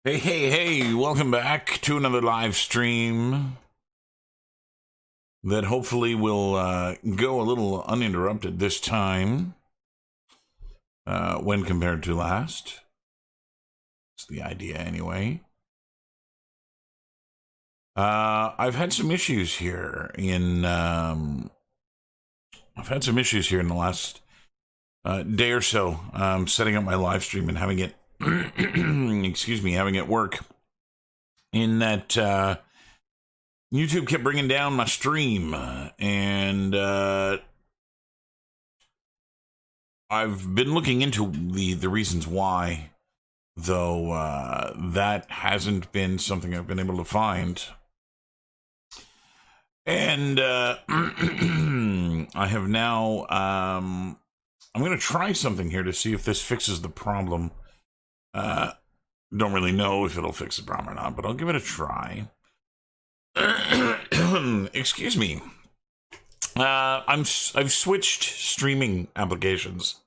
Hey, welcome back to another live stream that hopefully will go a little uninterrupted this time when compared to last. That's the idea anyway. I've had some issues here in the last day or so, setting up my live stream and having it having it work, in that YouTube kept bringing down my stream, and I've been looking into the reasons why, though that hasn't been something I've been able to find. And I have now, I'm going to try something here to see if this fixes the problem. Don't really know if it'll fix the problem or not, but I'll give it a try. Excuse me. I've switched streaming applications.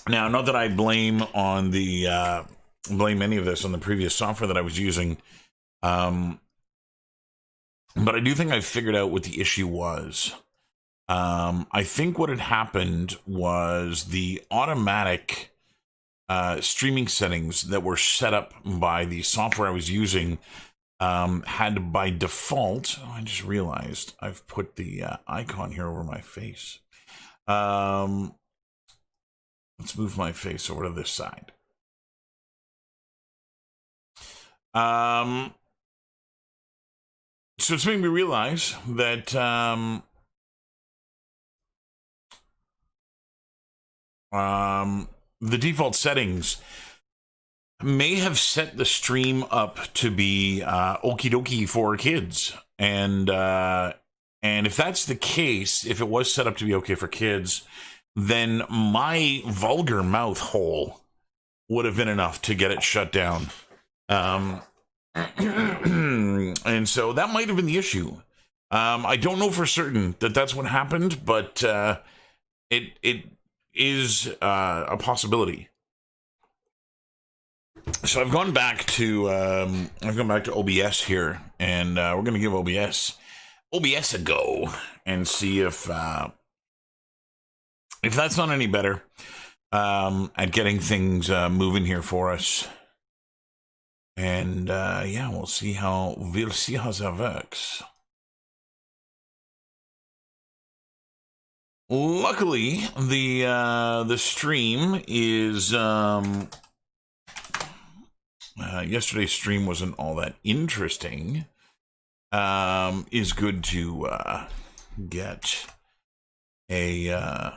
Now, not that I blame any of this on the previous software that I was using, but I do think I figured out what the issue was. I think what had happened was the automatic streaming settings that were set up by the software I was using had by default. I just realized I've put the icon here over my face. Let's move my face over to this side. So it's made me realize that the default settings may have set the stream up to be okie dokie for kids, and if that's the case, if it was set up to be okay for kids, then my vulgar mouth hole would have been enough to get it shut down. And so that might have been the issue. I don't know for certain that that's what happened, but it is a possibility. So I've gone back to OBS here, and we're going to give OBS a go and see if that's not any better at getting things moving here for us. And yeah, we'll see how that works. Luckily, the stream is yesterday's stream wasn't all that interesting. Is good to get a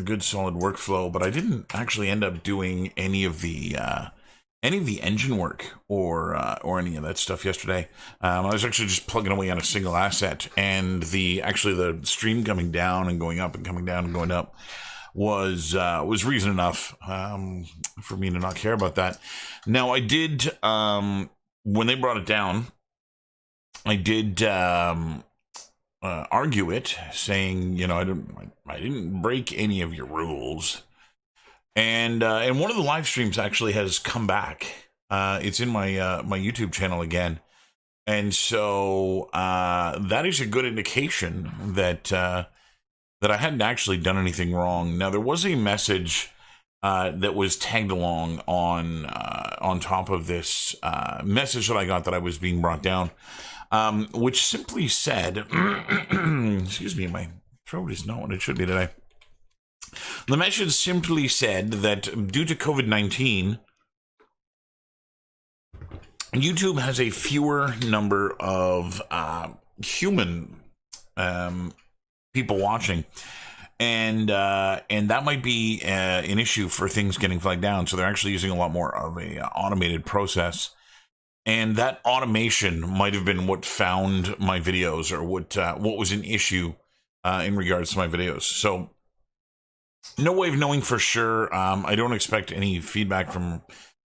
good solid workflow, but I didn't actually end up doing any of the engine work or any of that stuff yesterday. I was actually just plugging away on a single asset, and the stream coming down and going up and coming down and going up was reason enough for me to not care about that. Now, I did when they brought it down, I did argue it, saying, I didn't break any of your rules. And one of the live streams actually has come back. It's in my my YouTube channel again, and so that is a good indication that I hadn't actually done anything wrong. Now, there was a message that was tagged along on top of this message that I got that I was being brought down, which simply said, "Excuse me, my throat is not what it should be today." The message simply said that due to COVID-19, YouTube has a fewer number of human people watching, and that might be an issue for things getting flagged down. So they're actually using a lot more of a automated process, and that automation might have been what found my videos, or what was an issue in regards to my videos. So no way of knowing for sure. I don't expect any feedback from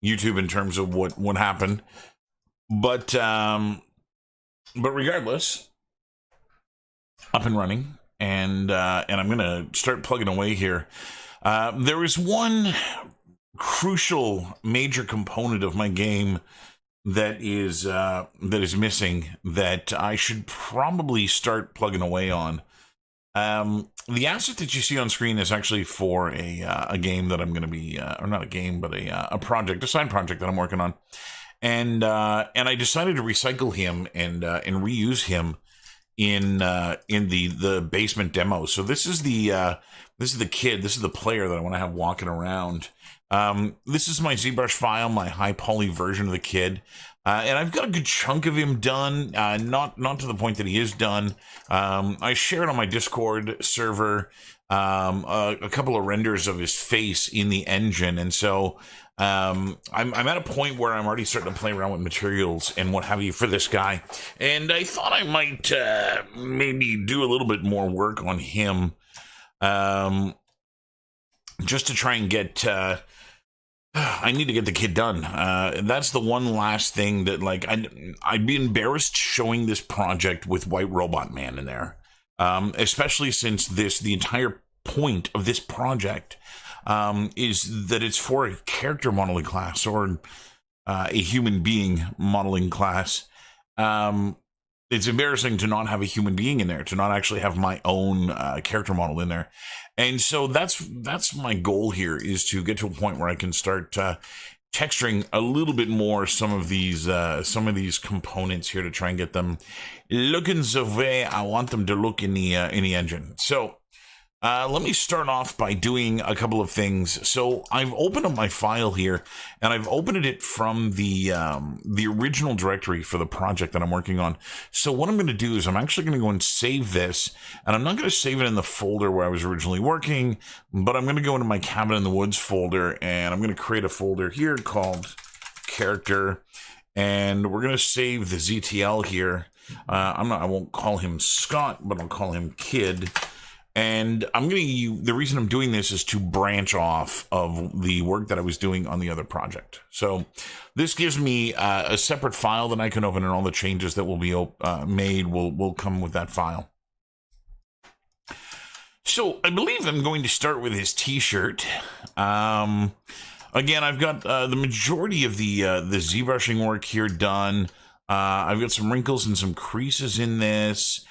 YouTube in terms of what happened, but regardless, up and running, and I'm gonna start plugging away here. There is one crucial major component of my game that is missing that I should probably start plugging away on. The asset that you see on screen is actually for a game that I'm going to be, or not a game, but a project, a side project that I'm working on, and I decided to recycle him and reuse him in the basement demo. So this is the kid, this is the player that I want to have walking around. This is my ZBrush file, my high poly version of the kid. And I've got a good chunk of him done, not to the point that he is done. I shared on my Discord server a couple of renders of his face in the engine, and so I'm at a point where I'm already starting to play around with materials and what have you for this guy. And I thought I might maybe do a little bit more work on him, just to try and get... I need to get the kid done. That's the one last thing that, like, I'd be embarrassed showing this project with White Robot Man in there. Especially since the entire point of this project is that it's for a character modeling class or a human being modeling class. It's embarrassing to not have a human being in there, to not actually have my own character model in there. And so that's my goal here, is to get to a point where I can start texturing a little bit more some of these components here to try and get them looking the way I want them to look in the engine. So let me start off by doing a couple of things. So I've opened up my file here, and I've opened it from the original directory for the project that I'm working on. So what I'm going to do is I'm actually going to go and save this, and I'm not going to save it in the folder where I was originally working, but I'm going to go into my Cabin in the Woods folder, and I'm going to create a folder here called character, and we're going to save the ZTL here. I won't call him Scott, but I'll call him Kid. And the reason I'm doing this is to branch off of the work that I was doing on the other project. So this gives me a separate file that I can open, and all the changes that will be made will come with that file. So I believe I'm going to start with his t-shirt. Again, I've got the majority of the ZBrushing work here done. I've got some wrinkles and some creases in this.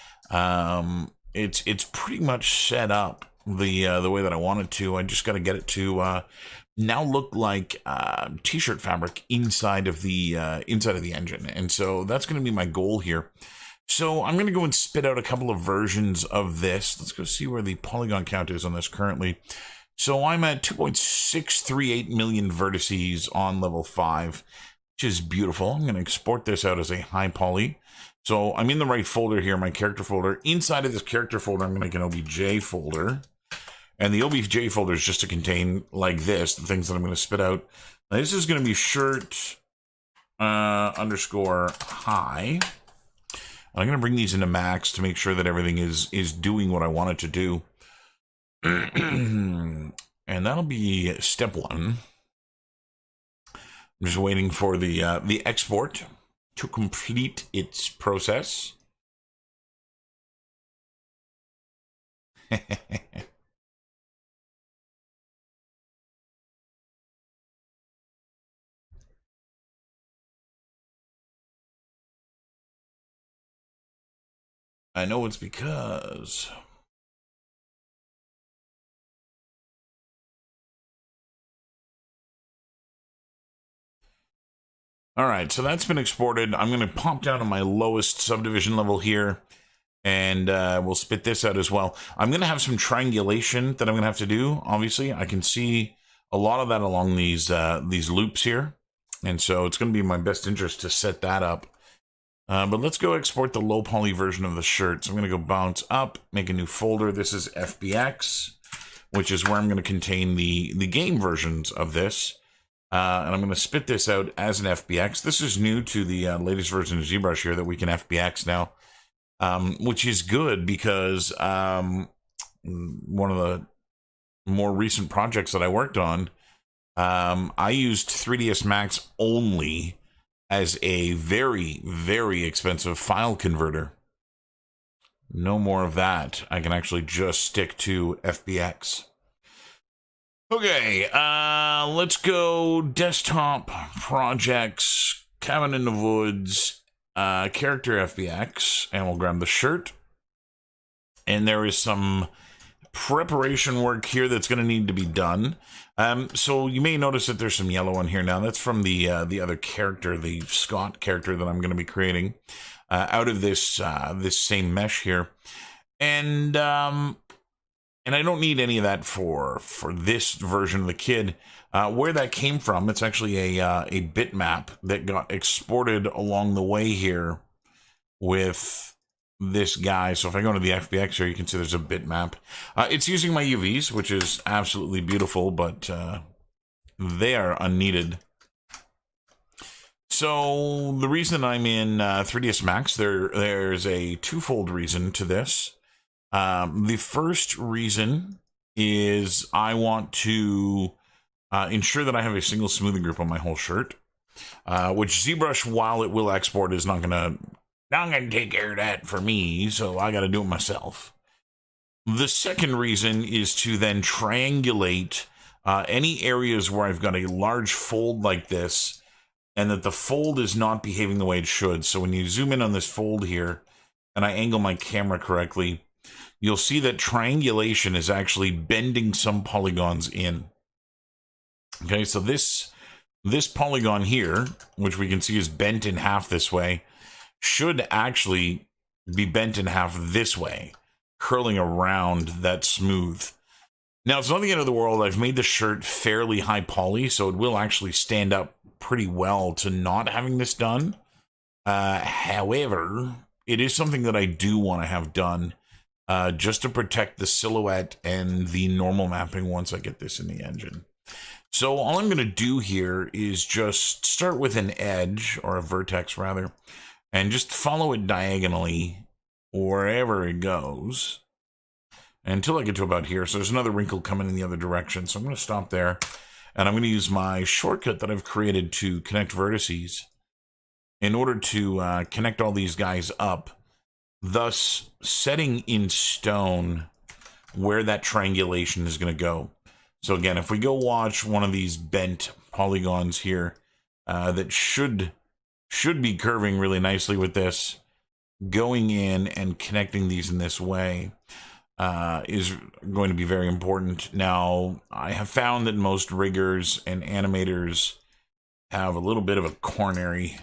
It's pretty much set up the way that I want it to. I just got to get it to now look like t-shirt fabric inside of the engine, and so that's going to be my goal here. So I'm going to go and spit out a couple of versions of this. Let's go see where the polygon count is on this currently. So I'm at 2.638 million vertices on level 5, which is beautiful. I'm going to export this out as a high poly. So I'm in the right folder here, my character folder. Inside of this character folder, I'm going to make an OBJ folder. And the OBJ folder is just to contain, like this, the things that I'm going to spit out. Now, this is going to be shirt underscore high. I'm going to bring these into max to make sure that everything is doing what I want it to do. And that'll be step 1. I'm just waiting for the export to complete its process. I know it's because... All right, so that's been exported. I'm going to pop down to my lowest subdivision level here, and we'll spit this out as well. I'm going to have some triangulation that I'm going to have to do. Obviously, I can see a lot of that along these loops here, and so it's going to be in my best interest to set that up. But let's go export the low poly version of the shirt. So I'm going to go bounce up, make a new folder. This is FBX, which is where I'm going to contain the game versions of this. And I'm going to spit this out as an FBX. This is new to the latest version of ZBrush here, that we can FBX now, which is good because one of the more recent projects that I worked on, I used 3ds Max only as a very, very expensive file converter. No more of that. I can actually just stick to FBX. Okay, let's go desktop projects, cabin in the woods, character FBX, and we'll grab the shirt. And there is some preparation work here that's going to need to be done. So you may notice that there's some yellow on here now. That's from the other character, the Scott character that I'm going to be creating out of this this same mesh here. And I don't need any of that for this version of the kid. Where that came from, it's actually a bitmap that got exported along the way here with this guy. So if I go to the FBX here, you can see there's a bitmap. It's using my UVs, which is absolutely beautiful, but they are unneeded. So the reason I'm in 3ds Max, there's a twofold reason to this. The first reason is I want to ensure that I have a single smoothing group on my whole shirt, which ZBrush, while it will export, is not going to take care of that for me, so I got to do it myself. The second reason is to then triangulate any areas where I've got a large fold like this, and that the fold is not behaving the way it should. So when you zoom in on this fold here, and I angle my camera correctly, you'll see that triangulation is actually bending some polygons in. Okay, so this polygon here, which we can see is bent in half this way, should actually be bent in half this way, curling around that smooth. Now, it's not the end of the world. I've made the shirt fairly high poly, so it will actually stand up pretty well to not having this done. However, it is something that I do want to have done just to protect the silhouette and the normal mapping once I get this in the engine. So all I'm going to do here is just start with an edge, or a vertex rather, and just follow it diagonally wherever it goes until I get to about here. So there's another wrinkle coming in the other direction. So I'm going to stop there, and I'm going to use my shortcut that I've created to connect vertices in order to connect all these guys up, thus setting in stone where that triangulation is going to go. So again, if we go watch one of these bent polygons here that should be curving really nicely with this, going in and connecting these in this way is going to be very important. Now, I have found that most riggers and animators have a little bit of a coronary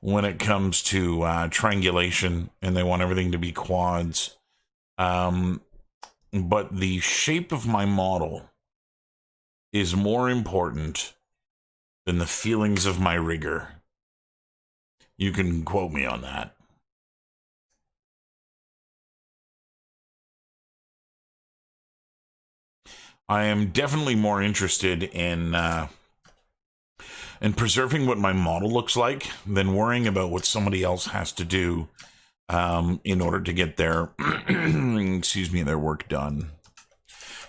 when it comes to triangulation, and they want everything to be quads. But the shape of my model is more important than the feelings of my rigger. You can quote me on that. I am definitely more interested in preserving what my model looks like than worrying about what somebody else has to do in order to get their excuse me, their work done.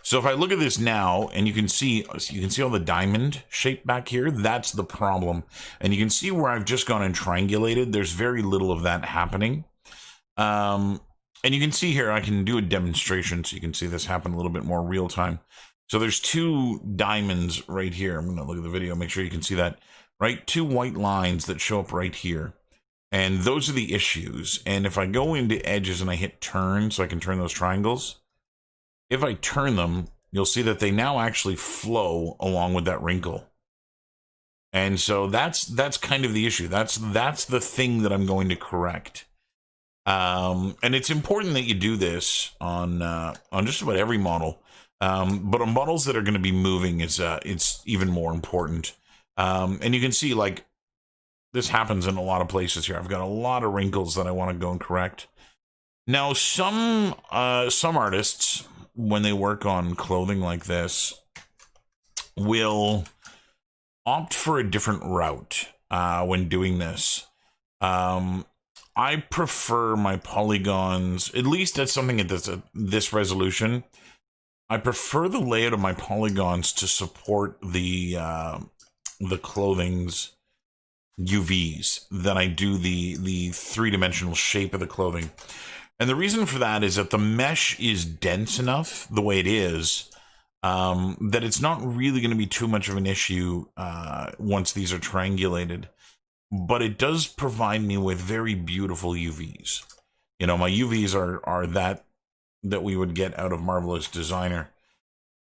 So if I look at this now, and you can see all the diamond shape back here, that's the problem. And you can see where I've just gone and triangulated, there's very little of that happening. And you can see here, I can do a demonstration so you can see this happen a little bit more real time. So there's two diamonds right here. I'm going to look at the video, make sure you can see that, right? Two white lines that show up right here. And those are the issues. And if I go into edges and I hit turn so I can turn those triangles, if I turn them, you'll see that they now actually flow along with that wrinkle. And so that's kind of the issue. That's the thing that I'm going to correct. And it's important that you do this on just about every model. But on models that are going to be moving, it's even more important. And you can see, like, this happens in a lot of places here. I've got a lot of wrinkles that I want to go and correct. Now, some artists, when they work on clothing like this, will opt for a different route when doing this. I prefer my polygons, at least at something at this resolution, I prefer the layout of my polygons to support the clothing's UVs than I do the three-dimensional shape of the clothing. And the reason for that is that the mesh is dense enough the way it is that it's not really going to be too much of an issue once these are triangulated. But it does provide me with very beautiful UVs. You know, my UVs are that we would get out of Marvelous Designer.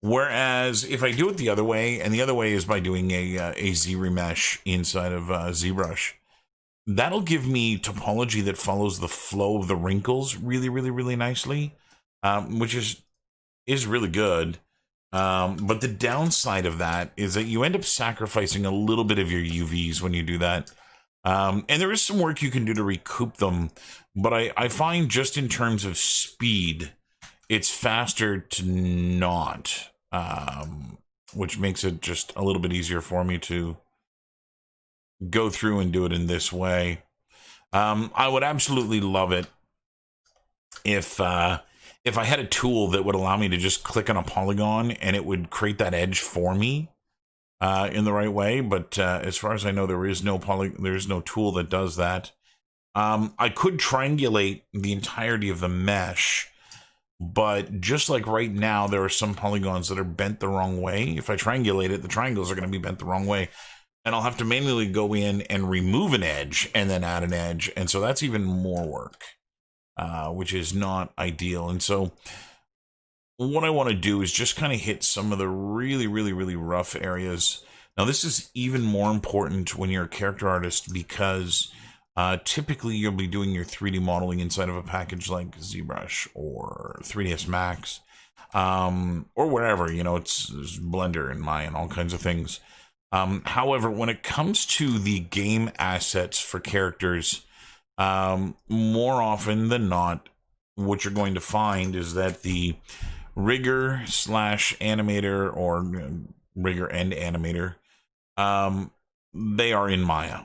Whereas if I do it the other way, and the other way is by doing a Z-remesh inside of ZBrush, that'll give me topology that follows the flow of the wrinkles really, really, really nicely, which is really good. But the downside of that is that you end up sacrificing a little bit of your UVs when you do that. And there is some work you can do to recoup them, but I find just in terms of speed, it's faster to not, which makes it just a little bit easier for me to go through and do it in this way. I would absolutely love it if I had a tool that would allow me to just click on a polygon and it would create that edge for me in the right way. But as far as I know, there is no tool that does that. I could triangulate the entirety of the mesh, but just like right now, there are some polygons that are bent the wrong way. If I triangulate it, the triangles are going to be bent the wrong way. And I'll have to manually go in and remove an edge and then add an edge. And so that's even more work, which is not ideal. And so what I want to do is just kind of hit some of the really, really, really rough areas. Now, this is even more important when you're a character artist because typically you'll be doing your 3D modeling inside of a package like ZBrush or 3ds Max or wherever, you know, it's Blender and Maya and all kinds of things. However, when it comes to the game assets for characters, more often than not, what you're going to find is that the rigger / animator or rigger and animator, they are in Maya.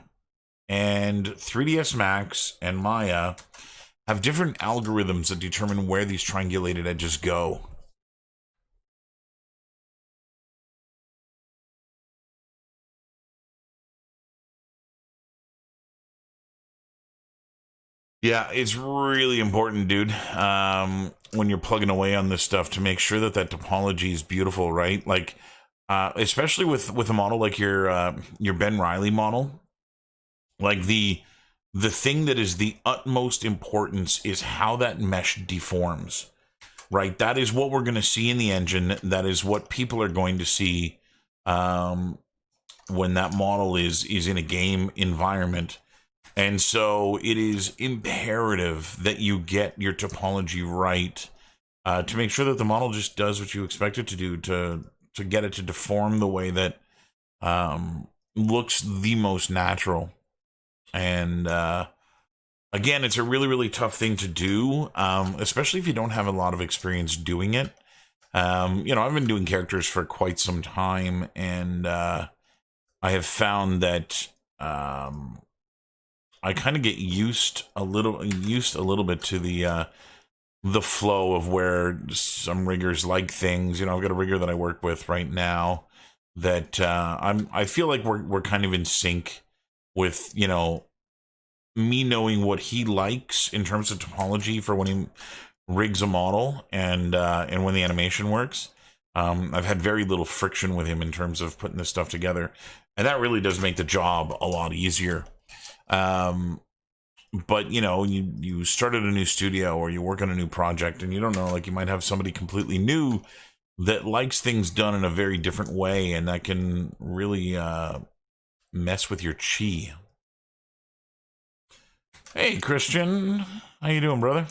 And 3ds Max and Maya have different algorithms that determine where these triangulated edges go. Yeah, it's really important, dude, when you're plugging away on this stuff to make sure that topology is beautiful, right? Like, especially with a model like your Ben Reilly model, like the thing that is the utmost importance is how that mesh deforms, right? That is what we're going to see in the engine. That is what people are going to see when that model is in a game environment. And so it is imperative that you get your topology right to make sure that the model just does what you expect it to do, to get it to deform the way that looks the most natural. And again, it's a really, really tough thing to do, especially if you don't have a lot of experience doing it. You know, I've been doing characters for quite some time, and I have found that I kind of get used a little bit to the flow of where some riggers like things. You know, I've got a rigger that I work with right now that I feel like we're kind of in sync with, you know, me knowing what he likes in terms of topology for when he rigs a model and when the animation works. I've had very little friction with him in terms of putting this stuff together, and that really does make the job a lot easier. But you know, you started a new studio or you work on a new project and you don't know, like you might have somebody completely new that likes things done in a very different way, and that can really mess with your chi. Hey, Christian, how you doing, brother?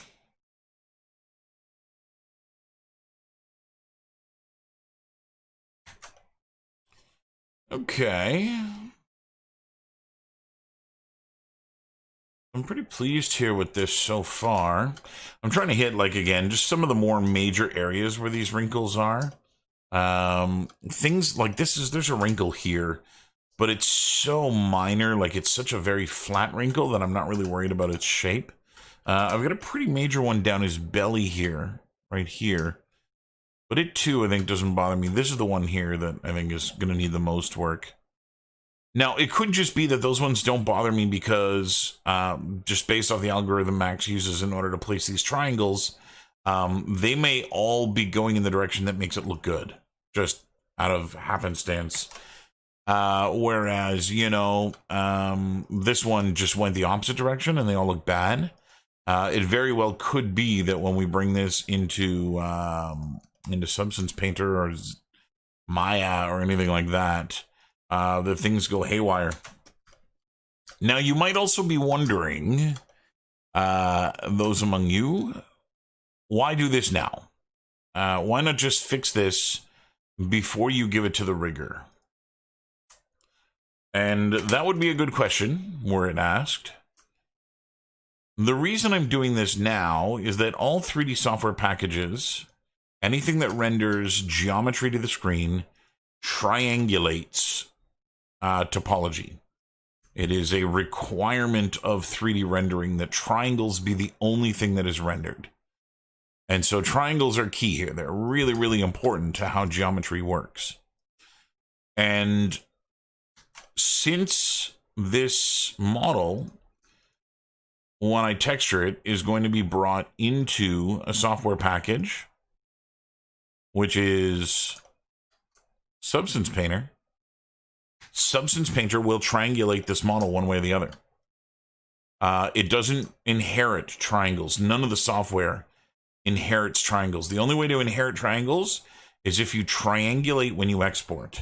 Okay. I'm pretty pleased here with this so far. I'm trying to hit, like, again, just some of the more major areas where these wrinkles are. Things like there's a wrinkle here, but it's so minor, like it's such a very flat wrinkle that I'm not really worried about its shape. I've got a pretty major one down his belly here, right here. But it too, I think, doesn't bother me. This is the one here that I think is going to need the most work. Now, it could just be that those ones don't bother me because just based off the algorithm Max uses in order to place these triangles, they may all be going in the direction that makes it look good. just out of happenstance. Whereas, this one just went the opposite direction and they all look bad. It very well could be that when we bring this into Substance Painter or Maya or anything like that, the things go haywire. Now, you might also be wondering, those among you, why do this now? Why not just fix this before you give it to the rigger? And that would be a good question, were it asked. The reason I'm doing this now is that all 3D software packages, anything that renders geometry to the screen, triangulates topology. It is a requirement of 3D rendering that triangles be the only thing that is rendered. And so triangles are key here. They're really, really important to how geometry works. And since this model, when I texture it, is going to be brought into a software package, which is Substance Painter, Substance Painter will triangulate this model one way or the other. It doesn't inherit triangles. None of the software inherits triangles. The only way to inherit triangles is if you triangulate when you export.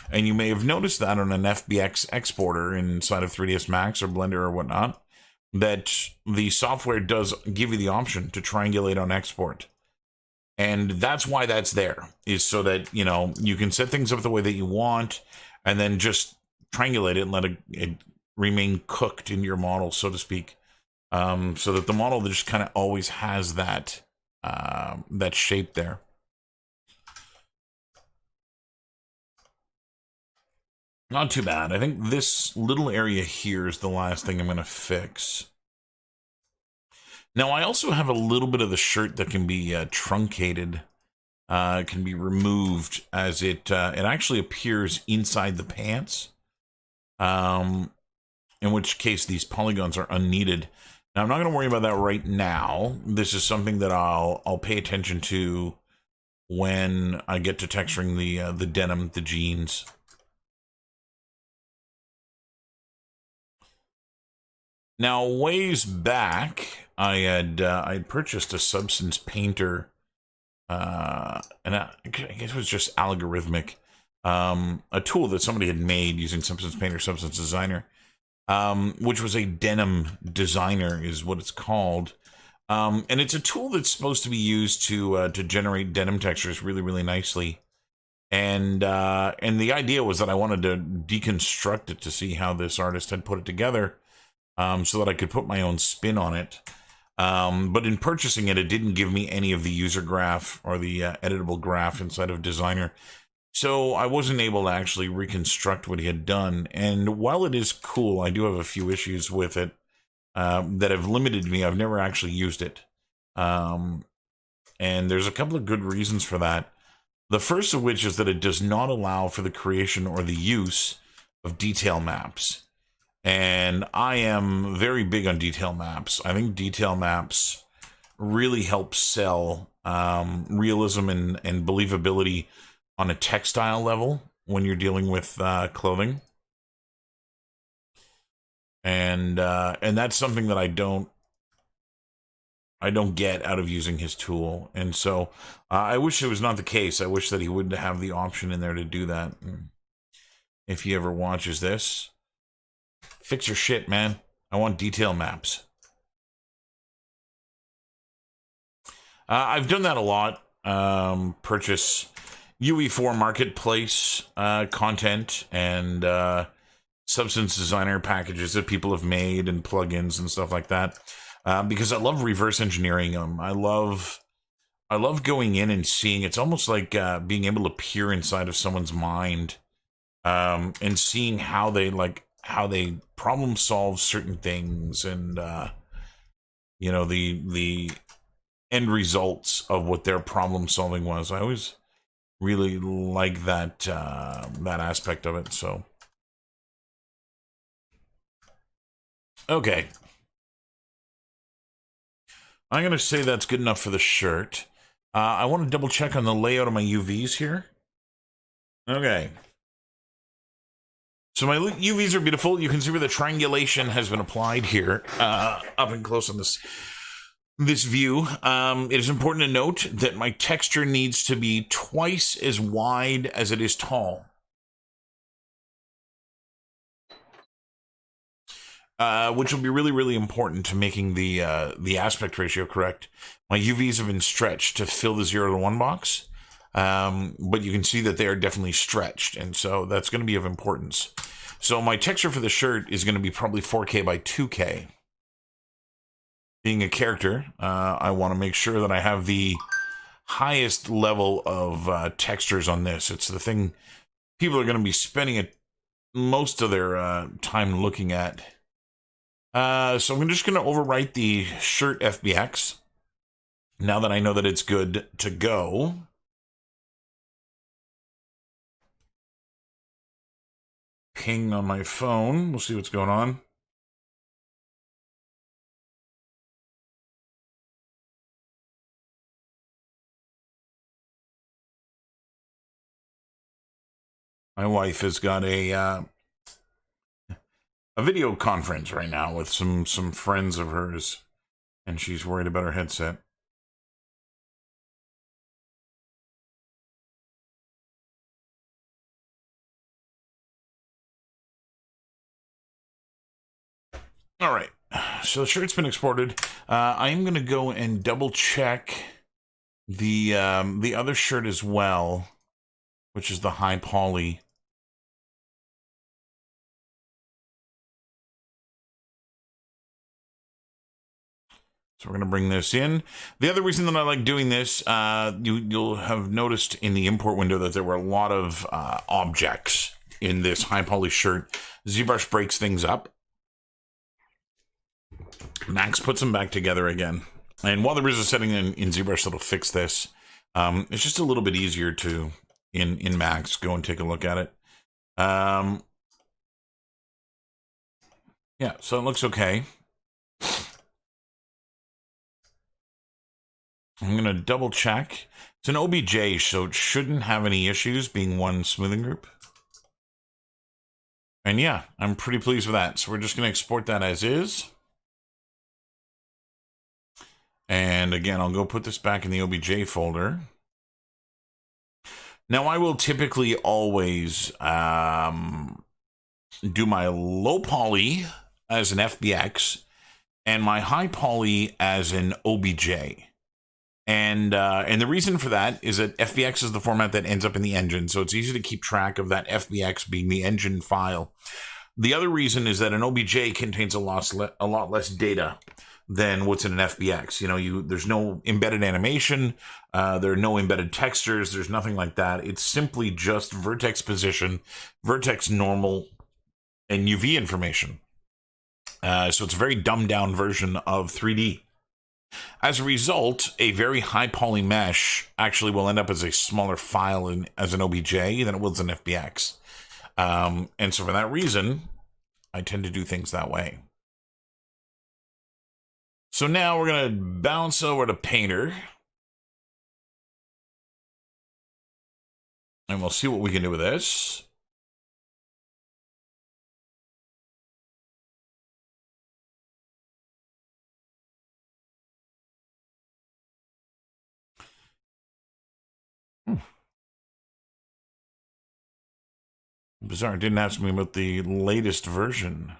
And you may have noticed that on an FBX exporter inside of 3ds Max or Blender or whatnot, that the software does give you the option to triangulate on export. And that's why that's there, is so that, you can set things up the way that you want and then just triangulate it and let it remain cooked in your model, so to speak. So that the model just kind of always has that shape there. Not too bad. I think this little area here is the last thing I'm going to fix. Now, I also have a little bit of the shirt that can be truncated, can be removed as it actually appears inside the pants, in which case these polygons are unneeded. Now, I'm not going to worry about that right now. This is something that I'll pay attention to when I get to texturing the denim, the jeans. Now, ways back, I had purchased a Substance Painter, and I guess it was just algorithmic, a tool that somebody had made using Substance Painter, Substance Designer, which was a denim designer, is what it's called. And it's a tool that's supposed to be used to generate denim textures really, really nicely. And the idea was that I wanted to deconstruct it to see how this artist had put it together. So that I could put my own spin on it. But in purchasing it, it didn't give me any of the user graph or the editable graph inside of Designer. So I wasn't able to actually reconstruct what he had done. And while it is cool, I do have a few issues with it that have limited me. I've never actually used it. And there's a couple of good reasons for that. The first of which is that it does not allow for the creation or the use of detail maps. And I am very big on detail maps. I think detail maps really help sell realism and believability on a textile level when you're dealing with clothing. And that's something that I don't get out of using his tool. And so I wish it was not the case. I wish that he would have the option in there to do that. If he ever watches this, fix your shit, man. I want detail maps. I've done that a lot. Purchase UE4 Marketplace content and Substance Designer packages that people have made and plugins and stuff like that. Because I love reverse engineering them. I love going in and seeing. It's almost like being able to peer inside of someone's mind and seeing how they problem solve certain things and the end results of what their problem solving was. I always really like that aspect of it. So okay, I'm gonna say that's good enough for the shirt. I want to double check on the layout of my UVs here. Okay. So my UVs are beautiful. You can see where the triangulation has been applied here, up and close on this view. It is important to note that my texture needs to be twice as wide as it is tall. Which will be really, really important to making the aspect ratio correct. My UVs have been stretched to fill the 0 to 1 box, but you can see that they are definitely stretched, and so that's going to be of importance. So my texture for the shirt is going to be probably 4K by 2K. Being a character, I want to make sure that I have the highest level of textures on this. It's the thing people are going to be spending most of their time looking at. So I'm just going to overwrite the shirt FBX. Now that I know that it's good to go. Ping on my phone. We'll see what's going on. My wife has got a video conference right now with some friends of hers, and she's worried about her headset. All right, so the shirt's been exported. I am going to go and double check the other shirt as well, which is the high poly. So we're going to bring this in. The other reason that I like doing this, you'll have noticed in the import window that there were a lot of objects in this high poly shirt. ZBrush breaks things up. Max puts them back together again. And while there is a setting in ZBrush that'll fix this, it's just a little bit easier to, in Max, go and take a look at it. Yeah, so it looks okay. I'm going to double check. It's an OBJ, so it shouldn't have any issues being one smoothing group. And yeah, I'm pretty pleased with that. So we're just going to export that as is. And again, I'll go put this back in the OBJ folder. Now, I will typically always do my low poly as an FBX and my high poly as an OBJ. And the reason for that is that FBX is the format that ends up in the engine, so it's easy to keep track of that FBX being the engine file. The other reason is that an OBJ contains a lot less data than what's in an FBX. You know, there's no embedded animation, there are no embedded textures, there's nothing like that. It's simply just vertex position, vertex normal, and UV information. So it's a very dumbed down version of 3D. As a result, a very high poly mesh actually will end up as a smaller file as an OBJ than it will as an FBX. And so for that reason, I tend to do things that way. So now we're going to bounce over to Painter. And we'll see what we can do with this. Bizarre, it didn't ask me about the latest version.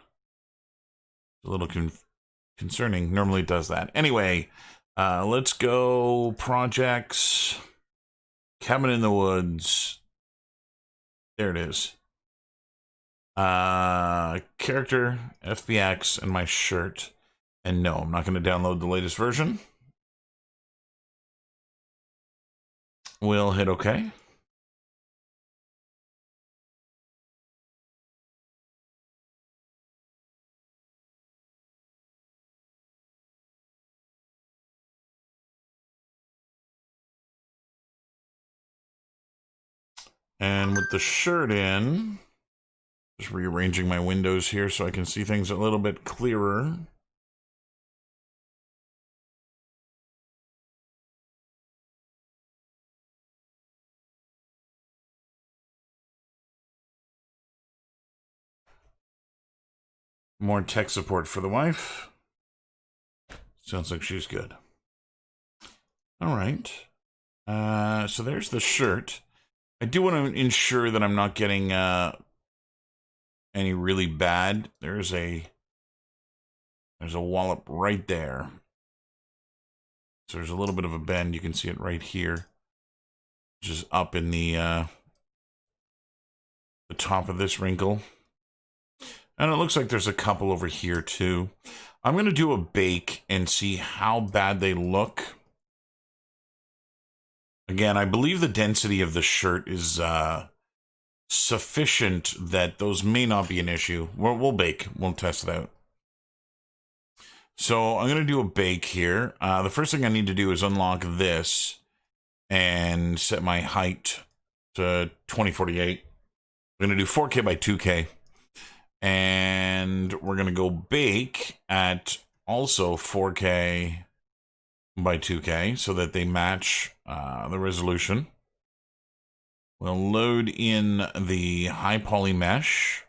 A little concerning. Normally it does that. Anyway, let's go projects, Cabin in the Woods. There it is. Character, FBX, and my shirt. And no, I'm not going to download the latest version. We'll hit OK. And with the shirt in, just rearranging my windows here so I can see things a little bit clearer. More tech support for the wife. Sounds like she's good. All right. So there's the shirt. I do want to ensure that I'm not getting any really bad. There's a wallop right there. So there's a little bit of a bend. You can see it right here, which is up in the top of this wrinkle. And it looks like there's a couple over here too. I'm going to do a bake and see how bad they look. Again, I believe the density of the shirt is sufficient that those may not be an issue. We'll bake. We'll test it out. So I'm going to do a bake here. The first thing I need to do is unlock this and set my height to 2048. We're going to do 4K by 2K. And we're going to go bake at also 4K by 2K so that they match the resolution. We'll load in the high poly mesh.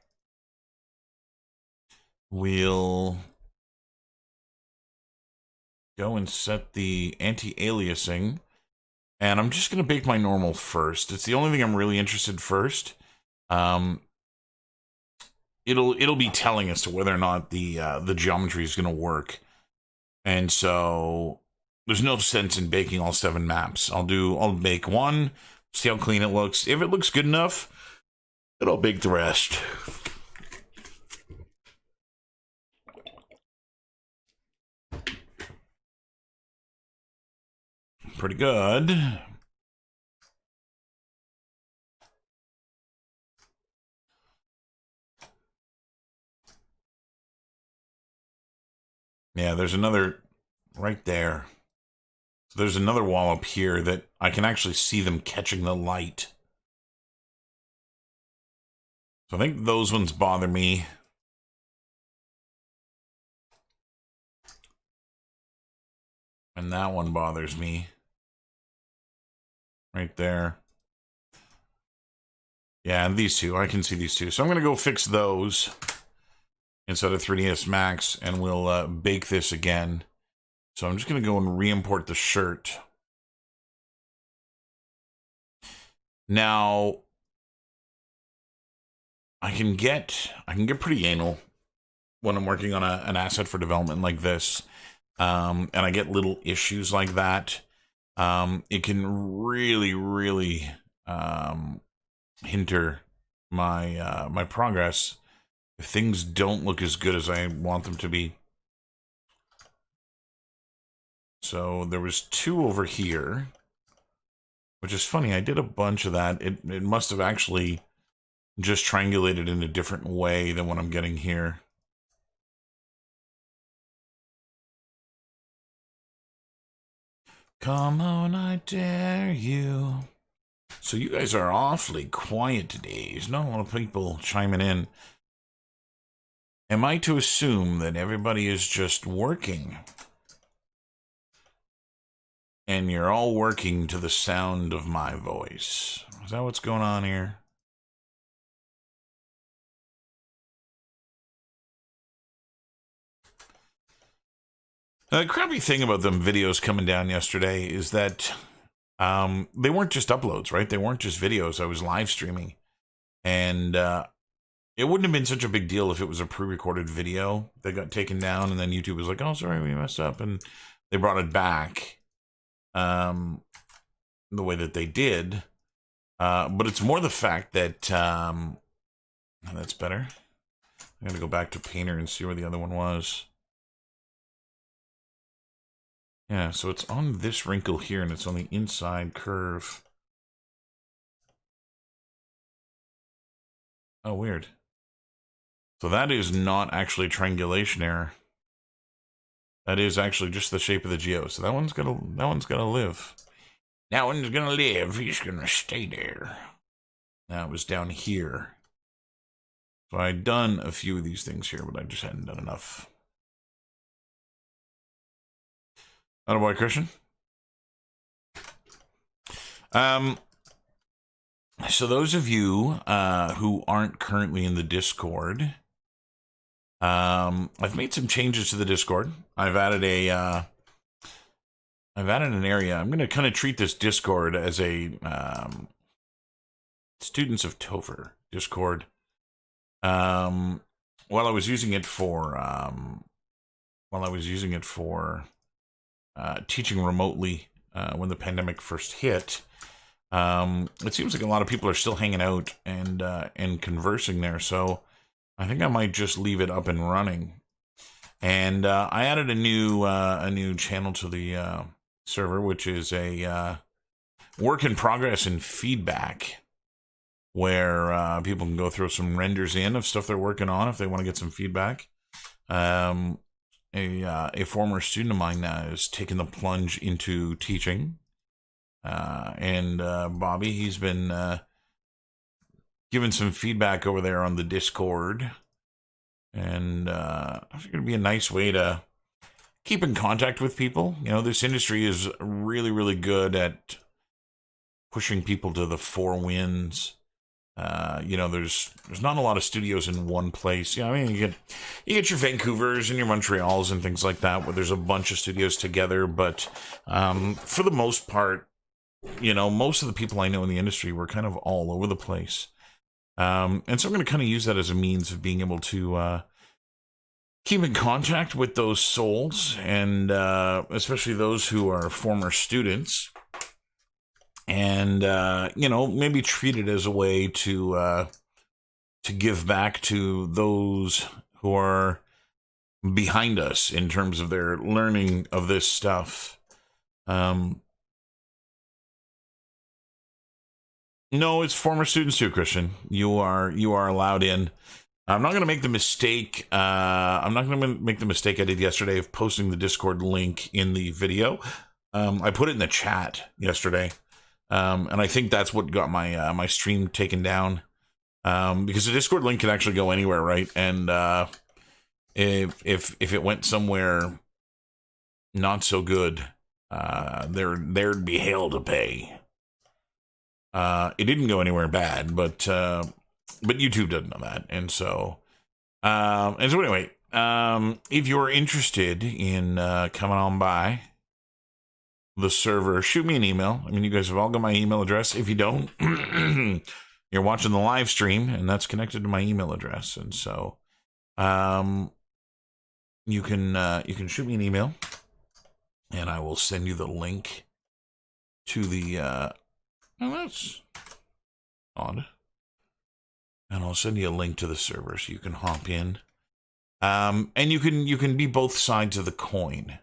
We'll go and set the anti-aliasing. And I'm just going to bake my normal first. It's the only thing I'm really interested first. It'll be telling us to whether or not the geometry is going to work. And so there's no sense in baking all 7 maps. I'll bake one, see how clean it looks. If it looks good enough, then I'll bake the rest. Pretty good. Yeah, there's another right there. So there's another wall up here that I can actually see them catching the light. So I think those ones bother me. And that one bothers me. Right there. Yeah, and these two. I can see these two. So I'm going to go fix those instead of 3ds Max, and we'll bake this again. So I'm just going to go and re-import the shirt. Now, I can get pretty anal when I'm working on an asset for development like this, and I get little issues like that. It can really hinder my my progress if things don't look as good as I want them to be. So there was 2 over here, which is funny. I did a bunch of that. It must have actually just triangulated in a different way than what I'm getting here. Come on, I dare you. So you guys are awfully quiet today. There's not a lot of people chiming in. Am I to assume that everybody is just working? And you're all working to the sound of my voice. Is that what's going on here? The crappy thing about them videos coming down yesterday is that they weren't just uploads, right? They weren't just videos. I was live streaming. And it wouldn't have been such a big deal if it was a pre-recorded video that got taken down and then YouTube was like, oh, sorry, we messed up. And they brought it back the way that they did. But it's more the fact that, that's better. I'm going to go back to Painter and see where the other one was. Yeah, so it's on this wrinkle here, and it's on the inside curve. Oh, weird. So that is not actually triangulation error. That is actually just the shape of the geo. So that one's gonna live. That one's gonna live. He's gonna stay there. Now it was down here. So I'd done a few of these things here, but I just hadn't done enough. Attaboy, Christian. So those of you who aren't currently in the Discord, I've made some changes to the Discord. I've added an area. I'm going to kind of treat this Discord as a Students of Topher Discord. While I was using it for teaching remotely when the pandemic first hit, it seems like a lot of people are still hanging out and conversing there. So I think I might just leave it up and running. And I added a new channel to the server, which is a work in progress and feedback, where people can go throw some renders in of stuff they're working on if they want to get some feedback. A former student of mine has taken the plunge into teaching, and Bobby, he's been giving some feedback over there on the Discord, and I think it'd be a nice way to keep in contact with people. You know, this industry is really, really good at pushing people to the four winds. You know, there's not a lot of studios in one place. Yeah, I mean, you get your Vancouvers and your Montreals and things like that, where there's a bunch of studios together. But for the most part, you know, most of the people I know in the industry were kind of all over the place. And so I'm going to kind of use that as a means of being able to keep in contact with those souls, and especially those who are former students. And, you know, maybe treat it as a way to give back to those who are behind us in terms of their learning of this stuff. No, it's former students too, Christian. You are allowed in. I'm not going to make the mistake. I'm not going to make the mistake I did yesterday of posting the Discord link in the video. I put it in the chat yesterday. And I think that's what got my my stream taken down, because the Discord link can actually go anywhere, right? And if it went somewhere not so good, there'd be hell to pay. It didn't go anywhere bad, but YouTube doesn't know that, and so anyway, if you're interested in coming on by the server, shoot me an email. I mean, you guys have all got my email address. If you don't, you're watching the live stream, and that's connected to my email address. And so, you can shoot me an email, and I will send you the link to the. Oh, that's odd. And I'll send you a link to the server so you can hop in. And you can be both sides of the coin,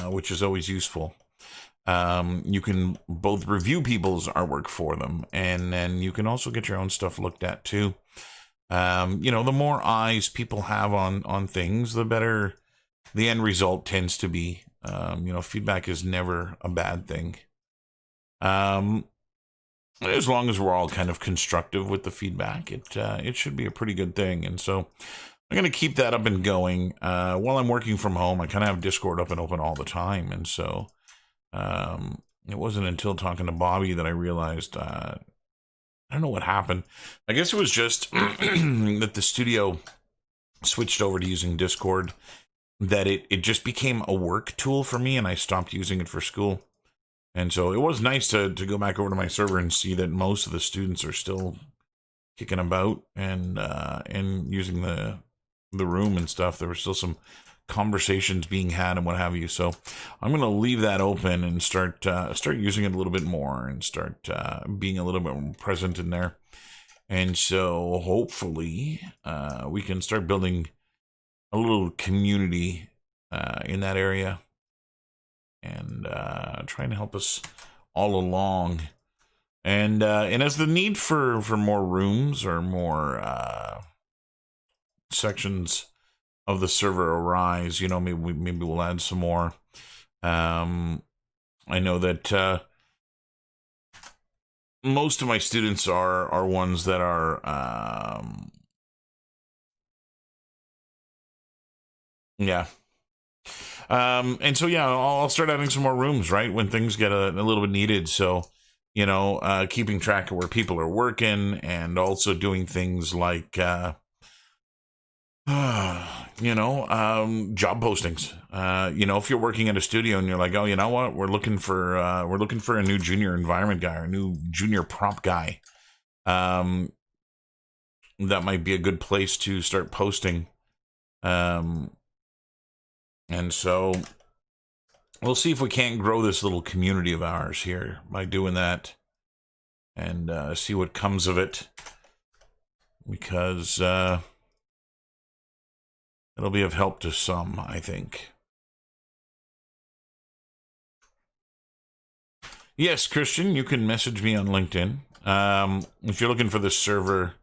which is always useful. You can both review people's artwork for them, and then you can also get your own stuff looked at too. You know, the more eyes people have on things, the better the end result tends to be. You know, feedback is never a bad thing. As long as we're all kind of constructive with the feedback, it should be a pretty good thing. And so I'm going to keep that up and going. While I'm working from home, I kind of have Discord up and open all the time, and so it wasn't until talking to Bobby that I realized, I don't know what happened. I guess it was just that the studio switched over to using Discord, that it just became a work tool for me, and I stopped using it for school. And so it was nice to go back over to my server and see that most of the students are still kicking about and using the room and stuff. There were still some conversations being had and what have you. So I'm going to leave that open and start using it a little bit more, and start being a little bit more present in there. And so hopefully we can start building a little community in that area, and trying to help us all along. And as the need for more rooms or more sections of the server arise, you know, maybe we'll add some more. I know that most of my students are ones that are yeah. And so yeah, I'll start adding some more rooms, right, when things get a little bit needed. So, you know, keeping track of where people are working, and also doing things like Job postings. If you're working at a studio and you're like, oh, you know what, we're looking for a new junior environment guy or a new junior prop guy. That might be a good place to start posting. And so we'll see if we can't grow this little community of ours here by doing that, and see what comes of it, because it'll be of help to some, I think. Yes, Christian, you can message me on LinkedIn. If you're looking for the server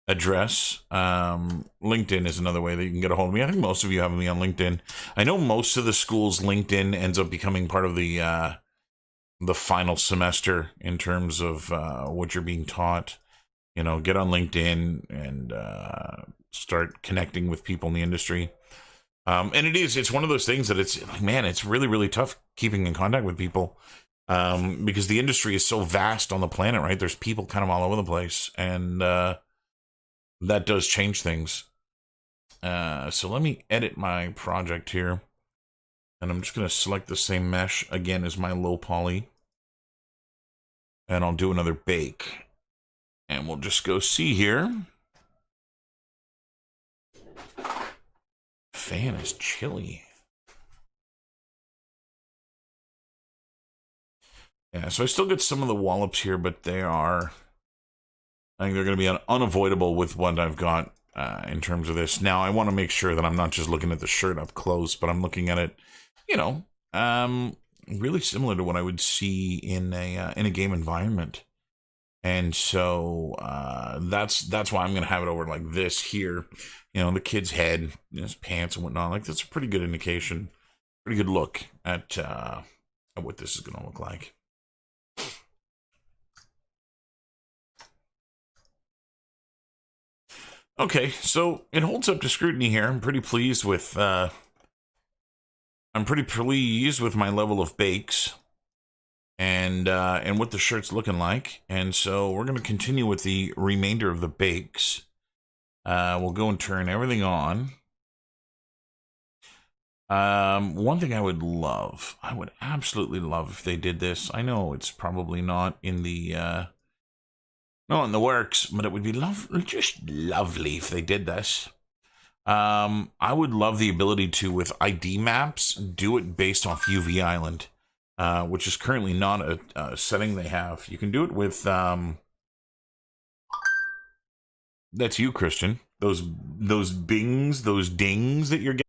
address, LinkedIn is another way that you can get a hold of me. I think most of you have me on LinkedIn. I know most of the schools, LinkedIn ends up becoming part of the final semester in terms of what you're being taught. Get on LinkedIn and start connecting with people in the industry. And it's one of those things that it's like, man, it's really, really tough keeping in contact with people. Because the industry is so vast on the planet, right? There's people kind of all over the place, and that does change things. So let me edit my project here, and I'm just going to select the same mesh again as my low poly, and I'll do another bake, and we'll just go see here. Fan is chilly. Yeah, so I still get some of the wallops here, but I think they're going to be unavoidable with what I've got in terms of this. Now, I want to make sure that I'm not just looking at the shirt up close, but I'm looking at it, really similar to what I would see in a game environment. And so that's why I'm going to have it over like this here. The kid's head, his pants and whatnot. Like, that's a pretty good indication, pretty good look at what this is going to look like. Okay, so it holds up to scrutiny here. I'm pretty pleased with my level of bakes and what the shirt's looking like. And so we're going to continue with the remainder of the bakes. We'll go and turn everything on. One thing I would absolutely love if they did this. I know it's probably not in the works, but it would be just lovely if they did this. I would love the ability to, with ID maps, do it based off UV Island, which is currently not a setting they have. You can do it with, that's you, Christian. Those bings, those dings that you're getting.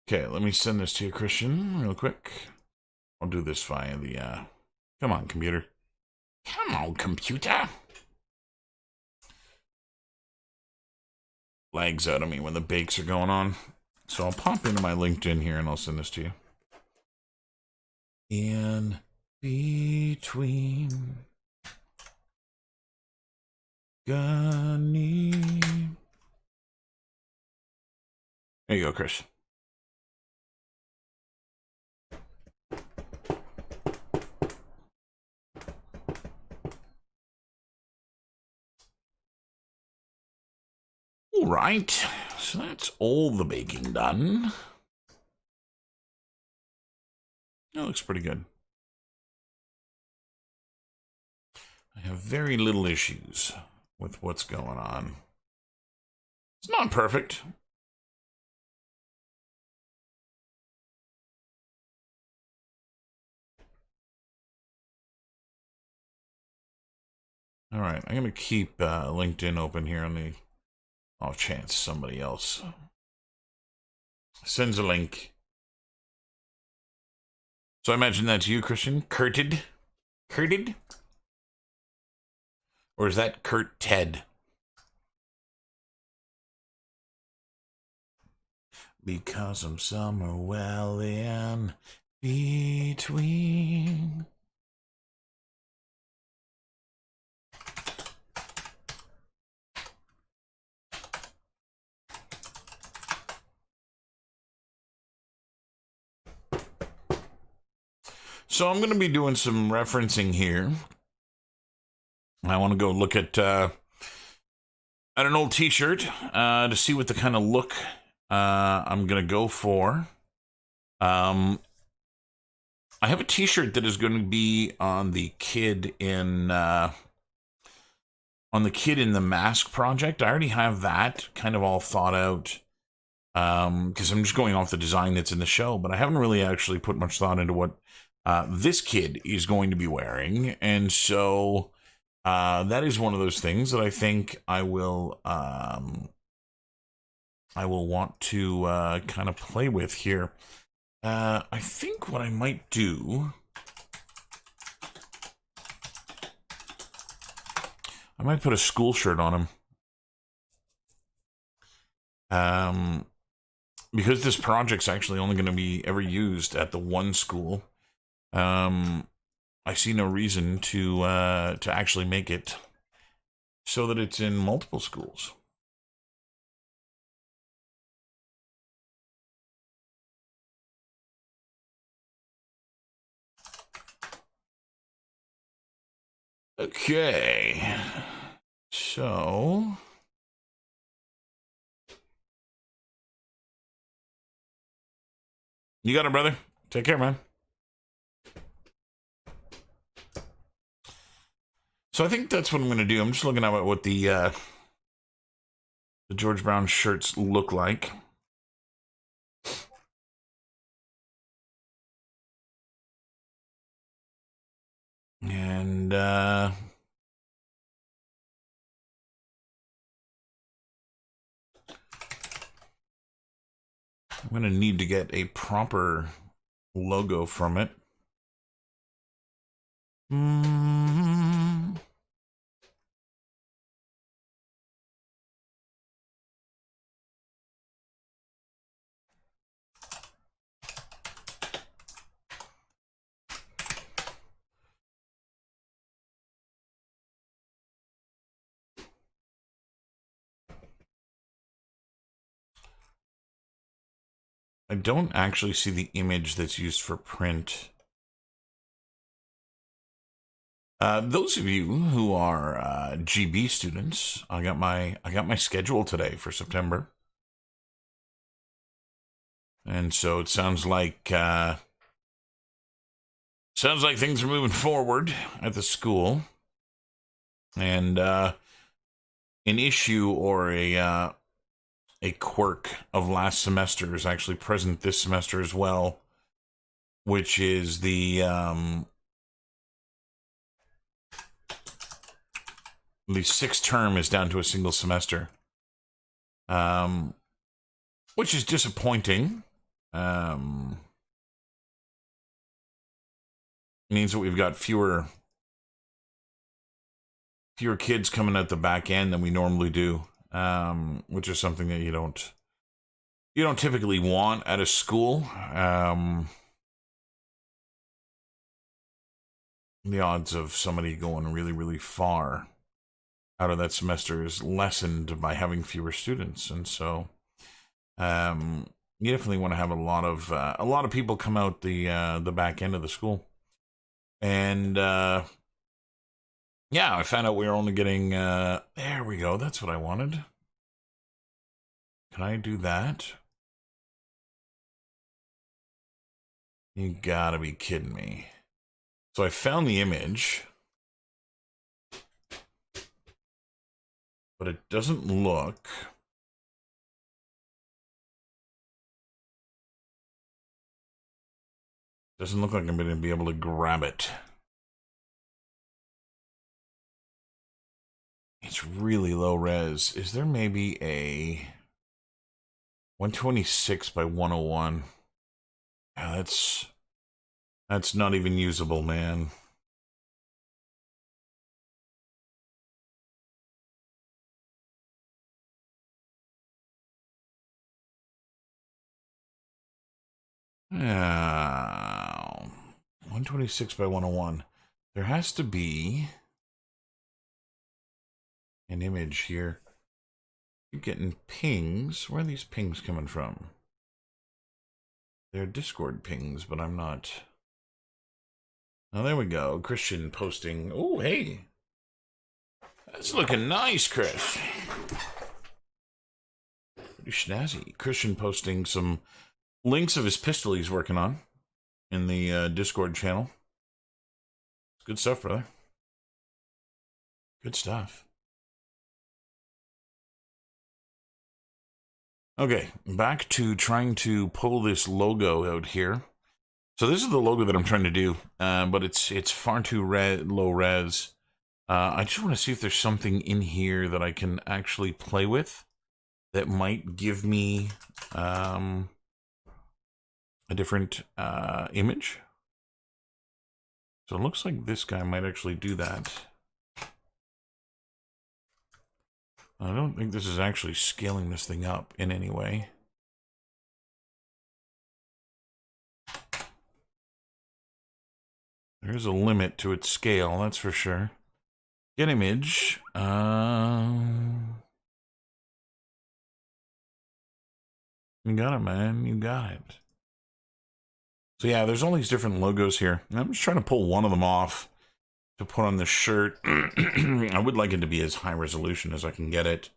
Okay, let me send this to you, Christian, real quick. I'll do this via the, come on, computer. Come on, computer. Lags out of me when the bakes are going on. So I'll pop into my LinkedIn here and I'll send this to you. In between Gunny. There you go, Chris. All right, so that's all the baking done. That looks pretty good. I have very little issues with what's going on. It's not perfect. All right, I'm going to keep LinkedIn open here on the off chance somebody else sends a link. So I imagine that's you, Christian. Curted? Or is that Kurt Ted? Because I'm somewhere well in between. So I'm going to be doing some referencing here. I want to go look at an old T-shirt to see what the kind of look I'm going to go for. I have a T-shirt that is going to be on the kid in the mask project. I already have that kind of all thought out because I'm just going off the design that's in the show, but I haven't really actually put much thought into what this kid is going to be wearing, and so that is one of those things that I think I will want to kind of play with here. I think what I might do, I might put a school shirt on him. Because this project's actually only going to be ever used at the one school, I see no reason to actually make it so that it's in multiple schools. Okay, so you got it, brother. Take care, man. So I think that's what I'm going to do. I'm just looking at what the George Brown shirts look like. And I'm going to need to get a proper logo from it. I don't actually see the image that's used for print. Those of you who are GB students, I got my schedule today for September, and so it sounds like things are moving forward at the school, and an issue or a quirk of last semester is actually present this semester as well, which is the sixth term is down to a single semester, which is disappointing. Means that we've got fewer kids coming out the back end than we normally do, which is something that you don't typically want at a school. The odds of somebody going really, really far out of that semester is lessened by having fewer students, and so you definitely want to have a lot of people come out the back end of the school. And yeah, I found out we were only getting there we go, that's what I wanted. Can I do that? You gotta be kidding me. So I found the image, but it doesn't look like I'm going to be able to grab it. It's really low res. Is there maybe a 126 by 101? Yeah, that's not even usable, man. Yeah, 126 by 101. There has to be an image here. You're getting pings. Where are these pings coming from? They're Discord pings, but I'm not Oh, there we go. Christian posting. Oh, hey. That's looking nice, Chris. Pretty snazzy. Christian posting some links of his pistol he's working on in the Discord channel. Good stuff, brother. Good stuff. Okay, back to trying to pull this logo out here. So this is the logo that I'm trying to do, but it's far too low res. I just want to see if there's something in here that I can actually play with that might give me a different image. So it looks like this guy might actually do that. I don't think this is actually scaling this thing up in any way. There's a limit to its scale, that's for sure. Get image. You got it, man. You got it. So yeah, there's all these different logos here. I'm just trying to pull one of them off to put on the shirt. I would like it to be as high resolution as I can get it,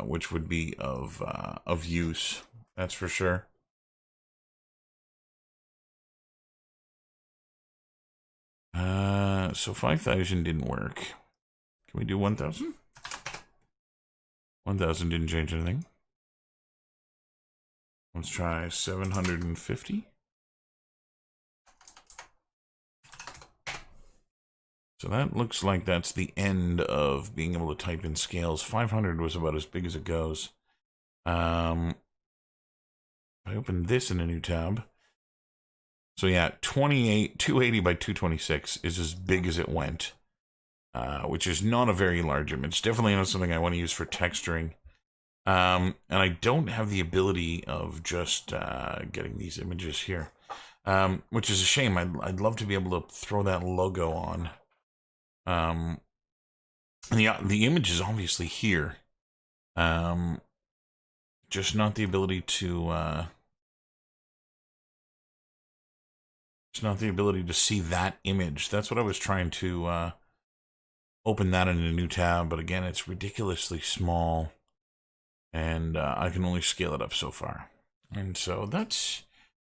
which would be of use. That's for sure. So 5,000 didn't work. Can we do 1,000? 1,000 didn't change anything. Let's try 750. So that looks like that's the end of being able to type in scales. 500 was about as big as it goes. I opened this in a new tab. So yeah, 280 by 226 is as big as it went, which is not a very large image. It's definitely not something I want to use for texturing. And I don't have the ability of just getting these images here, which is a shame. I'd love to be able to throw that logo on. And the image is obviously here, just not the ability to see that image. That's what I was trying to open that in a new tab, but again, it's ridiculously small, and I can only scale it up so far, and so that's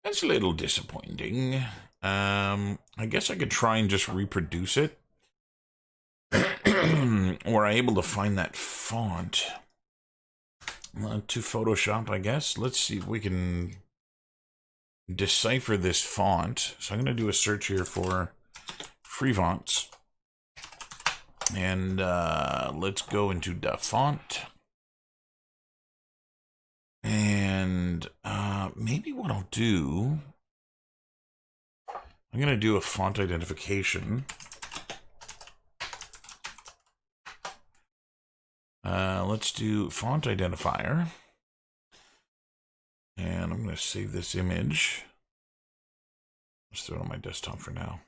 a little disappointing. I guess I could try and just reproduce it. Were I able to find that font to Photoshop, I guess. Let's see if we can decipher this font. So I'm going to do a search here for free fonts. And let's go into the font. And maybe what I'll do, I'm going to do a font identification. Let's do font identifier. And I'm going to save this image. Let's throw it on my desktop for now.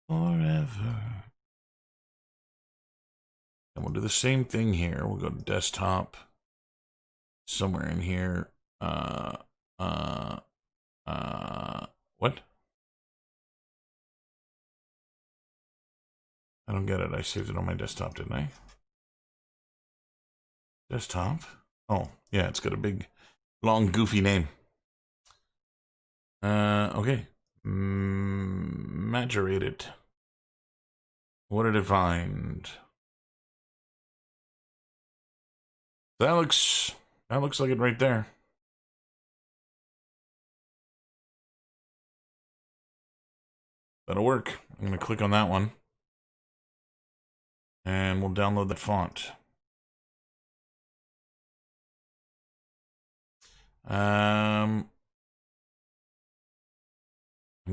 Forever. And we'll do the same thing here. We'll go to desktop. Somewhere in here. What? I don't get it. I saved it on my desktop, didn't I? Desktop? Oh, yeah, it's got a big, long, goofy name. Okay. Maturated. What did it find? That looks like it right there. That'll work. I'm going to click on that one. And we'll download that font. I'm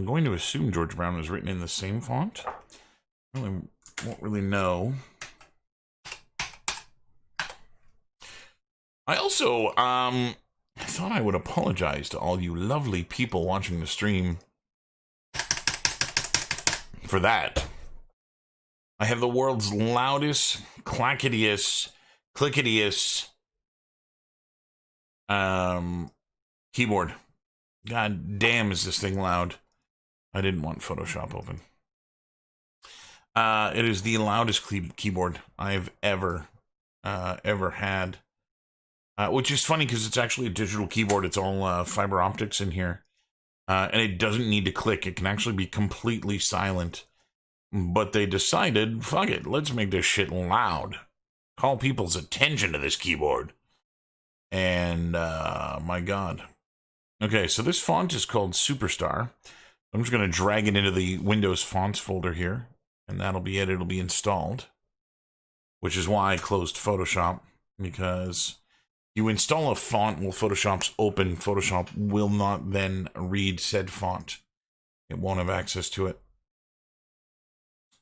going to assume George Brown was written in the same font. I won't really know. I also I thought I would apologize to all you lovely people watching the stream for that. I have the world's loudest, clacketiest, clicketiest keyboard. God damn, is this thing loud. I didn't want Photoshop open. It is the loudest keyboard I've ever had. Which is funny because it's actually a digital keyboard. It's all fiber optics in here. And it doesn't need to click. It can actually be completely silent. But they decided, fuck it, let's make this shit loud. Call people's attention to this keyboard. And, my God. Okay, so this font is called Superstar. I'm just going to drag it into the Windows Fonts folder here. And that'll be it. It'll be installed. Which is why I closed Photoshop. Because you install a font while Photoshop's open. Photoshop will not then read said font. It won't have access to it.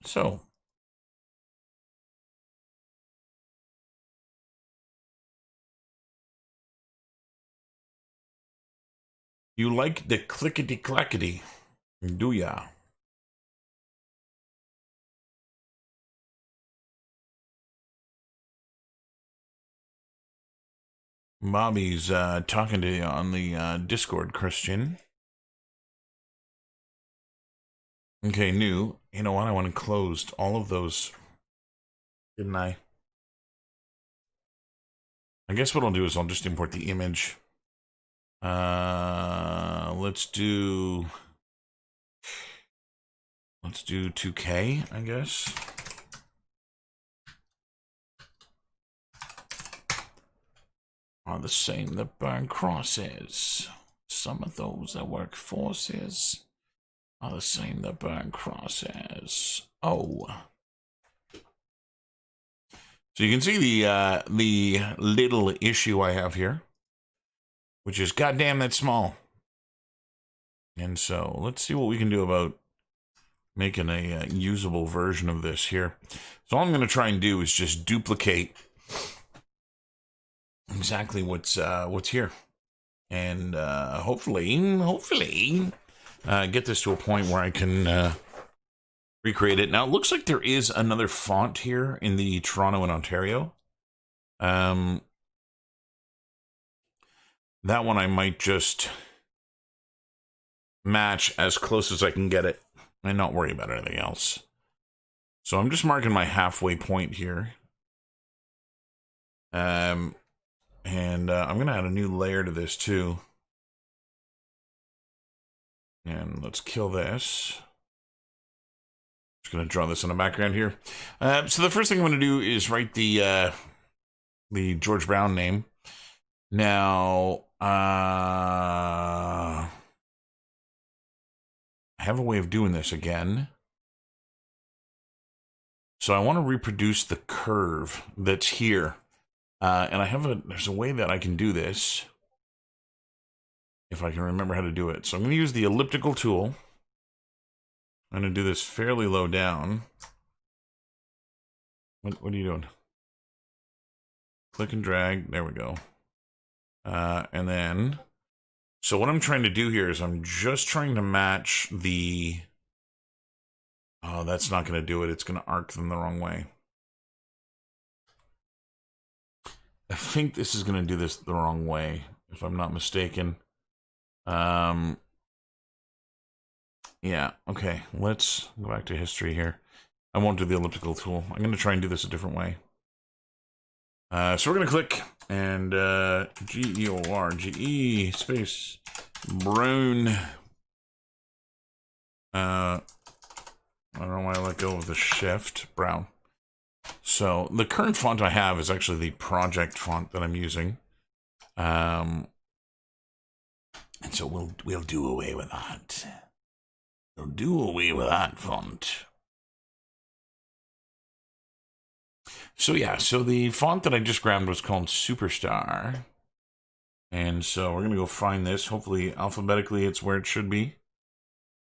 So. You like the clickety-clackety, do ya? Bobby's talking to you on the Discord, Christian. Okay, new. You know what? I went and closed all of those, didn't I? I guess what I'll do is I'll just import the image. Let's do 2K, I guess. Are the same that burn crosses. Some of those that work forces are the same that burn crosses. Oh. So you can see the little issue I have here, which is goddamn that's small. And so let's see what we can do about making a usable version of this here. So all I'm going to try and do is just duplicate exactly what's here, and hopefully get this to a point where I can recreate it. Now it looks like there is another font here in the Toronto and Ontario. That one I might just match as close as I can get it and not worry about anything else. So I'm just marking my halfway point here. And I'm going to add a new layer to this too. And let's kill this. Just going to draw this in the background here. So the first thing I'm going to do is write the George Brown name. Now, I have a way of doing this again. So I want to reproduce the curve that's here. And there's a way that I can do this, if I can remember how to do it. So I'm going to use the elliptical tool. I'm going to do this fairly low down. What are you doing? Click and drag. There we go. And then, so what I'm trying to do here is I'm just trying to match the, oh, that's not going to do it. It's going to arc them the wrong way. I think this is going to do this the wrong way, if I'm not mistaken. Yeah, okay. Let's go back to history here. I won't do the elliptical tool. I'm going to try and do this a different way. So we're going to click and G-E-O-R-G-E space Brown. I don't know why I let go of the shift. Brown. So the current font I have is actually the project font that I'm using. And so we'll do away with that. We'll do away with that font. So yeah, so the font that I just grabbed was called Superstar. And so we're going to go find this. Hopefully alphabetically it's where it should be.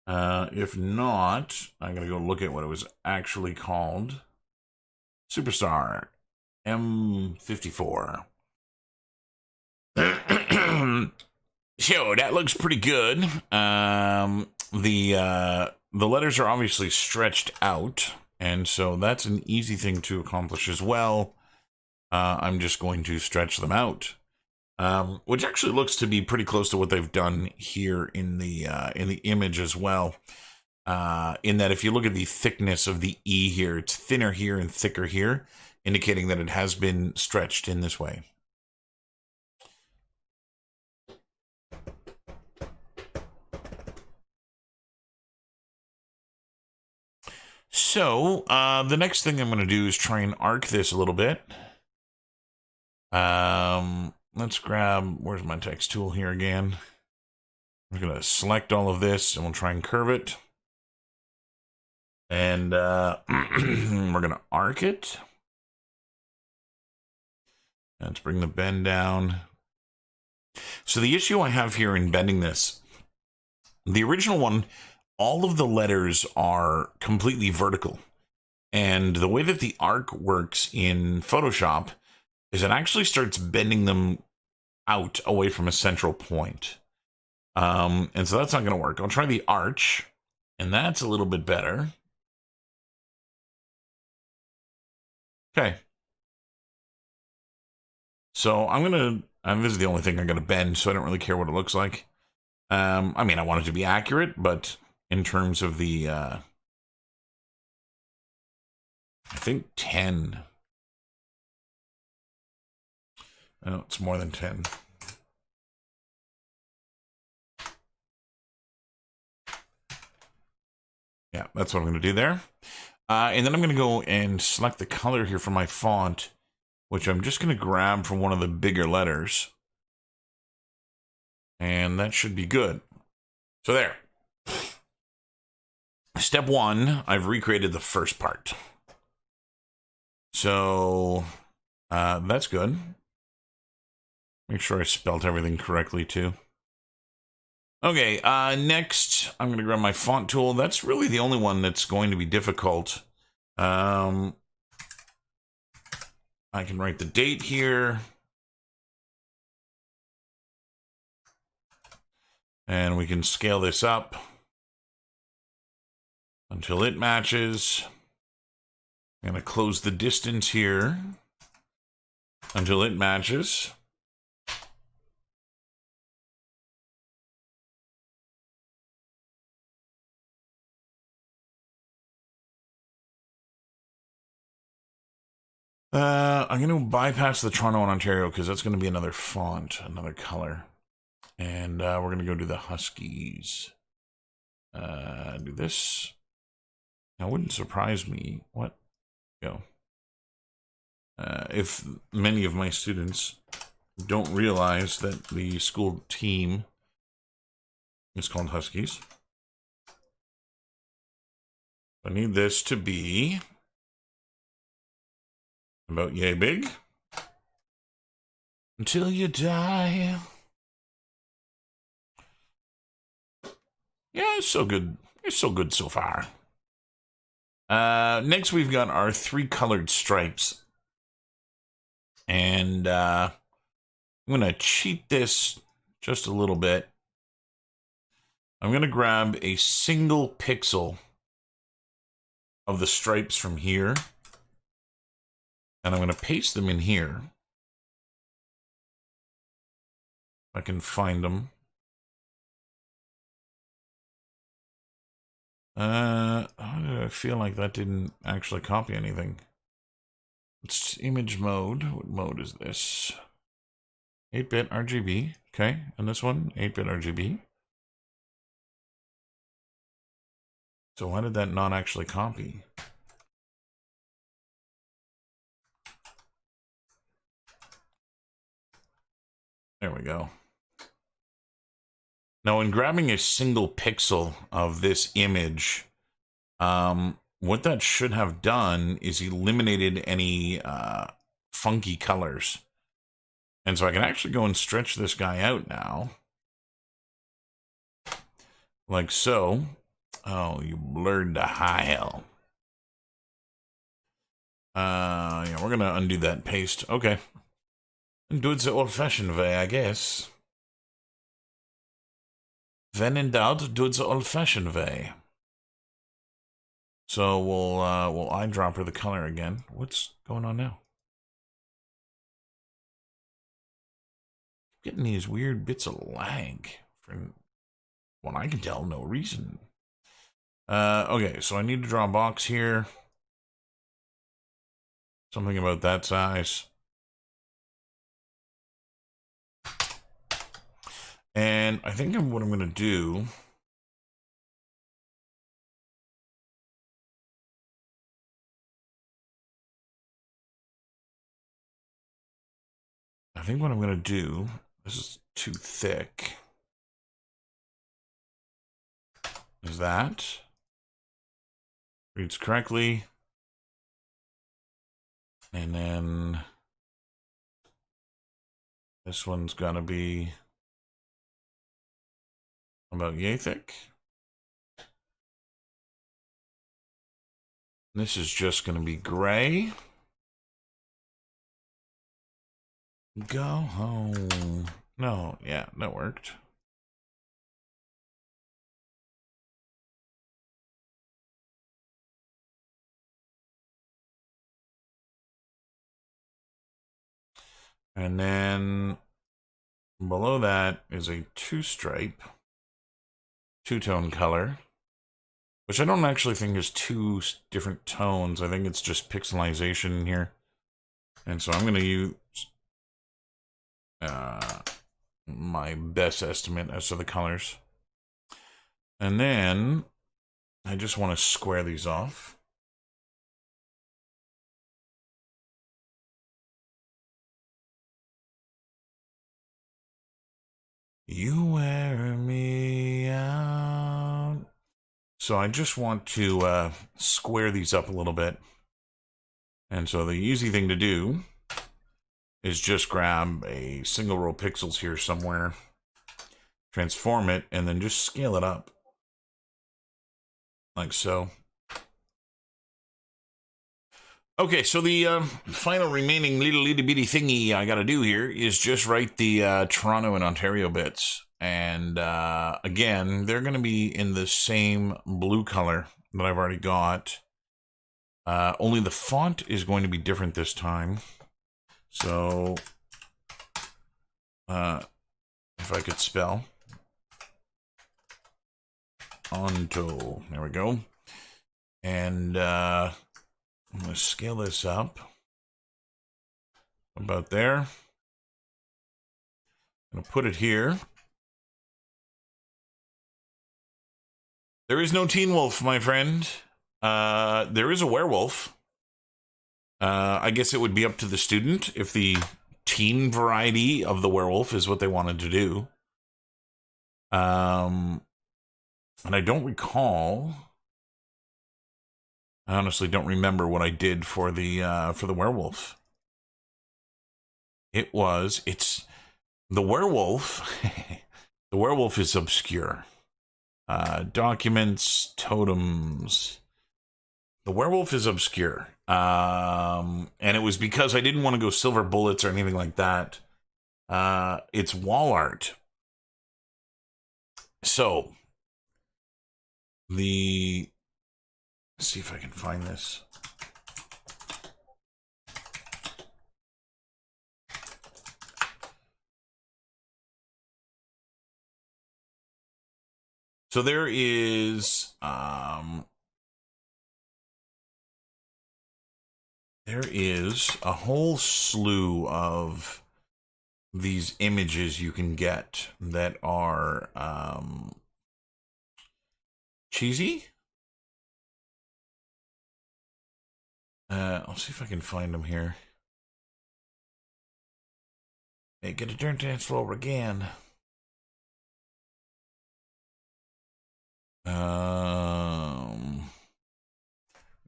If not, I'm going to go look at what it was actually called. Superstar M54. So that looks pretty good. The letters are obviously stretched out, and so that's an easy thing to accomplish as well. I'm just going to stretch them out, which actually looks to be pretty close to what they've done here in the image as well. in that if you look at the thickness of the E here, it's thinner here and thicker here, indicating that it has been stretched in this way. So, the next thing I'm going to do is try and arc this a little bit. Let's grab, where's my text tool here again? I'm going to select all of this and we'll try and curve it. And we're going to arc it. Let's bring the bend down. So the issue I have here in bending this, the original one, all of the letters are completely vertical. And the way that the arc works in Photoshop is it actually starts bending them out away from a central point. And so that's not going to work. I'll try the arch, and that's a little bit better. Okay. So I'm going to, this is the only thing I'm going to bend, so I don't really care what it looks like. I mean, I want it to be accurate, but in terms of the, I think 10. Oh, it's more than 10. Yeah, that's what I'm going to do there. And then I'm going to go and select the color here for my font, which I'm just going to grab from one of the bigger letters. And that should be good. So there. Step one, I've recreated the first part. So that's good. Make sure I spelled everything correctly too. Okay, next I'm going to grab my font tool. That's really the only one that's going to be difficult. I can write the date here. And we can scale this up until it matches. I'm going to close the distance here until it matches. I'm going to bypass the Toronto and Ontario because that's going to be another font, another color. And we're going to go do the Huskies. Do this. Now, it wouldn't surprise me. What? Go. If many of my students don't realize that the school team is called Huskies. I need this to be about yay big. Until you die. Yeah, it's so good. It's so good so far. Next, we've got our 3 colored stripes. And I'm going to cheat this just a little bit. I'm going to grab a single pixel of the stripes from here. And I'm going to paste them in here. If I can find them. I feel like that didn't actually copy anything. It's image mode. What mode is this? 8-bit RGB. Okay, and this one, 8-bit RGB. So why did that not actually copy? There we go. Now, in grabbing a single pixel of this image, what that should have done is eliminated any funky colors. And so I can actually go and stretch this guy out now. Like so. Oh, you blurred to hell. Yeah, we're going to undo that paste. Okay. Do it the old-fashioned way, I guess. When in doubt, do it the old-fashioned way. So we'll eyedropper the color again. What's going on now? Getting these weird bits of lag for what I can tell, no reason. Okay, so I need to draw a box here. Something about that size. And I think what I'm going to do... I think what I'm going to do... This is too thick. Is that... Reads correctly. And then... This one's got to be... about yay thick. This is just going to be gray. Go home. No, yeah, that worked. And then below that is a two-stripe, two-tone color, which I don't actually think is two different tones. I think it's just pixelization here. And so I'm going to use my best estimate as to the colors. And then I just want to square these off. You wear me out. So I just want to square these up a little bit. And so the easy thing to do is just grab a single row pixels here somewhere, transform it, and then just scale it up. Like so. Okay, so the final remaining little bitty thingy I gotta do here is just write the Toronto and Ontario bits. And again, they're gonna be in the same blue color that I've already got. Only the font is going to be different this time. So, if I could spell. Onto, there we go. And I'm going to scale this up about there. I'm going to put it here. There is no teen wolf, my friend. There is a werewolf. I guess it would be up to the student if the teen variety of the werewolf is what they wanted to do. And I don't recall. I honestly don't remember what I did for the werewolf. It's the werewolf. The werewolf is obscure. Documents, totems. The werewolf is obscure. And it was because I didn't want to go silver bullets or anything like that. It's wall art. So, let's see if I can find this. So there is a whole slew of these images you can get that are cheesy. I'll see if I can find them here. Hey, get a turn dance floor again.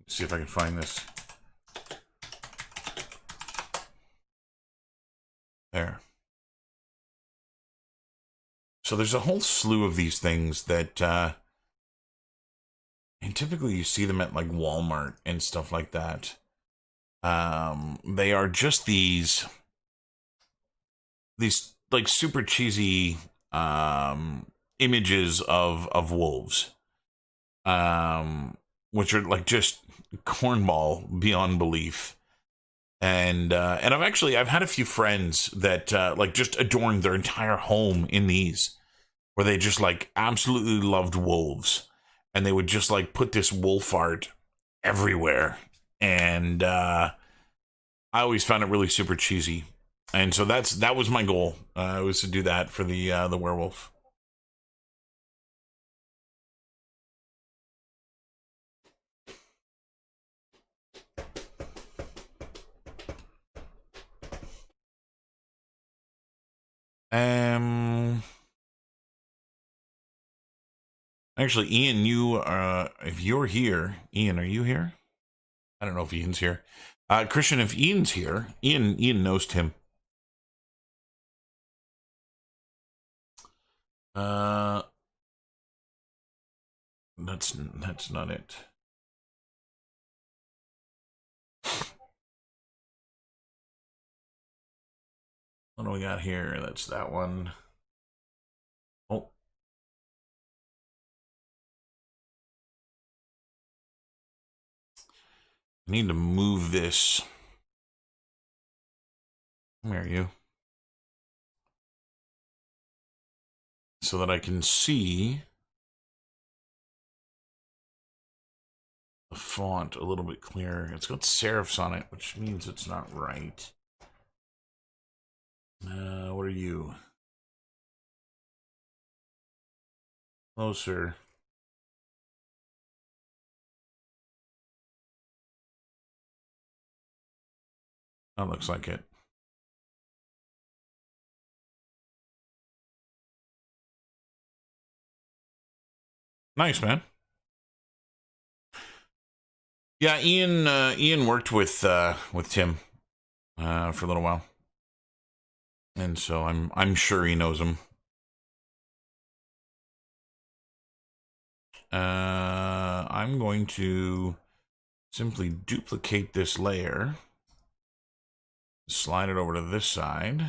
See if I can find this. There. So there's a whole slew of these things that, and typically you see them at like Walmart and stuff like that. They are just these like super cheesy images of wolves, which are like just cornball beyond belief. And I've had a few friends that like just adorned their entire home in these, where they just like absolutely loved wolves. and they would just like put this wolf art everywhere. And I always found it really super cheesy. And so that was my goal. Was to do that for the werewolf. Actually, Ian, if you're here, Ian, are you here? I don't know if Ian's here. Christian, if Ian's here, Ian knows Tim. That's not it. What do we got here? That's that one. Oh. I need to move this. Where are you? So that I can see the font a little bit clearer. It's got serifs on it, which means it's not right. What are you? Closer. That looks like it. Nice, man. Yeah, Ian worked with Tim for a little while, and so I'm sure he knows him. I'm going to simply duplicate this layer, slide it over to this side,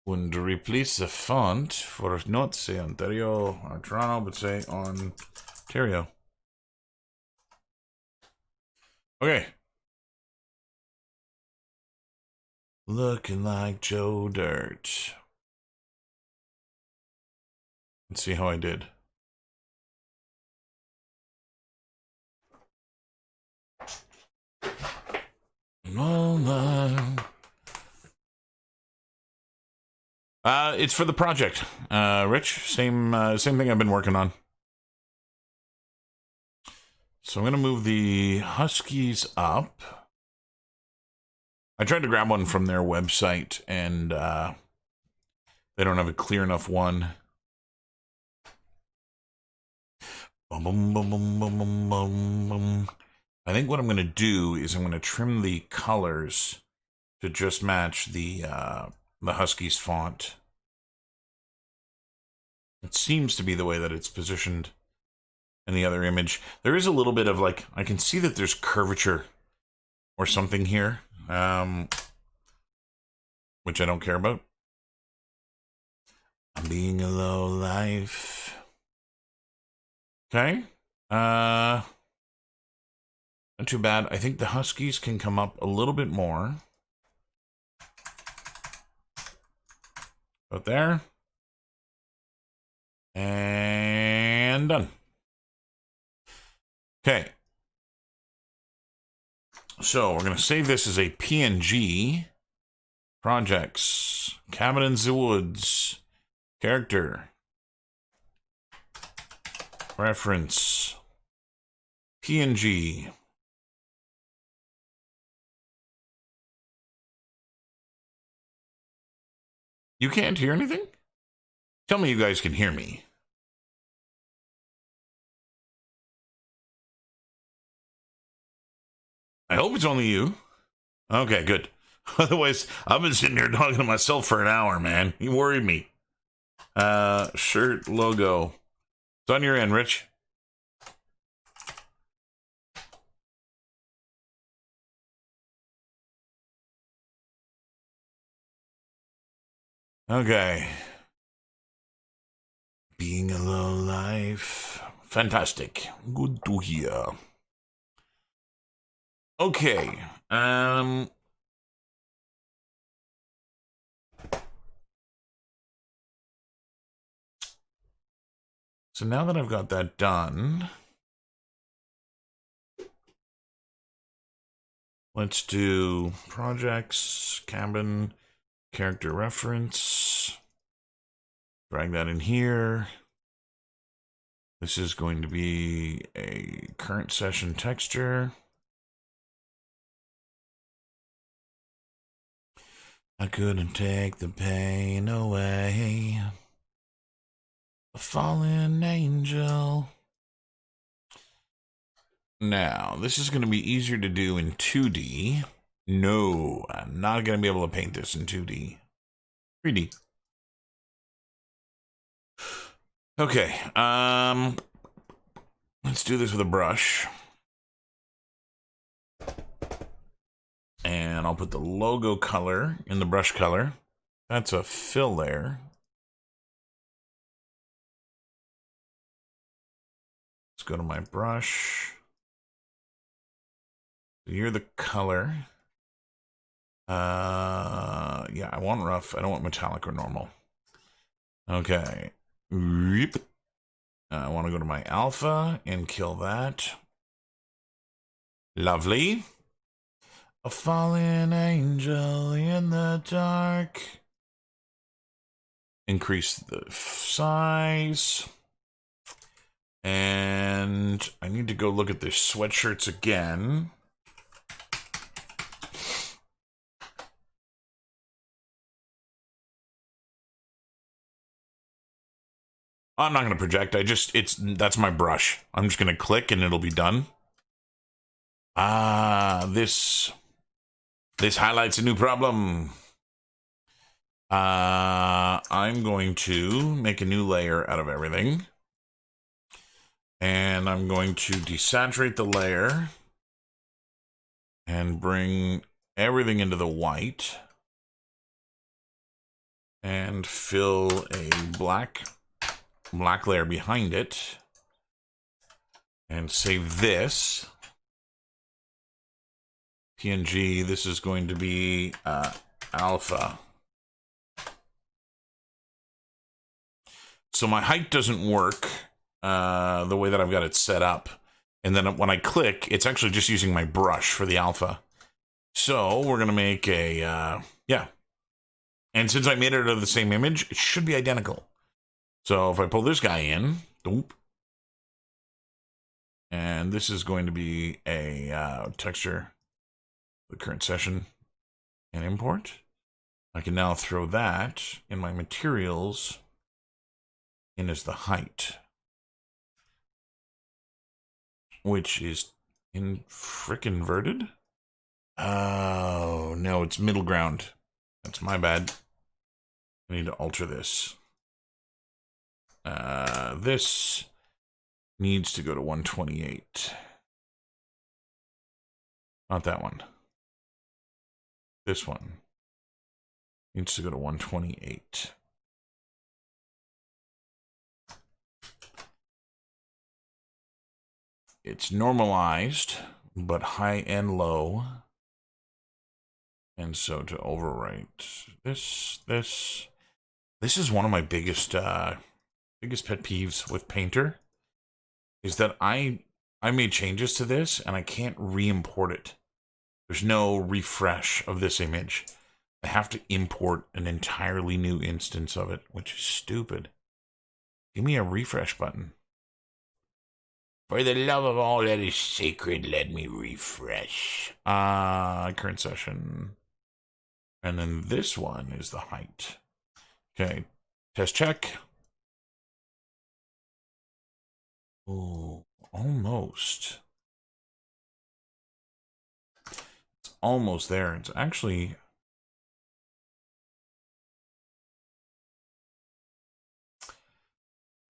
and replace the font for not say Ontario or Toronto, but say Ontario. Okay. Looking like Joe Dirt. Let's see how I did. It's for the project. Rich, same thing I've been working on. So I'm going to move the Huskies up. I tried to grab one from their website, and they don't have a clear enough one. Boom, boom, boom, boom, boom, boom, boom, boom. I think what I'm going to do is I'm going to trim the colors to just match the Huskies font. It seems to be the way that it's positioned in the other image. There is a little bit of like, I can see that there's curvature or something here, which I don't care about. I'm being a low life. Okay. Not too bad. I think the Huskies can come up a little bit more. About there. And done. Okay. So we're going to save this as a PNG. Projects. Cabin in the Woods. Character. Reference. PNG. You can't hear anything? Tell me you guys can hear me. I hope it's only you. Okay, good. Otherwise, I've been sitting here talking to myself for an hour, man. You worried me. Shirt logo. It's on your end, Rich. Okay. Being a low life. Fantastic. Good to hear. Okay. So now that I've got that done, let's do projects, cabin, character reference. Drag that in here. This is going to be a current session texture. I couldn't take the pain away. A fallen angel. Now, this is going to be easier to do in 2D. No, I'm not going to be able to paint this in 2D. 3D. Okay, let's do this with a brush. And I'll put the logo color in the brush color. That's a fill layer. Let's go to my brush. You're the color. Yeah, I want rough. I don't want metallic or normal. Okay. I want to go to my alpha and kill that. Lovely. A fallen angel in the dark. Increase the size. And I need to go look at the sweatshirts again. I'm not going to project. That's my brush. I'm just going to click and it'll be done. This highlights a new problem. I'm going to make a new layer out of everything. And I'm going to desaturate the layer and bring everything into the white and fill a black layer behind it and save this. PNG, this is going to be alpha. So my height doesn't work the way that I've got it set up. And then when I click, it's actually just using my brush for the alpha. So we're going to make a, yeah. And since I made it out of the same image, it should be identical. So if I pull this guy in, doop, and this is going to be a texture, the current session, and import. I can now throw that in my materials in as the height, which is in frickin' inverted. Oh, no, it's middle ground. That's my bad. I need to alter this. This needs to go to 128. Not that one. This one needs to go to 128. It's normalized, but high and low. And so to overwrite this is one of my biggest pet peeves with Painter, is that I made changes to this and I can't re-import it. There's no refresh of this image. I have to import an entirely new instance of it, which is stupid. Give me a refresh button. For the love of all that is sacred, let me refresh. Current session. And then this one is the height. Okay, test check. Oh, almost. It's almost there. It's actually...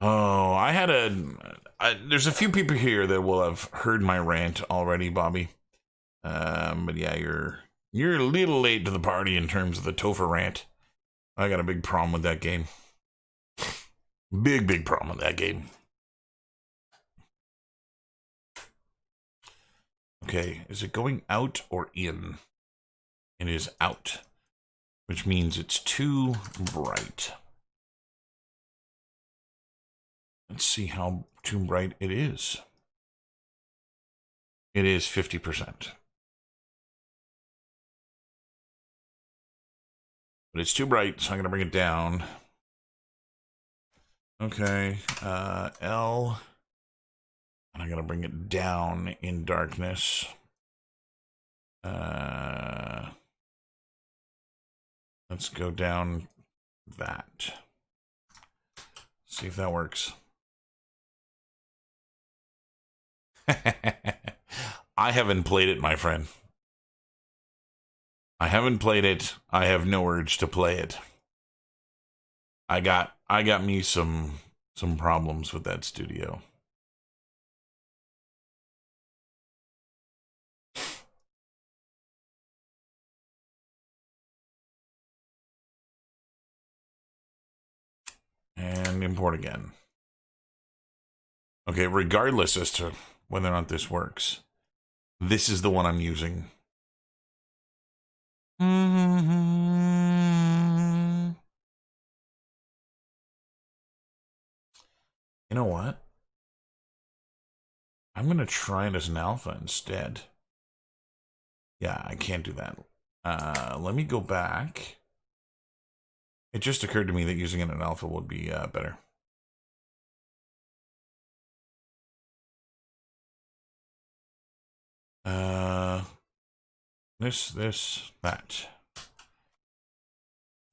Oh, there's a few people here that will have heard my rant already, Bobby. But yeah, you're a little late to the party in terms of the Topher rant. I got a big problem with that game. Big problem with that game. Okay, is it going out or in? It is out, which means it's too bright. Let's see how too bright it is. It is 50%. But it's too bright, so I'm going to bring it down. Okay, L. And I'm going to bring it down in darkness. Let's go down that. See if that works. I haven't played it, my friend. I haven't played it. I have no urge to play it. I got me some problems with that studio. And import again. Okay, regardless as to whether or not this works, this is the one I'm using. You know what? I'm going to try it as an alpha instead. Yeah, I can't do that. Let me go back. It just occurred to me that using it in alpha would be better. That.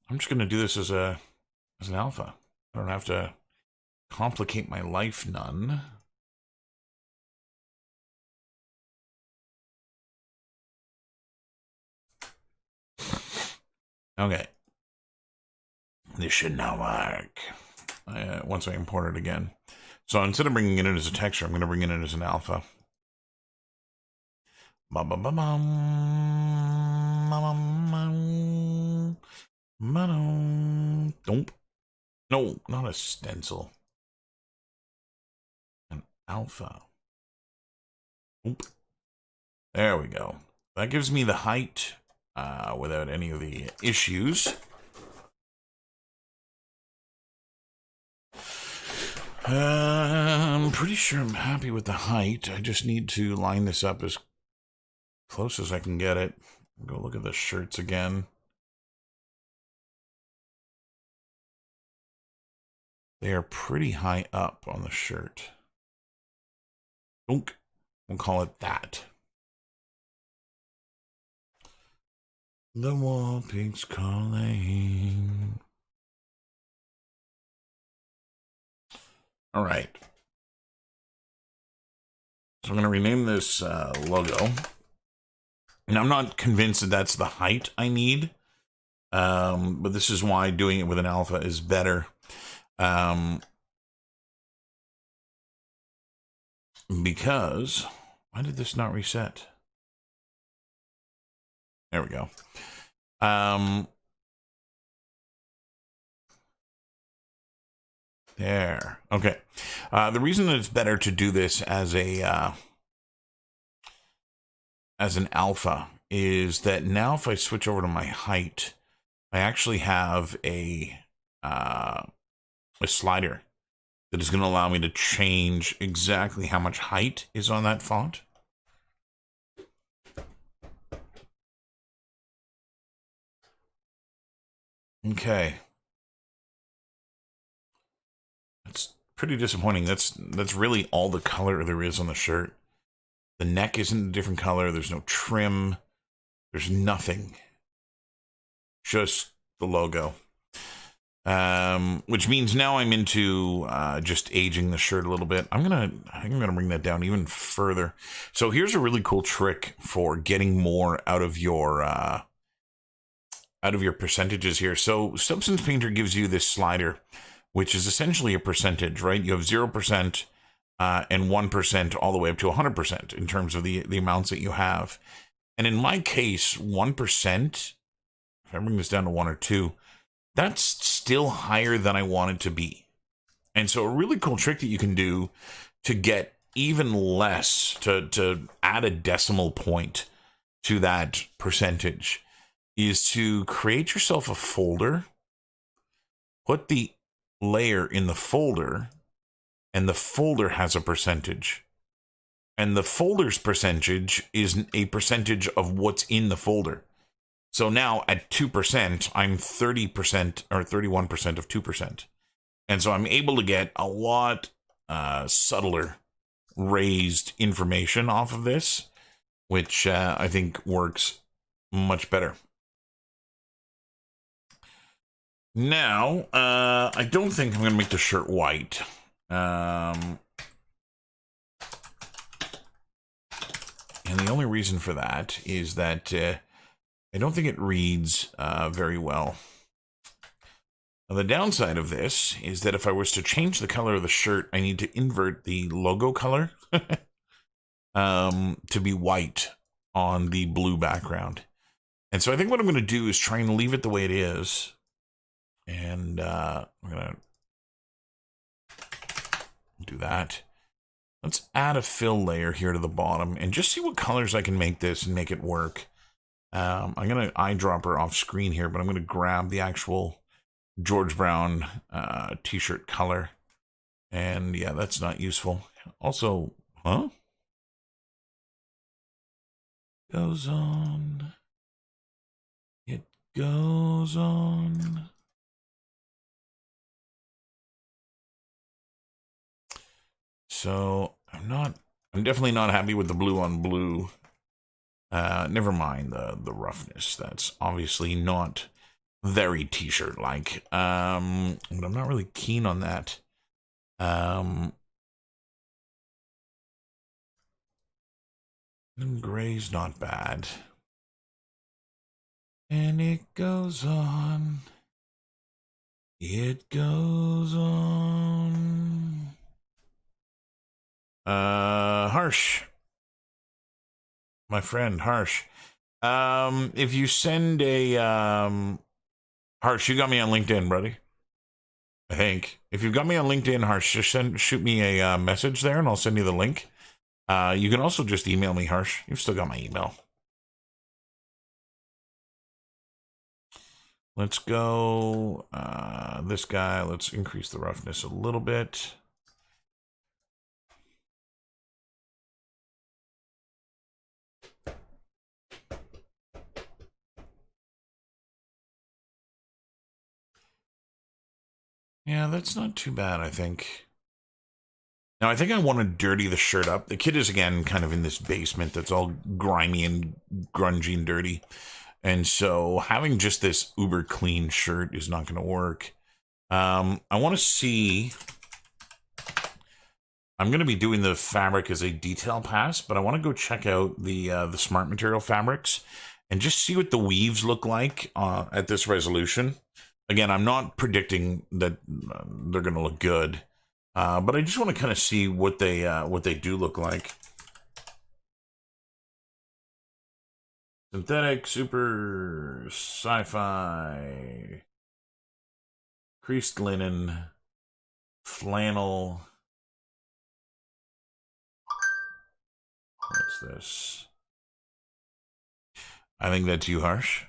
I'm just going to do this as an alpha. I don't have to complicate my life none. Okay. This should now work. Once I import it again. So instead of bringing it in as a texture, I'm going to bring it in as an alpha. Nope. No, not a stencil. An alpha. Oop. There we go. That gives me the height without any of the issues. I'm pretty sure I'm happy with the height. I just need to line this up as close as I can get it. Go look at the shirts again. They are pretty high up on the shirt. Dunk. We'll call it that. The wall pigs calling. All right. So I'm going to rename this logo. And I'm not convinced that that's the height I need. But this is why doing it with an alpha is better. Because why did this not reset? There we go. There. Okay. The reason that it's better to do this as a as an alpha is that now if I switch over to my height, I actually have a slider that is going to allow me to change exactly how much height is on that font. Okay. That's pretty disappointing. That's really all the color there is on the shirt. The neck isn't a different color. There's no trim. There's nothing. Just the logo. Which means now I'm into just aging the shirt a little bit. I think I'm gonna bring that down even further. So here's a really cool trick for getting more out of your percentages here. So Substance Painter gives you this slider, which is essentially a percentage, right? You have 0% and 1% all the way up to 100% in terms of the amounts that you have. And in my case, 1%, if I bring this down to 1 or 2, that's still higher than I want it to be. And so a really cool trick that you can do to get even less, to add a decimal point to that percentage, is to create yourself a folder, put the layer in the folder, and the folder has a percentage. And the folder's percentage is a percentage of what's in the folder. So now at 2%, I'm 30% or 31% of 2%. And so I'm able to get a lot subtler raised information off of this, which I think works much better. Now, I don't think I'm going to make the shirt white. And the only reason for that is that I don't think it reads very well. Now, the downside of this is that if I was to change the color of the shirt, I need to invert the logo color to be white on the blue background. And so I think what I'm going to do is try and leave it the way it is. And I'm going to do that. Let's add a fill layer here to the bottom and just see what colors I can make this and make it work. I'm going to eyedropper off screen here, but I'm going to grab the actual George Brown t-shirt color. And yeah, that's not useful. Also, goes on. It goes on. So I'm definitely not happy with the blue on blue. Never mind the roughness. That's obviously not very t-shirt like. But I'm not really keen on that. And gray's not bad. And it goes on. It goes on. Harsh. My friend, Harsh. If you send a, Harsh, you got me on LinkedIn, buddy. I think. If you've got me on LinkedIn, Harsh, just shoot me a message there and I'll send you the link. You can also just email me, Harsh. You've still got my email. Let's go, this guy, let's increase the roughness a little bit. Yeah, that's not too bad, I think. Now, I think I want to dirty the shirt up. The kid is, again, kind of in this basement that's all grimy and grungy and dirty. And so having just this uber clean shirt is not going to work. I want to see... I'm going to be doing the fabric as a detail pass, but I want to go check out the Smart Material fabrics and just see what the weaves look like at this resolution. Again, I'm not predicting that they're going to look good, but I just want to kind of see what they do look like. Synthetic, super, sci-fi, creased linen, flannel. What's this? I think that's you, Harsh.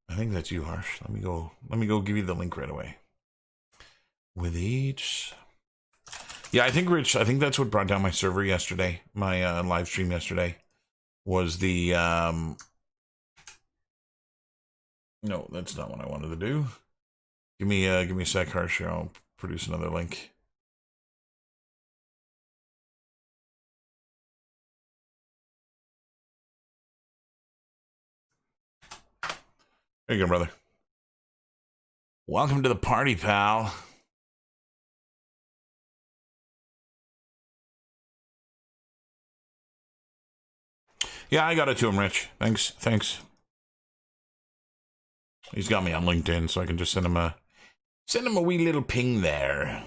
I think that's you, Harsh. Let me go give you the link right away. With each... Yeah, I think, Rich, I think that's what brought down my server yesterday. My live stream yesterday was the... No, that's not what I wanted to do. Give me a sec, Harsh, here. I'll produce another link. There you go, brother. Welcome to the party, pal. Yeah, I got it to him, Rich. Thanks. He's got me on LinkedIn, so I can just send him a wee little ping there.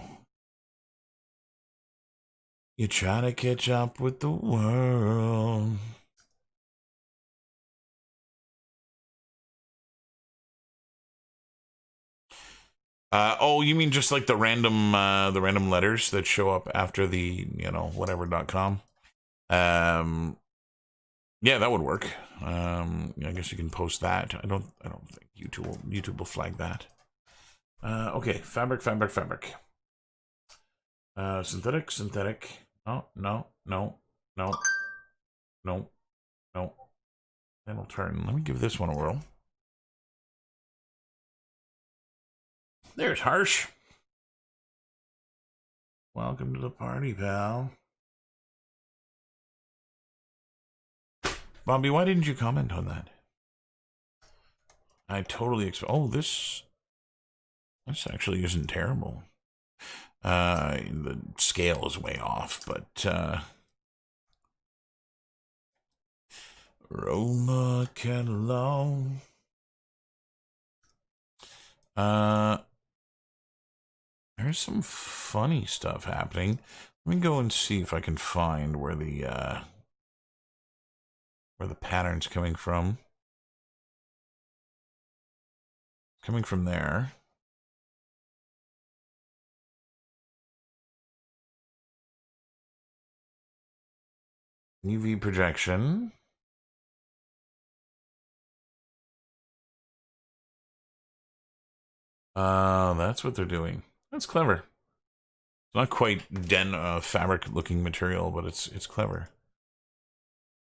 You try to catch up with the world. Oh, you mean just like the random letters that show up after the, whatever.com? Yeah, that would work. I guess you can post that. I don't think YouTube will flag that. Okay, fabric. Synthetic. Oh, no. That'll turn. Let me give this one a whirl. There's Harsh. Welcome to the party, pal. Bobby, why didn't you comment on that? I totally expect. Oh, this actually isn't terrible. The scale is way off, but Roma Catalan. There's some funny stuff happening. Let me go and see if I can find where the pattern's coming from. Coming from there. UV projection. That's what they're doing. That's clever. It's not quite fabric looking material, but it's clever.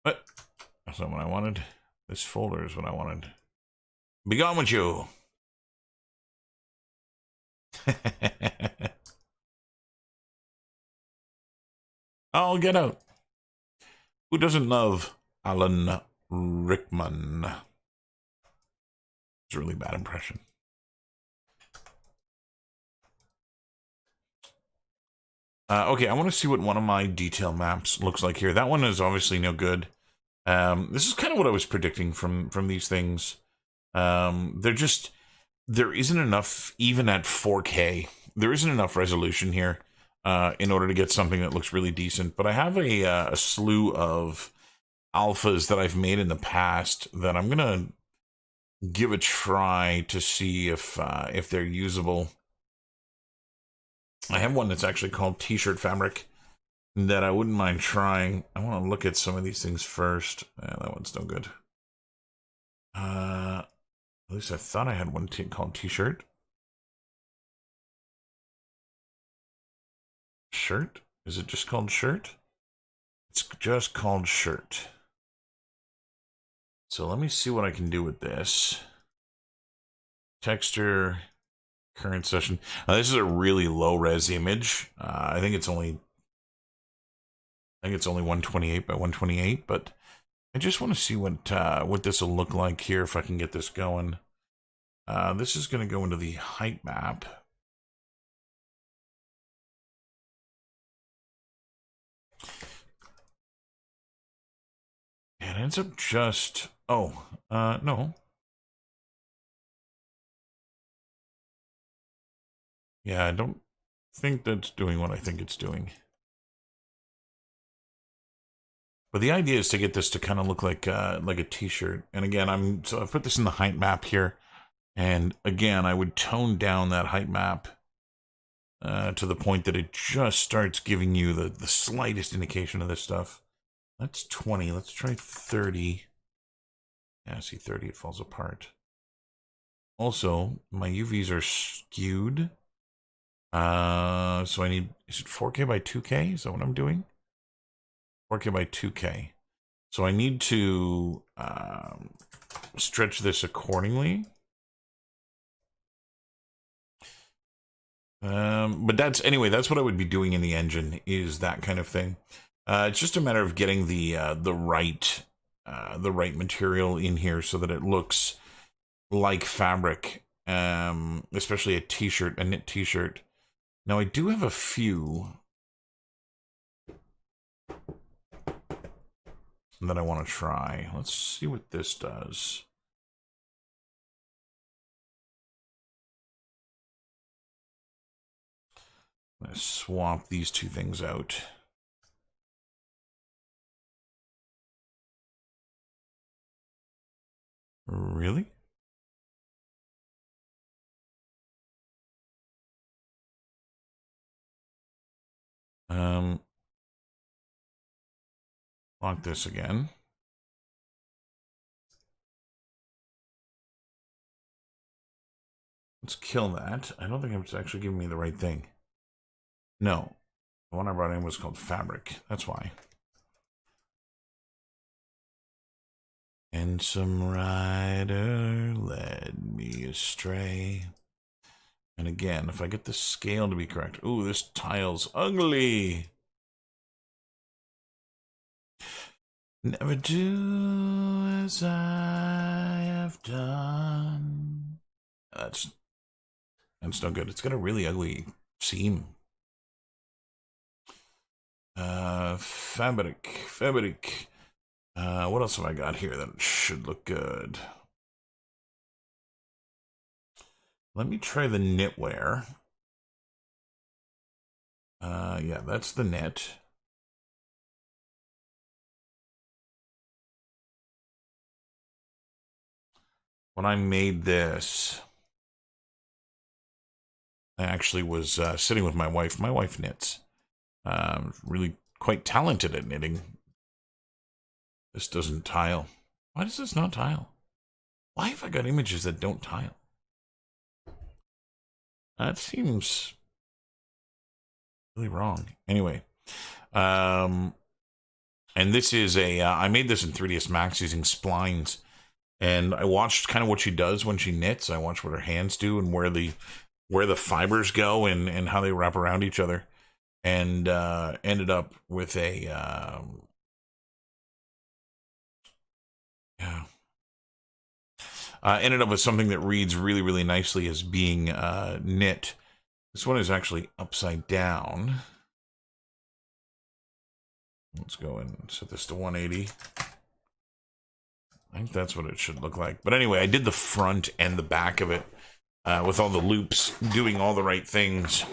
But that's not what I wanted. This folder is what I wanted. Be gone with you. I'll get out. Who doesn't love Alan Rickman? It's a really bad impression. Okay, I want to see what one of my detail maps looks like here. That one is obviously no good. This is kind of what I was predicting from these things. There isn't enough, even at 4K, there isn't enough resolution here in order to get something that looks really decent. But I have a slew of alphas that I've made in the past that I'm gonna give a try to see if they're usable. I have one that's actually called T-shirt fabric that I wouldn't mind trying. I want to look at some of these things first. That one's no good. At least I thought I had one called T-shirt. Shirt? Is it just called shirt? It's just called shirt. So let me see what I can do with this. Texture, current session. Now, this is a really low res image. I think it's only 128 by 128, but I just want to see what this will look like here if I can get this going. This is going to go into the height map. And it ends up just... Oh, no. Yeah, I don't think that's doing what I think it's doing. But the idea is to get this to kind of look like a t-shirt. And again, I've put this in the height map here. And again, I would tone down that height map to the point that it just starts giving you the slightest indication of this stuff. That's 20. Let's try 30. Yeah, see 30, it falls apart. Also, my UVs are skewed. So I need, is it 4K by 2K? Is that what I'm doing? 4K by 2K. So I need to stretch this accordingly. But that's what I would be doing in the engine, is that kind of thing. It's just a matter of getting the right material in here so that it looks like fabric, especially a knit t-shirt. Now I do have a few that I want to try. Let's see what this does. I'm going to swap these two things out. Really? Lock this again. Let's kill that. I don't think it's actually giving me the right thing. No. The one I brought in was called fabric. That's why. And some rider led me astray. And again, if I get the scale to be correct. Ooh, this tile's ugly. Never do as I have done. That's no good. It's got a really ugly seam. Fabric. What else have I got here that should look good? Let me try the knitwear. Yeah, that's the knit. When I made this, I actually was sitting with my wife. My wife knits. Really quite talented at knitting. This doesn't tile. Why does this not tile? Why have I got images that don't tile? That seems really wrong. Anyway, and this is a, I made this in 3ds Max using splines, and I watched kind of what she does when she knits. I watched what her hands do and where the fibers go and how they wrap around each other, and ended up with a, ended up with something that reads really, really nicely as being knit. This one is actually upside down. Let's go and set this to 180. I think that's what it should look like. But anyway, I did the front and the back of it with all the loops, doing all the right things.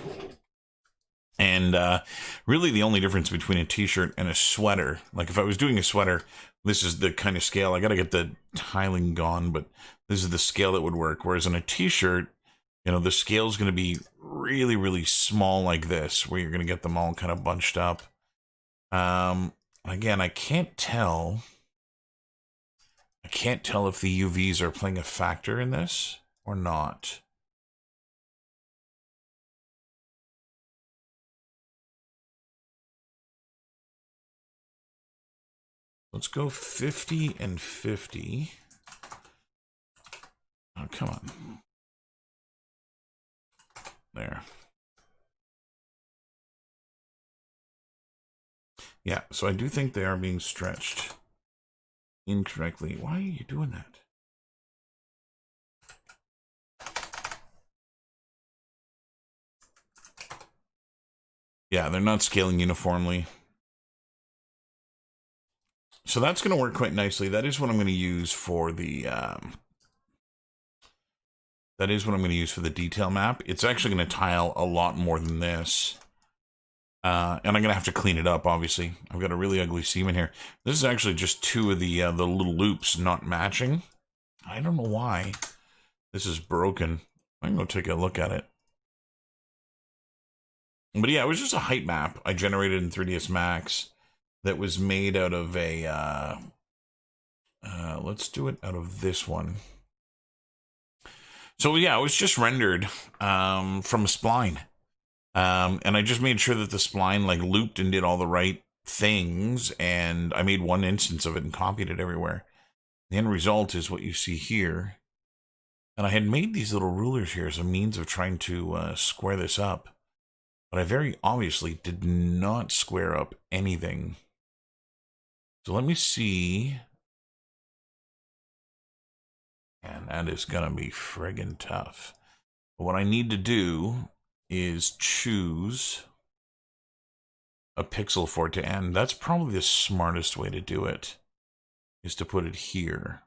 And really the only difference between a t-shirt and a sweater, like if I was doing a sweater, this is the kind of scale. I got to get the tiling gone, but this is the scale that would work. Whereas on a t-shirt, you know, the scale is going to be really, really small like this, where you're going to get them all kind of bunched up. Again, I can't tell if the UVs are playing a factor in this or not. Let's go 50 and 50. Oh, come on. There. Yeah, so I do think they are being stretched incorrectly. Why are you doing that? Yeah, they're not scaling uniformly. So that's going to work quite nicely. That is what I'm going to use for the detail map. It's actually going to tile a lot more than this. And I'm going to have to clean it up, obviously. I've got a really ugly seam in here. This is actually just two of the little loops not matching. I don't know why this is broken. I'm going to take a look at it. But yeah, it was just a height map I generated in 3ds Max that was made out of a, let's do it out of this one. So yeah, it was just rendered from a spline. And I just made sure that the spline like looped and did all the right things, and I made one instance of it and copied it everywhere. The end result is what you see here. And I had made these little rulers here as a means of trying to square this up. But I very obviously did not square up anything. So let me see. And that is going to be friggin' tough. But what I need to do is choose a pixel for it to end. That's probably the smartest way to do it, is to put it here.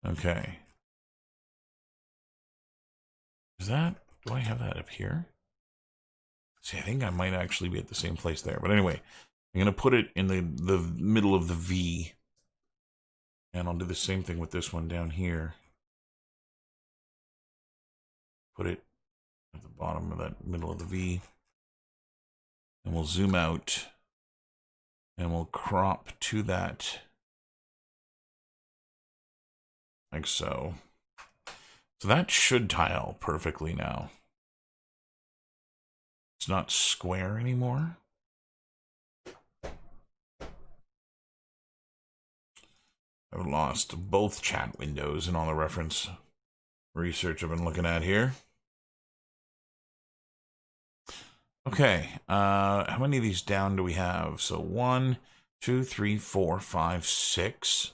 Okay. Do I have that up here? See, I think I might actually be at the same place there. But anyway, I'm going to put it in the middle of the V. And I'll do the same thing with this one down here. Put it at the bottom of that middle of the V. And we'll zoom out and we'll crop to that like so. So that should tile perfectly now. It's not square anymore. I've lost both chat windows and all the reference research I've been looking at here. Okay, how many of these down do we have? So 1, 2, 3, 4, 5, 6.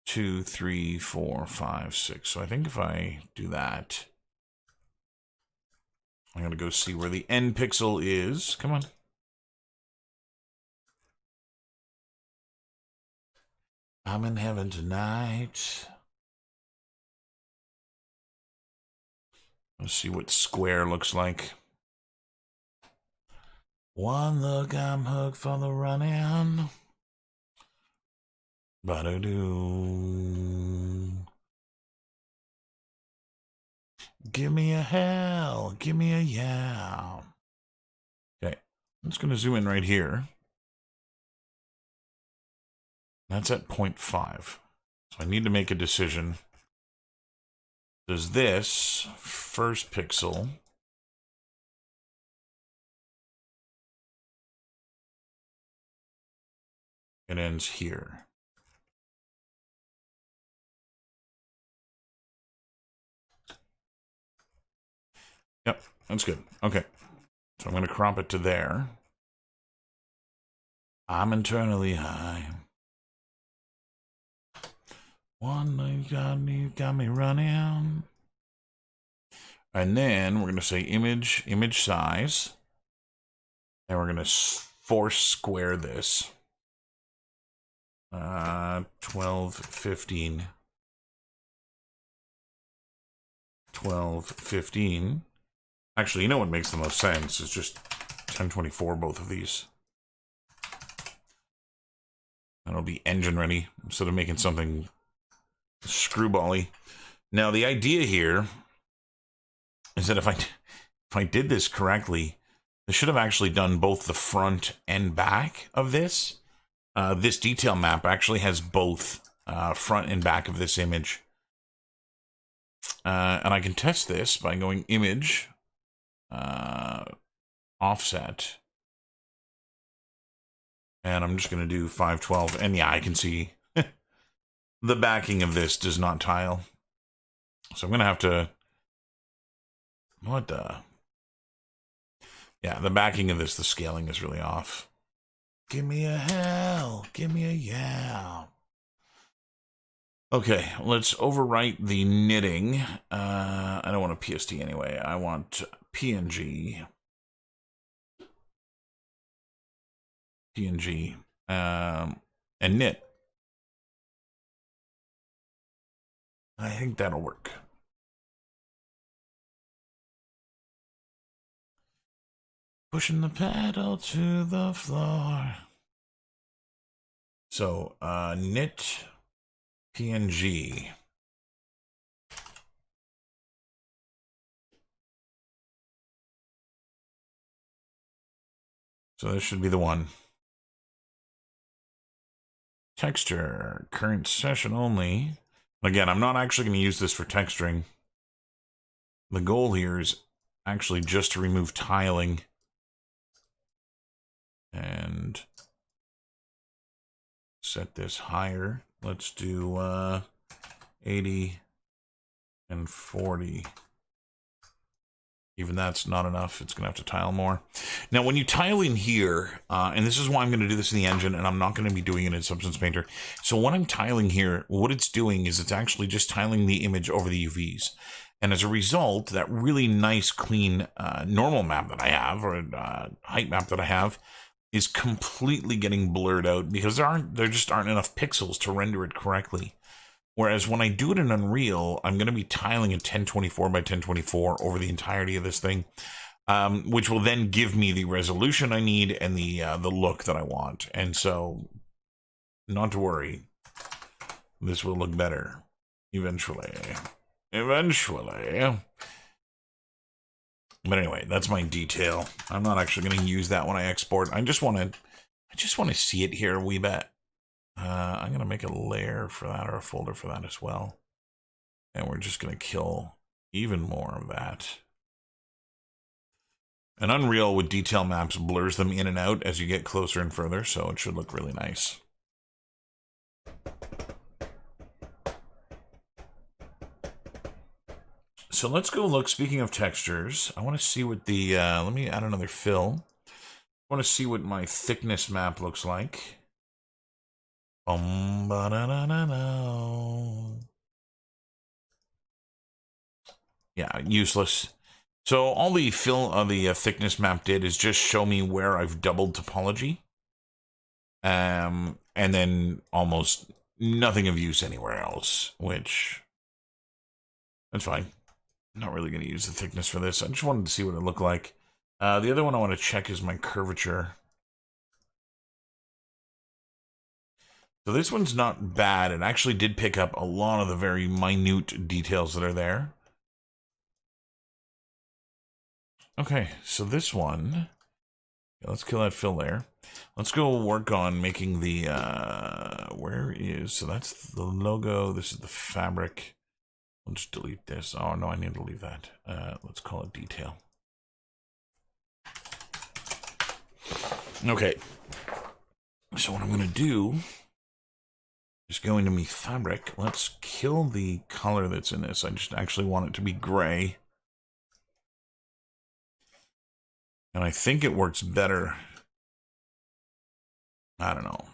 2, 3, 4, 5, 6. So I think if I do that, I'm going to go see where the end pixel is. Come on. I'm in heaven tonight. Let's see what square looks like. One look, I'm hooked for the run-in. Ba-da-doo. Give me a hell. Give me a yeah. Okay, I'm just going to zoom in right here. That's at 0.5. So I need to make a decision. Does this first pixel it ends here. Yep, that's good. Okay. So I'm going to crop it to there. I'm internally high. One, you got me running. And then we're going to say image size. And we're going to force square this. 12, 15. 12, 15. Actually, you know what makes the most sense? It's just 1024, both of these. That'll be engine ready instead of making something screwbally. Now, the idea here is that if I did this correctly, I should have actually done both the front and back of this. This detail map actually has both front and back of this image. And I can test this by going image, offset. And I'm just going to do 512. And yeah, I can see the backing of this does not tile. So I'm going to have to... What the... Yeah, the backing of this, the scaling is really off. Give me a hell. Give me a yeah. Okay, let's overwrite the knitting. I don't want a PST anyway. I want PNG. PNG. And knit. I think that'll work. Pushing the pedal to the floor. So, knit PNG. So this should be the one. Texture, current session only. Again, I'm not actually going to use this for texturing. The goal here is actually just to remove tiling. And set this higher. Let's do 80 and 40. Even that's not enough. It's going to have to tile more. Now, when you tile in here, and this is why I'm going to do this in the engine, and I'm not going to be doing it in Substance Painter. So when I'm tiling here, what it's doing is it's actually just tiling the image over the UVs. And as a result, that really nice, clean, normal map that I have, or height map that I have, is completely getting blurred out because there just aren't enough pixels to render it correctly. Whereas when I do it in Unreal, I'm going to be tiling a 1024 by 1024 over the entirety of this thing, which will then give me the resolution I need and the look that I want. And so, not to worry, this will look better eventually. Eventually. But anyway, that's my detail. I'm not actually going to use that when I export. I just want to see it here a wee bit. I'm going to make a layer for that, or a folder for that as well. And we're just going to kill even more of that. And Unreal with detail maps blurs them in and out as you get closer and further, so it should look really nice. So let's go look. Speaking of textures, I want to see what the, let me add another fill. I want to see what my thickness map looks like. Yeah, useless. So all the thickness map did is just show me where I've doubled topology. And then almost nothing of use anywhere else, which, that's fine. I'm not really going to use the thickness for this. I just wanted to see what it looked like. The other one I want to check is my curvature. So this one's not bad. It actually did pick up a lot of the very minute details that are there. Okay, so this one, let's kill that fill there. Let's go work on making the, so that's the logo, this is the fabric. I'll just delete this. Oh no, I need to leave that. Let's call it detail. Okay, so what I'm gonna do is go into me fabric. Let's kill the color that's in this. I just actually want it to be gray. And I think it works better. I don't know.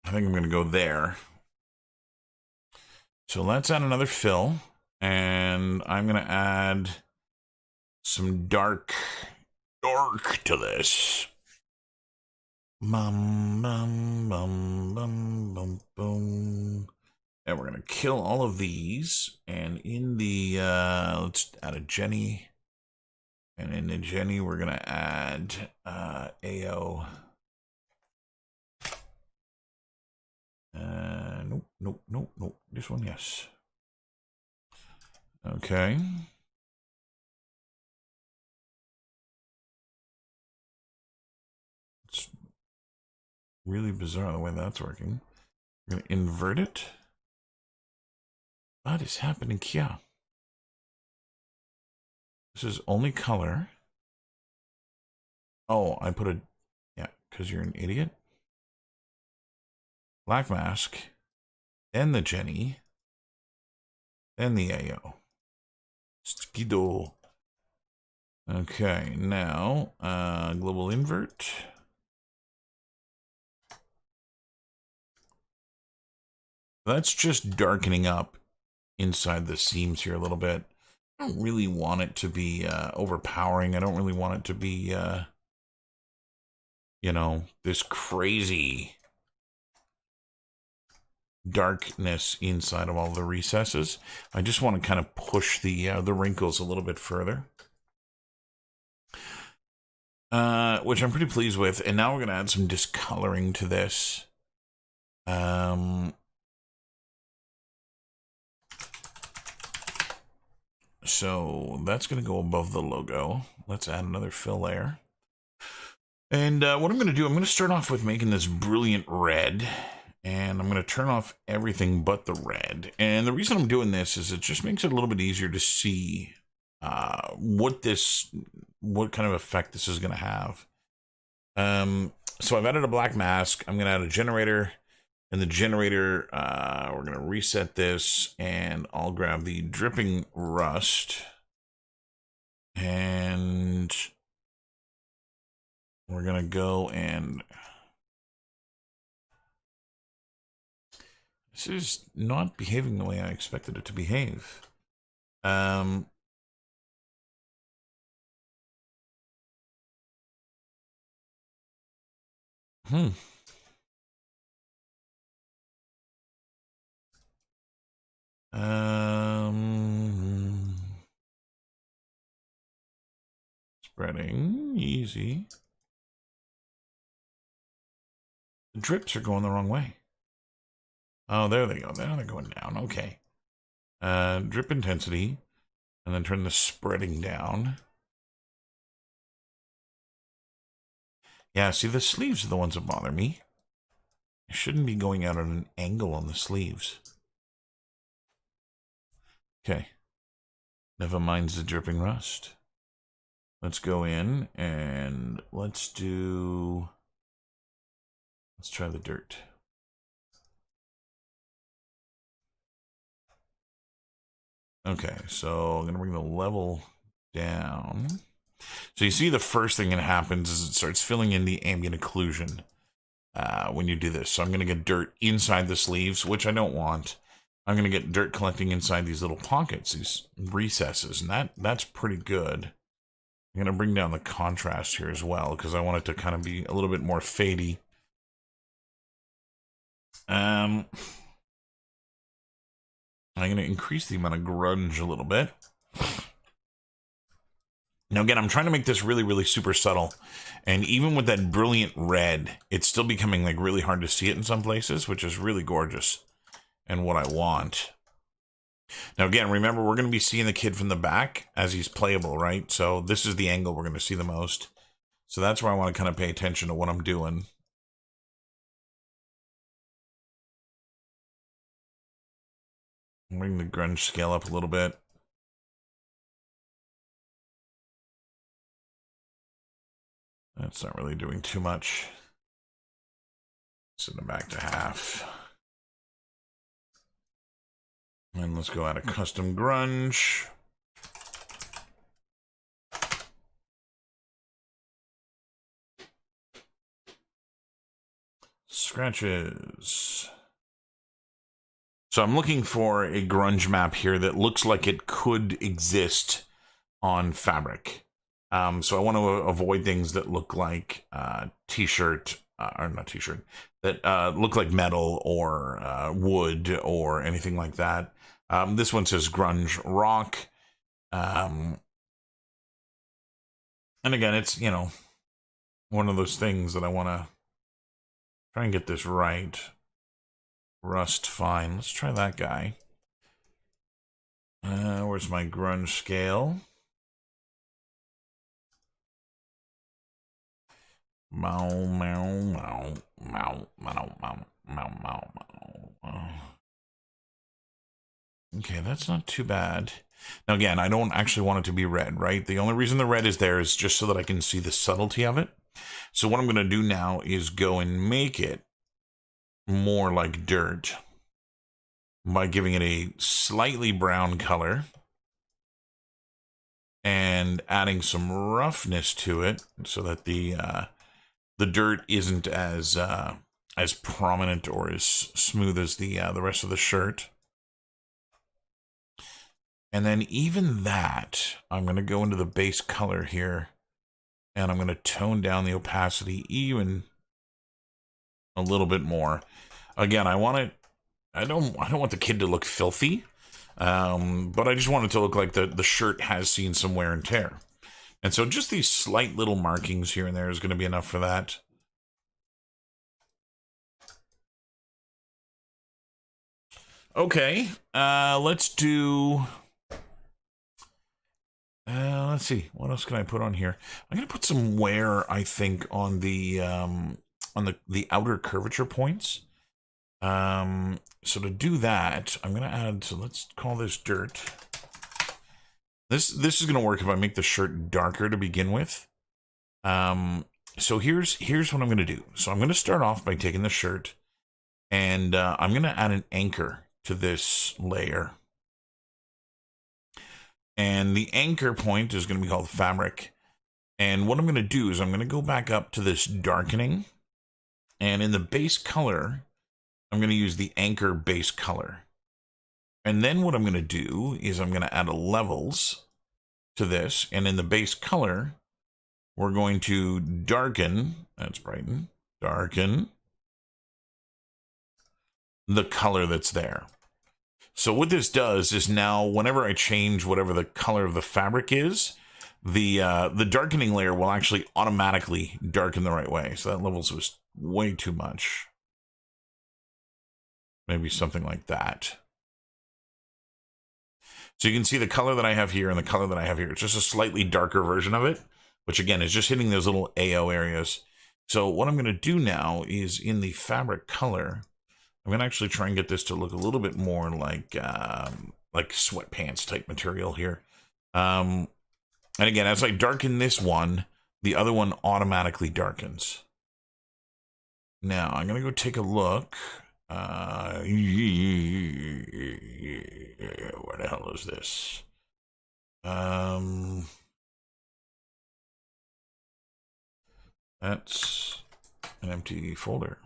I think I'm going to go there. So let's add another fill. And I'm going to add some dark to this. Bum, bum, bum, bum, bum, bum. And we're going to kill all of these. And in the, let's add a Jenny. And in the Jenny, we're going to add AO. Nope. This one, yes. Okay. It's really bizarre the way that's working. We're going to invert it. What is happening here? This is only color. Oh, I put a, yeah, because you're an idiot. Black mask, then the Jenny, then the AO. Skido. Okay, now, global invert. That's just darkening up inside the seams here a little bit. I don't really want it to be overpowering. I don't really want it to be, you know, this crazy darkness inside of all the recesses. I just want to kind of push the wrinkles a little bit further. Which I'm pretty pleased with. And now we're going to add some discoloring to this. So that's going to go above the logo. Let's add another fill layer. And what I'm going to do, I'm going to start off with making this brilliant red. And I'm going to turn off everything but the red. And the reason I'm doing this is it just makes it a little bit easier to see what kind of effect this is going to have. So I've added a black mask. I'm going to add a generator. And the generator, we're going to reset this. And I'll grab the dripping rust. And we're going to go and... This is not behaving the way I expected it to behave. Spreading, easy. The drips are going the wrong way. Oh, there they go. Now they're going down. Okay. Drip intensity. And then turn the spreading down. Yeah, see, the sleeves are the ones that bother me. I shouldn't be going out at an angle on the sleeves. Okay. Never mind the dripping rust. Let's go in and let's try the dirt. Okay, so I'm going to bring the level down. So you see the first thing that happens is it starts filling in the ambient occlusion when you do this. So I'm going to get dirt inside the sleeves, which I don't want. I'm going to get dirt collecting inside these little pockets, these recesses, and that's pretty good. I'm going to bring down the contrast here as well because I want it to kind of be a little bit more fadey. I'm going to increase the amount of grunge a little bit. Now, again, I'm trying to make this really, really super subtle. And even with that brilliant red, it's still becoming like really hard to see it in some places, which is really gorgeous and what I want. Now, again, remember, we're going to be seeing the kid from the back as he's playable, right? So this is the angle we're going to see the most. So that's where I want to kind of pay attention to what I'm doing. Bring the grunge scale up a little bit. That's not really doing too much. Send it back to half. And let's go add a custom grunge. Scratches. So I'm looking for a grunge map here that looks like it could exist on fabric. So I want to avoid things that look like t-shirt, or not t-shirt, that look like metal or wood or anything like that. This one says grunge rock. And again, it's, you know, one of those things that I want to try and get this right. Rust fine. Let's try that guy. Where's my grunge scale? Mow, mow, mow, mow, mow, mow, mow, mow. Okay, that's not too bad. Now, again, I don't actually want it to be red, right? The only reason the red is there is just so that I can see the subtlety of it. So what I'm going to do now is go and make it more like dirt by giving it a slightly brown color and adding some roughness to it so that the dirt isn't as prominent or as smooth as the rest of the shirt. And then even that, I'm going to go into the base color here, and I'm going to tone down the opacity even a little bit more. Again, I want it. I don't want the kid to look filthy, but I just want it to look like the shirt has seen some wear and tear. And so just these slight little markings here and there is going to be enough for that. Okay, let's do... let's see, what else can I put on here? I'm going to put some wear, I think, on the outer curvature points. So to do that, I'm going to add, so let's call this dirt. This is going to work if I make the shirt darker to begin with. So here's what I'm going to do. So I'm going to start off by taking the shirt, and I'm going to add an anchor to this layer. And the anchor point is going to be called fabric. And what I'm going to do is I'm going to go back up to this darkening. And in the base color, I'm going to use the anchor base color. And then what I'm going to do is I'm going to add a levels to this. And in the base color, we're going to darken, that's brighten, darken the color that's there. So what this does is now whenever I change whatever the color of the fabric is, the darkening layer will actually automatically darken the right way. So that levels was way too much. Maybe something like that. So you can see the color that I have here and the color that I have here. It's just a slightly darker version of it, which again is just hitting those little AO areas. So what I'm going to do now is in the fabric color, I'm going to actually try and get this to look a little bit more like sweatpants type material here. And again, as I darken this one, the other one automatically darkens. Now I'm going to go take a look. Where the hell is this? That's an empty folder.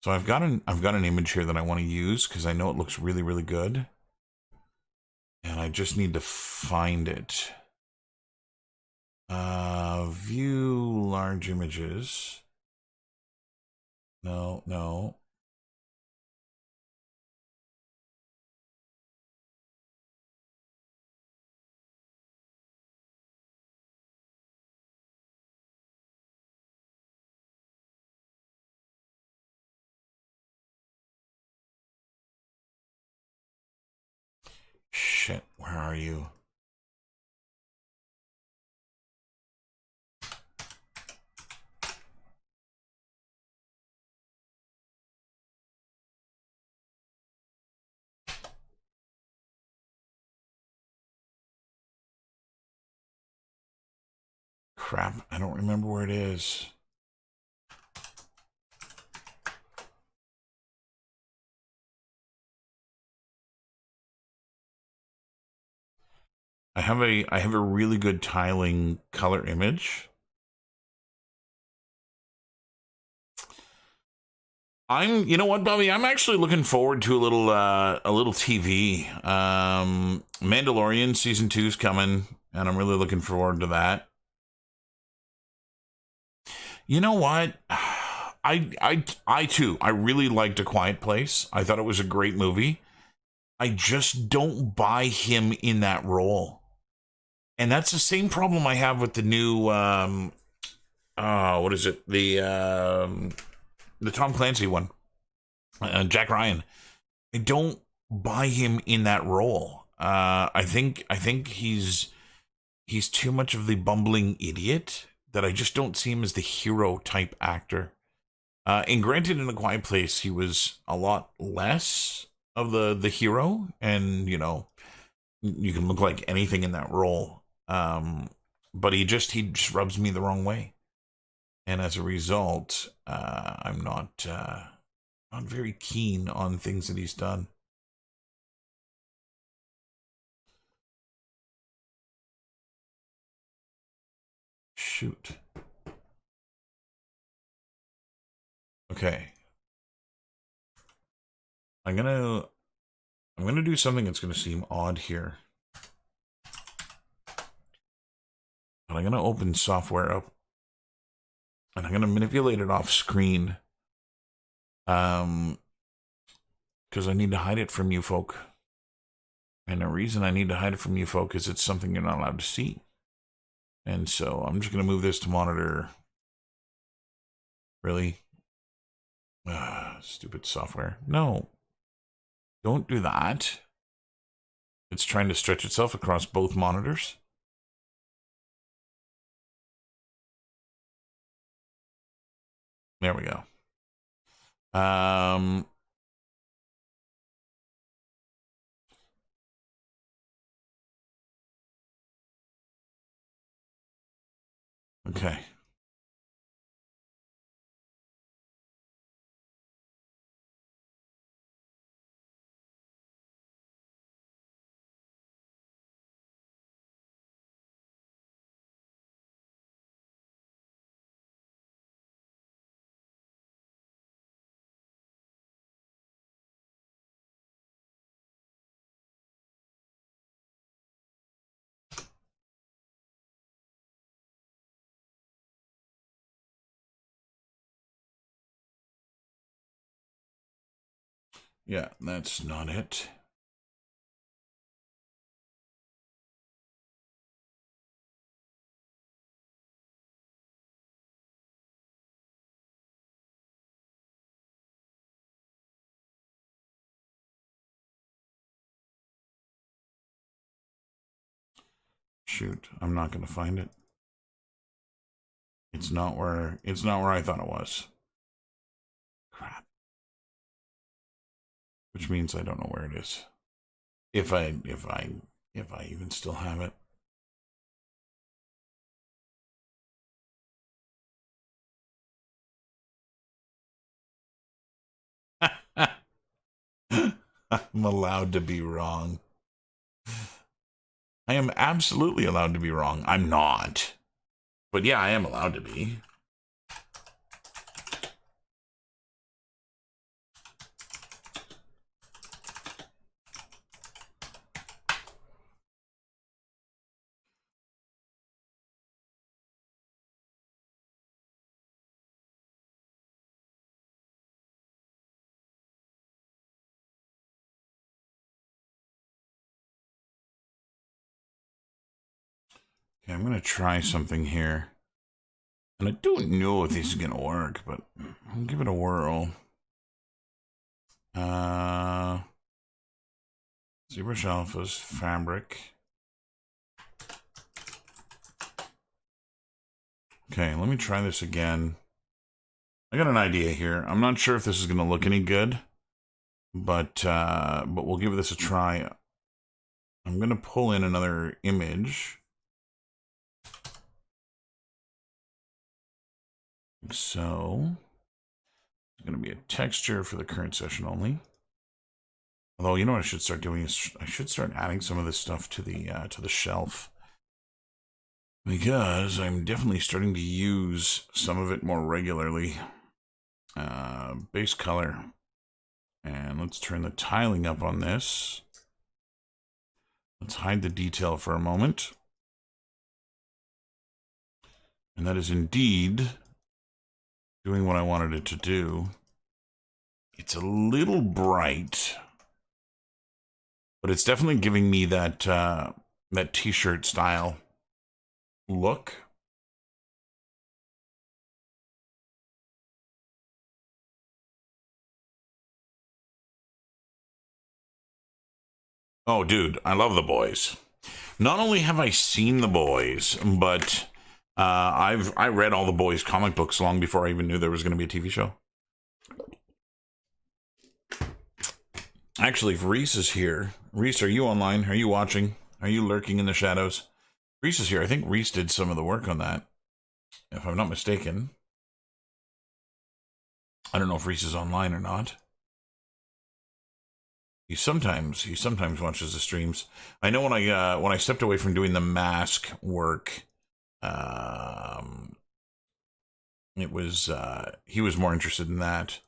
So I've got an image here that I want to use because I know it looks really, really good. And I just need to find it. View large images. No. Shit, where are you? Crap, I don't remember where it is. I have a really good tiling color image. You know what, Bobby? I'm actually looking forward to a little TV. Mandalorian season 2 is coming, and I'm really looking forward to that. You know what? I too. I really liked A Quiet Place. I thought it was a great movie. I just don't buy him in that role, and that's the same problem I have with the new. What is it? The Tom Clancy one, Jack Ryan. I don't buy him in that role. I think he's too much of the bumbling idiot that I just don't see him as the hero type actor. And granted, in A Quiet Place, he was a lot less of the hero, and you know, you can look like anything in that role. But he just rubs me the wrong way, and as a result, I'm not very keen on things that he's done. Shoot. Okay. I'm gonna do something that's gonna seem odd here. But I'm gonna open software up and I'm gonna manipulate it off screen. Because I need to hide it from you folk. And the reason I need to hide it from you folk is it's something you're not allowed to see. And so I'm just gonna move this to monitor. Really? Stupid software. No. Don't do that. It's trying to stretch itself across both monitors. There we go. Okay. Yeah, that's not it. Shoot, I'm not going to find it. It's not where I thought it was. Crap. Which means I don't know where it is. If I even still have it. I'm allowed to be wrong. I am absolutely allowed to be wrong. I'm not. But yeah, I am allowed to be. Okay, I'm going to try something here. And I don't know if this is going to work, but I'll give it a whirl. ZBrush Alpha's fabric. Okay, let me try this again. I got an idea here. I'm not sure if this is going to look any good, but we'll give this a try. I'm going to pull in another image. Like so. It's going to be a texture for the current session only. Although, you know what I should start doing is I should start adding some of this stuff to the shelf. Because I'm definitely starting to use some of it more regularly. Base color. And let's turn the tiling up on this. Let's hide the detail for a moment. And that is indeed doing what I wanted it to do. It's a little bright, but it's definitely giving me that that t-shirt style look. Oh, dude, I love The Boys. Not only have I seen The Boys, but I read all The Boys comic books long before I even knew there was going to be a TV show. Actually, if Reese is here, Reese, are you online? Are you watching? Are you lurking in the shadows? Reese is here. I think Reese did some of the work on that, if I'm not mistaken. I don't know if Reese is online or not. He sometimes watches the streams. I know when I stepped away from doing the mask work, it was he was more interested in that.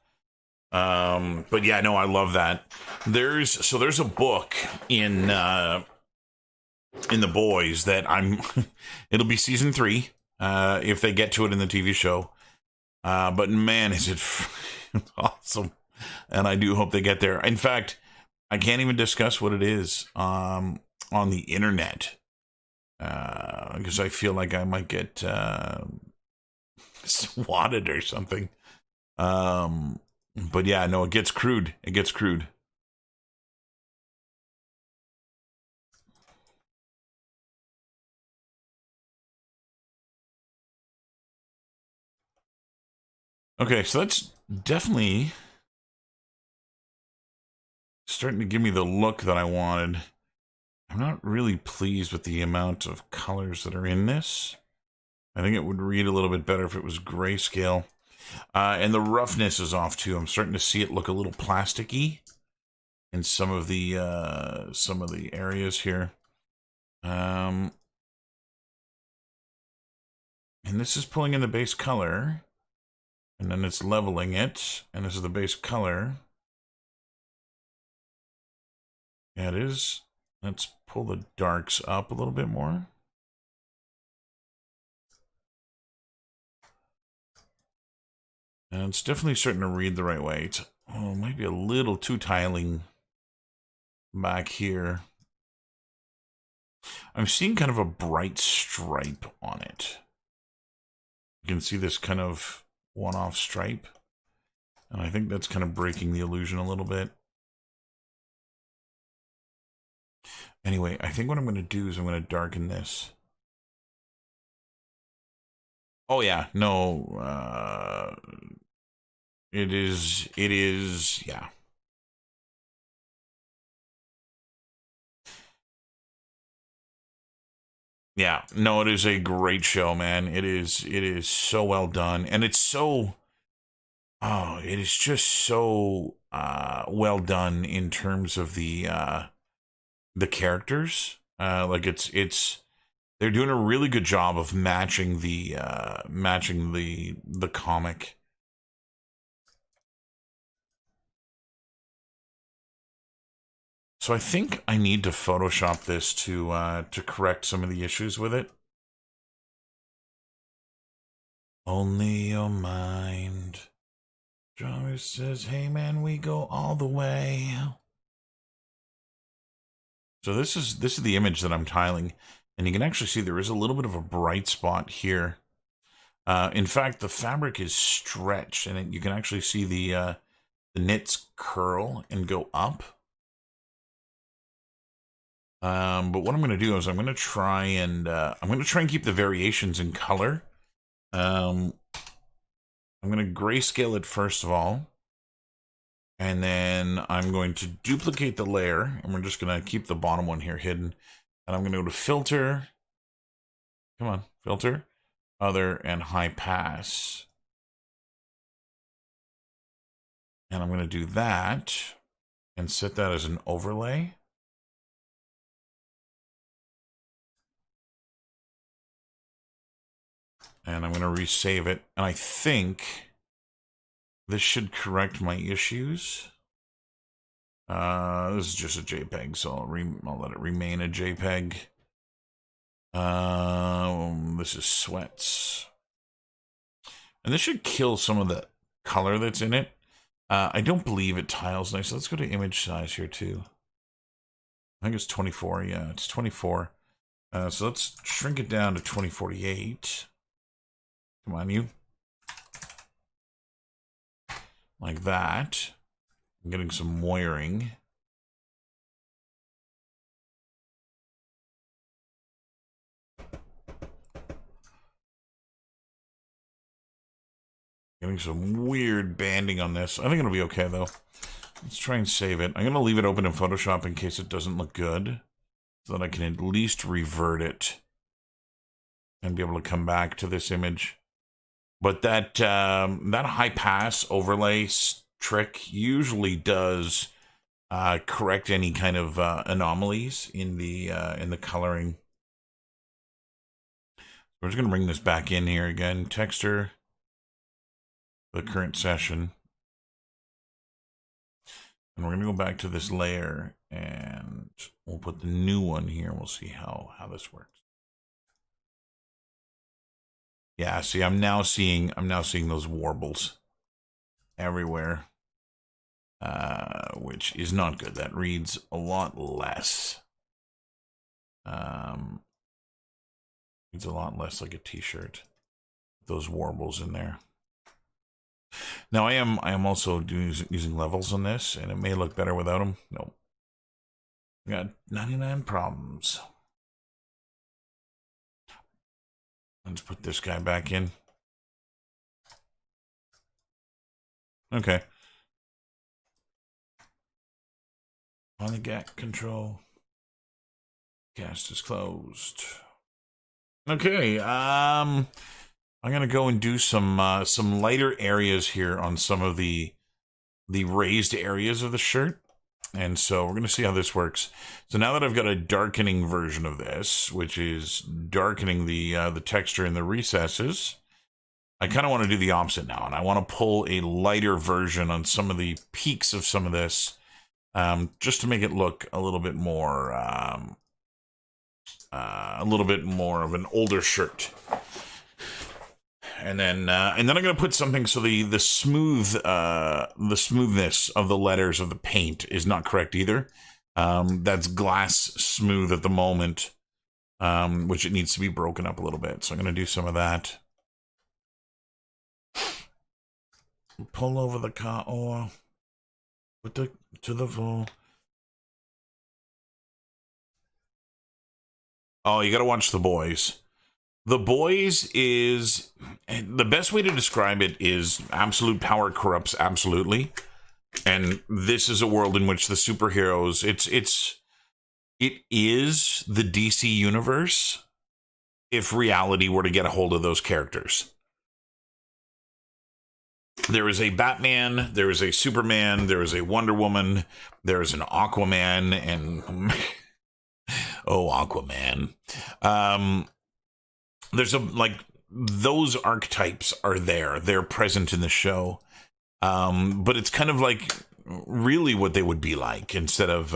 But yeah, no, I love that. There's a book in The Boys that it'll be season 3 if they get to it in the TV show. But man, is it awesome, and I do hope they get there. In fact, I can't even discuss what it is on the internet because I feel like I might get swatted or something. But yeah, no, it gets crude. It gets crude. Okay, so that's definitely starting to give me the look that I wanted. I'm not really pleased with the amount of colors that are in this. I think it would read a little bit better if it was grayscale. And the roughness is off too. I'm starting to see it look a little plasticky in some of the areas here. And this is pulling in the base color, and then it's leveling it, and this is the base color. Yeah, it is. Let's pull the darks up a little bit more. And it's definitely starting to read the right way. It's, oh, it might be a little too tiling back here. I'm seeing kind of a bright stripe on it. You can see this kind of one-off stripe. And I think that's kind of breaking the illusion a little bit. Anyway, I think what I'm going to do is I'm going to darken this. Oh yeah, no, it is, yeah. Yeah, no, it is a great show, man. It is so well done. And it's so, oh, it is just so well done in terms of the characters. Like they're doing a really good job of matching the comic. So I think I need to Photoshop this to correct some of the issues with it. Only your mind. Jarvis says, "Hey man, we go all the way." So this is the image that I'm tiling, and you can actually see there is a little bit of a bright spot here. In fact, the fabric is stretched, and you can actually see the knits curl and go up. But what I'm going to do is I'm going to try and keep the variations in color. I'm going to grayscale it first of all, and then I'm going to duplicate the layer, and we're just going to keep the bottom one here hidden. And I'm going to go to filter. Come on, filter, other, and high pass. And I'm going to do that and set that as an overlay. And I'm going to resave it. And I think this should correct my issues. This is just a JPEG, so I'll let it remain a JPEG. This is sweats. And this should kill some of the color that's in it. I don't believe it tiles nice. Let's go to image size here too. I think it's 24. Yeah, it's 24. So let's shrink it down to 2048. Come on, you. Like that. I'm getting some wiring. Getting some weird banding on this. I think it'll be okay, though. Let's try and save it. I'm going to leave it open in Photoshop in case it doesn't look good, so that I can at least revert it and be able to come back to this image. But that high pass overlay trick usually does correct any kind of anomalies in the coloring. We're just going to bring this back in here again. Texture, the current session. And we're going to go back to this layer, and we'll put the new one here. We'll see how this works. Yeah, see, I'm now seeing those warbles everywhere, which is not good. That reads a lot less. Reads a lot less like a t-shirt. Those warbles in there. Now I am also using levels on this, and it may look better without them. No, I got 99 problems. Let's put this guy back in. Okay. On the gap control. Cast is closed. Okay. I'm gonna go and do some lighter areas here on some of the raised areas of the shirt. And so we're going to see how this works. So now that I've got a darkening version of this, which is darkening the texture in the recesses, I kind of want to do the opposite now. And I want to pull a lighter version on some of the peaks of some of this, just to make it look a little bit more of an older shirt. And then I'm gonna put something so the smoothness of the letters of the paint is not correct either. That's glass smooth at the moment, which it needs to be broken up a little bit. So I'm gonna do some of that. Pull over the car or put the to the floor. Oh, you gotta watch The Boys. The Boys is the best way to describe it is absolute power corrupts absolutely. And this is a world in which the superheroes it is the DC universe if reality were to get a hold of those characters. There is a Batman, there is a Superman, there is a Wonder Woman, there is an Aquaman, and oh, Aquaman. There's those archetypes are there. They're present in the show. But it's kind of like really what they would be like instead of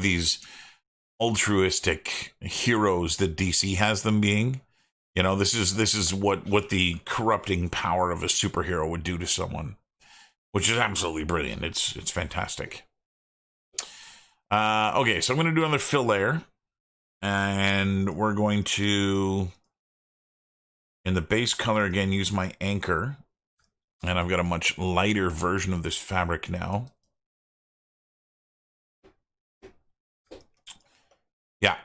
these altruistic heroes that DC has them being. You know, this is what the corrupting power of a superhero would do to someone, which is absolutely brilliant. It's fantastic. Okay, so I'm going to do another fill layer, and we're going to, in the base color again, use my anchor, and I've got a much lighter version of this fabric now. Yeah.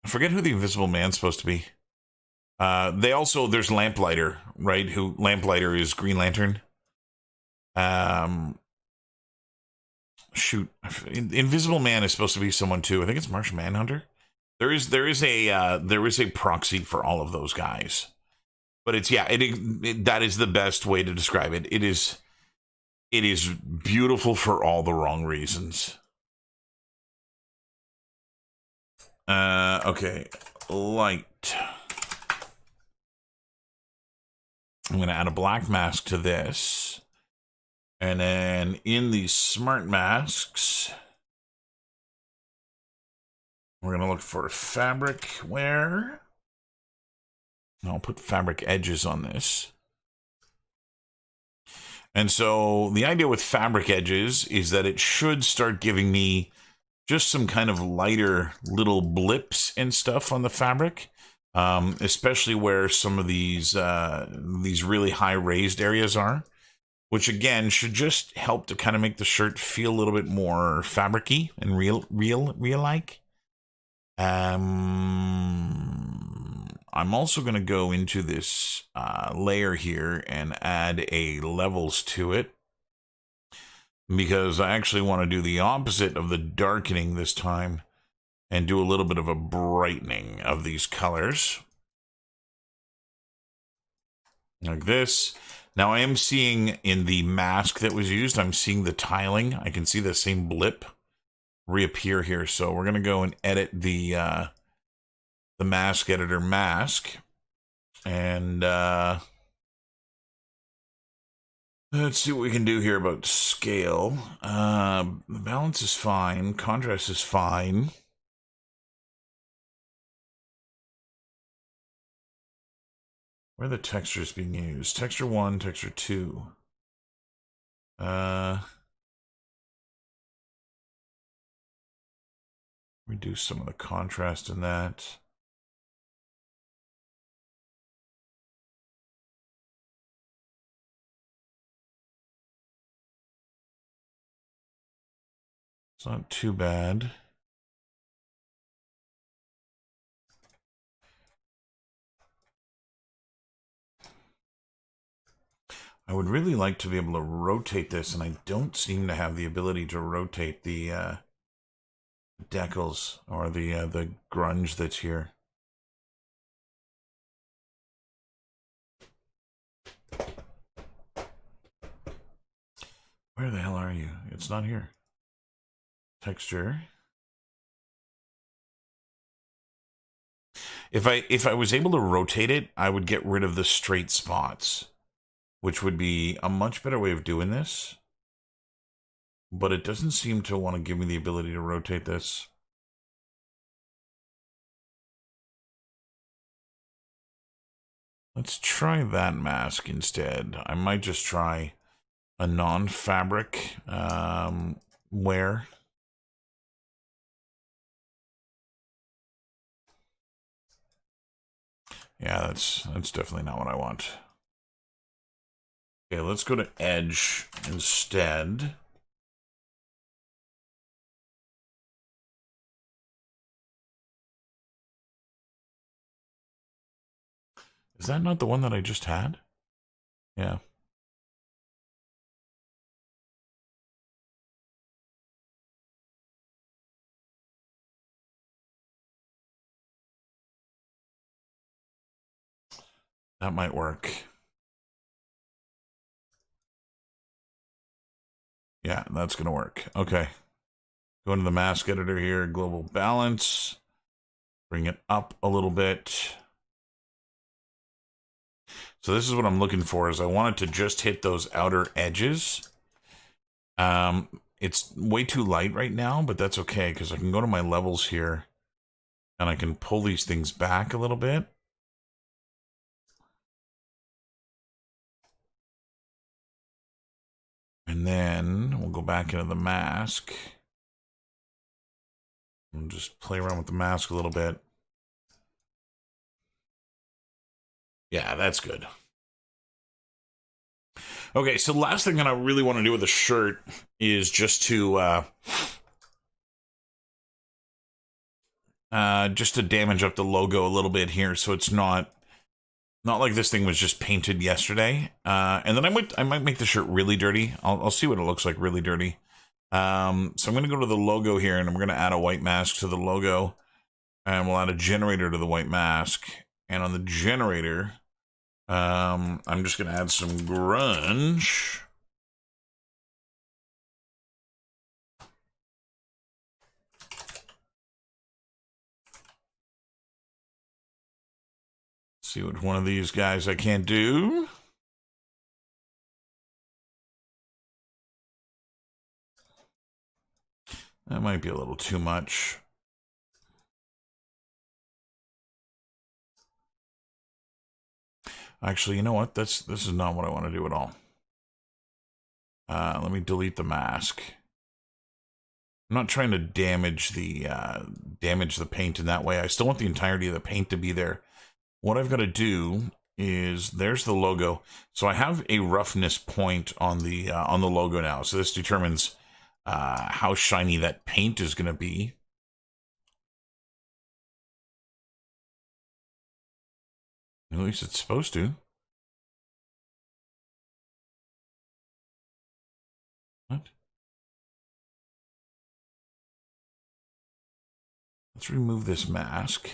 I forget who the Invisible Man's supposed to be. There's Lamplighter, right? Lamplighter is Green Lantern. Shoot, Invisible Man is supposed to be someone too. I think it's Martian Manhunter. There is a proxy for all of those guys, but that is the best way to describe it. It is beautiful for all the wrong reasons. Okay, light. I'm going to add a black mask to this. And then in these smart masks, we're going to look for fabric wear. I'll put fabric edges on this. And so the idea with fabric edges is that it should start giving me just some kind of lighter little blips and stuff on the fabric, especially where some of these really high raised areas are, which again should just help to kind of make the shirt feel a little bit more fabricy and real-like. I'm also going to go into this layer here and add a levels to it, because I actually want to do the opposite of the darkening this time and do a little bit of a brightening of these colors. Like this. Now I am seeing in the mask that was used, I'm seeing the tiling. I can see the same blip reappear here. So we're going to go and edit the mask editor mask. And let's see what we can do here about scale. The balance is fine. Contrast is fine. Where are the textures being used? Texture 1, texture 2. Reduce some of the contrast in that. It's not too bad. I would really like to be able to rotate this, and I don't seem to have the ability to rotate the decals or the grunge that's here. Where the hell are you? It's not here. Texture. If I was able to rotate it, I would get rid of the straight spots, which would be a much better way of doing this. But it doesn't seem to want to give me the ability to rotate this. Let's try that mask instead. I might just try a non-fabric wear. Yeah, that's definitely not what I want. Okay, let's go to Edge instead. Is that not the one that I just had? Yeah. That might work. Yeah, that's going to work. Okay. Go into the mask editor here, global balance. Bring it up a little bit. So this is what I'm looking for, is I want it to just hit those outer edges. It's way too light right now, but that's okay, because I can go to my levels here, and I can pull these things back a little bit. And then we'll go back into the mask. And just play around with the mask a little bit. Yeah, that's good. Okay, so the last thing that I really want to do with the shirt is just to damage up the logo a little bit here, so it's not like this thing was just painted yesterday. And then I might make the shirt really dirty. I'll see what it looks like really dirty. So I'm going to go to the logo here, and I'm going to add a white mask to the logo, and we'll add a generator to the white mask. And on the generator, I'm just going to add some grunge. See what one of these guys I can't do. That might be a little too much. Actually, you know what? This is not what I want to do at all. Let me delete the mask. I'm not trying to damage the paint in that way. I still want the entirety of the paint to be there. What I've got to do is, there's the logo. So I have a roughness point on the logo now. So this determines how shiny that paint is going to be. At least it's supposed to. What? Let's remove this mask.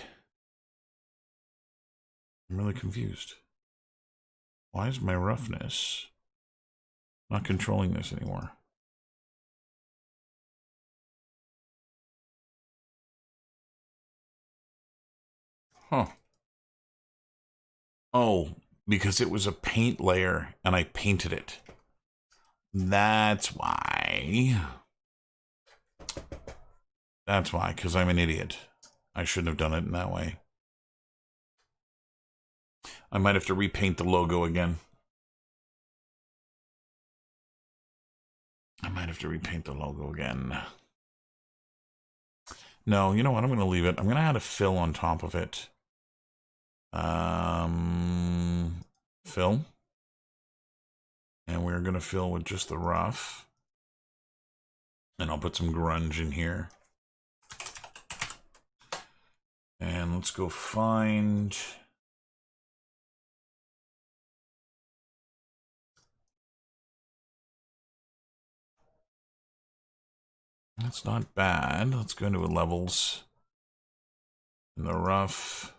I'm really confused. Why is my roughness not controlling this anymore? Huh. Oh, because it was a paint layer and I painted it. That's why. That's why, because I'm an idiot. I shouldn't have done it in that way. I might have to repaint the logo again. No, you know what? I'm going to leave it. I'm going to add a fill on top of it. Fill. And we're going to fill with just the rough. And I'll put some grunge in here. And let's go find... That's not bad. Let's go into levels. In the rough.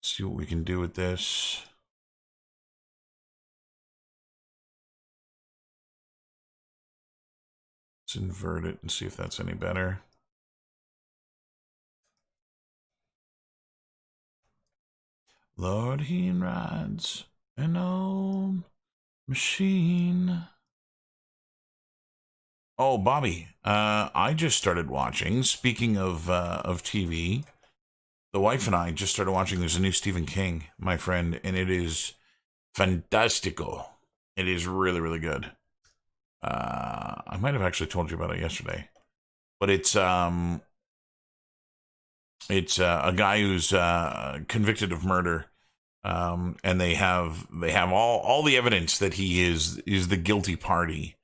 See what we can do with this. Let's invert it and see if that's any better. Lord, he rides an old machine. Oh, Bobby, I just started watching, speaking of TV, the wife and I just started watching. There's a new Stephen King, my friend, and it is fantastico. It is really, really good. I might have actually told you about it yesterday, but it's a guy who's convicted of murder, and they have all the evidence that he is the guilty party,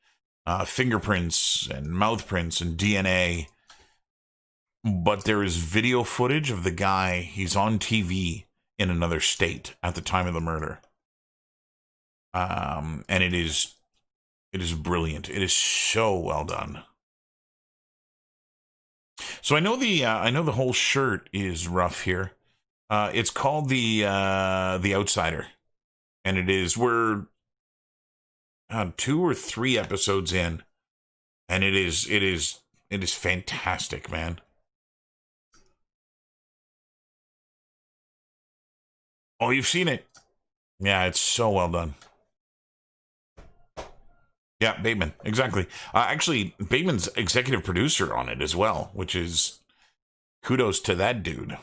fingerprints and mouth prints and DNA. But there is video footage of the guy. He's on TV in another state at the time of the murder. And it is brilliant. It is so well done. So I know the whole shirt is rough here. It's called the Outsider, and we're 2 or 3 episodes in, and it is fantastic, man. Oh, you've seen it? Yeah, it's so well done. Yeah, Bateman, exactly. Actually, Bateman's executive producer on it as well, which is kudos to that dude.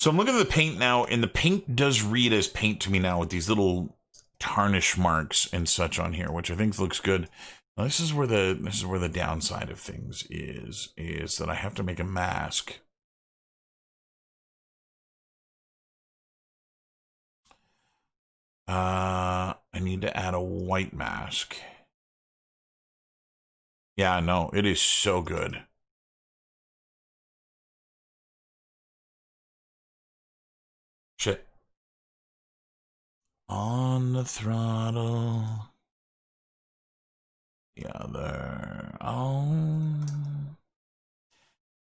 So I'm looking at the paint now, and the paint does read as paint to me now with these little tarnish marks and such on here, which I think looks good. Now, this is where the downside of things is that I have to make a mask. I need to add a white mask. Yeah, no, it is so good. Shit. On the throttle. The other. Oh.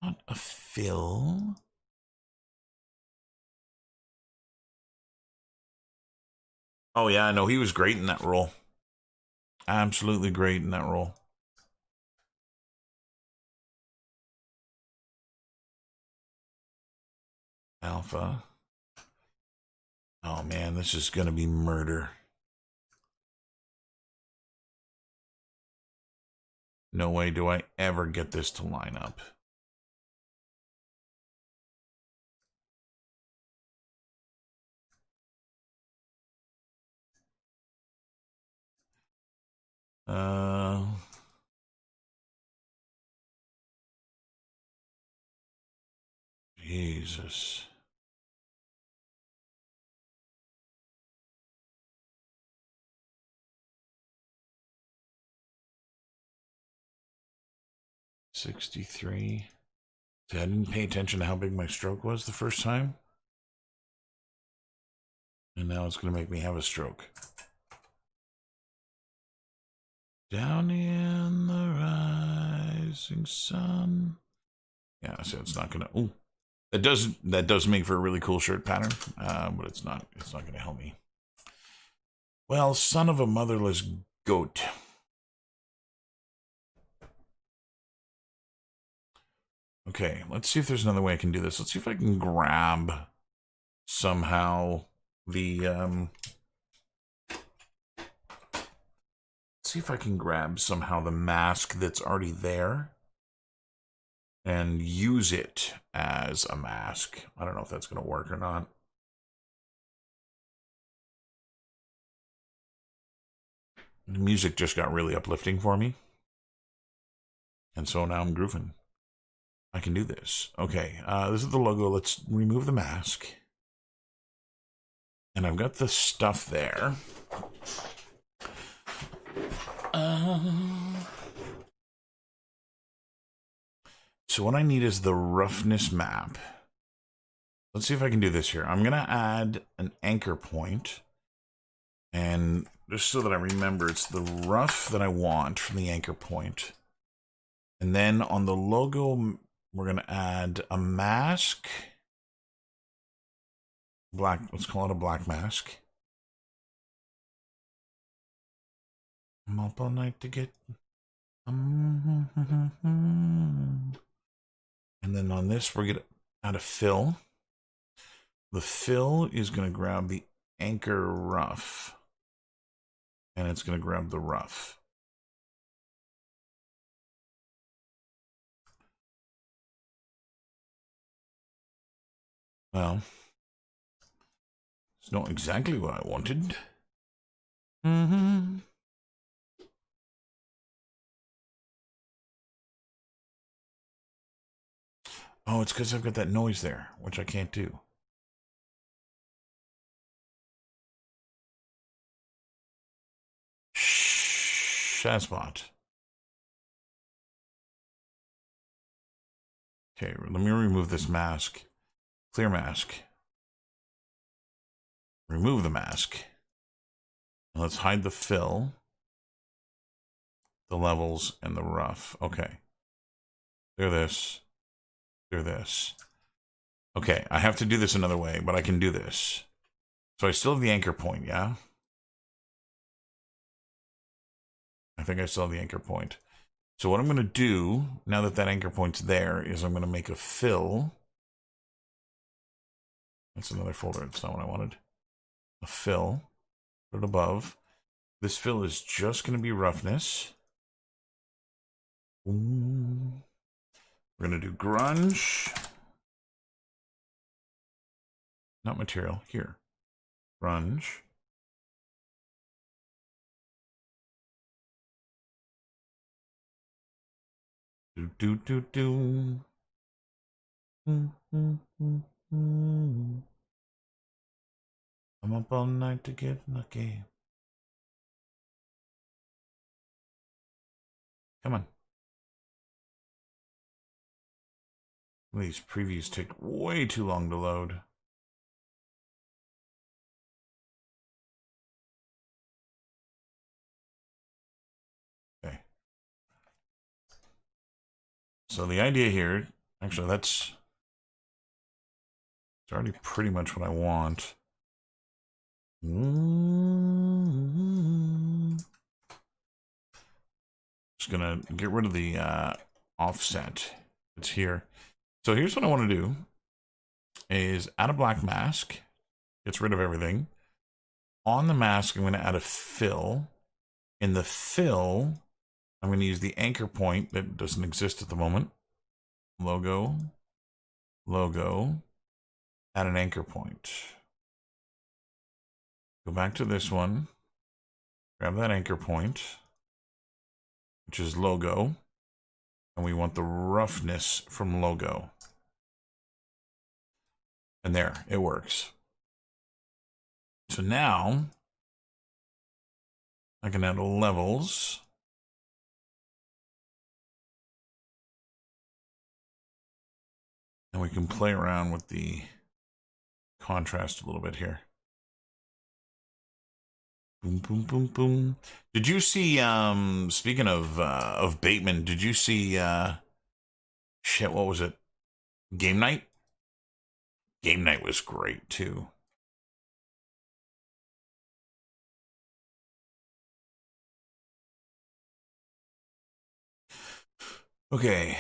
Not a fill. Oh, yeah, no, he was great in that role. Absolutely great in that role. Alpha. Oh, man, this is going to be murder. No way do I ever get this to line up. Jesus. $63. See, I didn't pay attention to how big my stroke was the first time. And now it's going to make me have a stroke. Down in the rising sun. Yeah, so it's not going to... Ooh. That does make for a really cool shirt pattern, but it's not going to help me. Well, son of a motherless goat. Okay, let's see if there's another way I can do this. Let's see if I can grab somehow the mask that's already there and use it as a mask. I don't know if that's going to work or not. The music just got really uplifting for me. And so now I'm grooving. I can do this. Okay, this is the logo. Let's remove the mask. And I've got the stuff there. So what I need is the roughness map. Let's see if I can do this here. I'm going to add an anchor point. And just so that I remember, it's the rough that I want from the anchor point. And then on the logo, we're going to add a mask. Black, let's call it a black mask. I'm up all night to get... And then on this, we're going to add a fill. The fill is going to grab the anchor rough. And it's going to grab the rough. Well, it's not exactly what I wanted. Mm-hmm. Oh, it's because I've got that noise there, which I can't do. Shh, Shazbot. Okay, let me remove this mask. Clear mask. Remove the mask. Let's hide the fill, the levels, and the rough. Okay. Clear this. Clear this. Okay, I have to do this another way, but I can do this. So I still have the anchor point, yeah? I think I still have the anchor point. So what I'm going to do, now that that anchor point's there, is I'm going to make a fill. That's another folder. That's not what I wanted. A fill. Put it above. This fill is just going to be roughness. Ooh. We're going to do grunge. Not material. Here. Grunge. Do, do, do, do. I'm up all night to get lucky. Come on. These previews take way too long to load. Okay. So the idea here, actually, it's already pretty much what I want. Just gonna get rid of the offset. It's here. So here's what I want to do: is add a black mask. Gets rid of everything. On the mask, I'm going to add a fill. In the fill, I'm going to use the anchor point that doesn't exist at the moment. Logo. Logo. Add an anchor point. Go back to this one. Grab that anchor point, which is logo. And we want the roughness from logo. And there, it works. So now, I can add levels. And we can play around with the contrast a little bit here. Boom, boom, boom, boom. Did you see, speaking of Bateman, did you see, shit, what was it? Game Night? Game Night was great, too. Okay,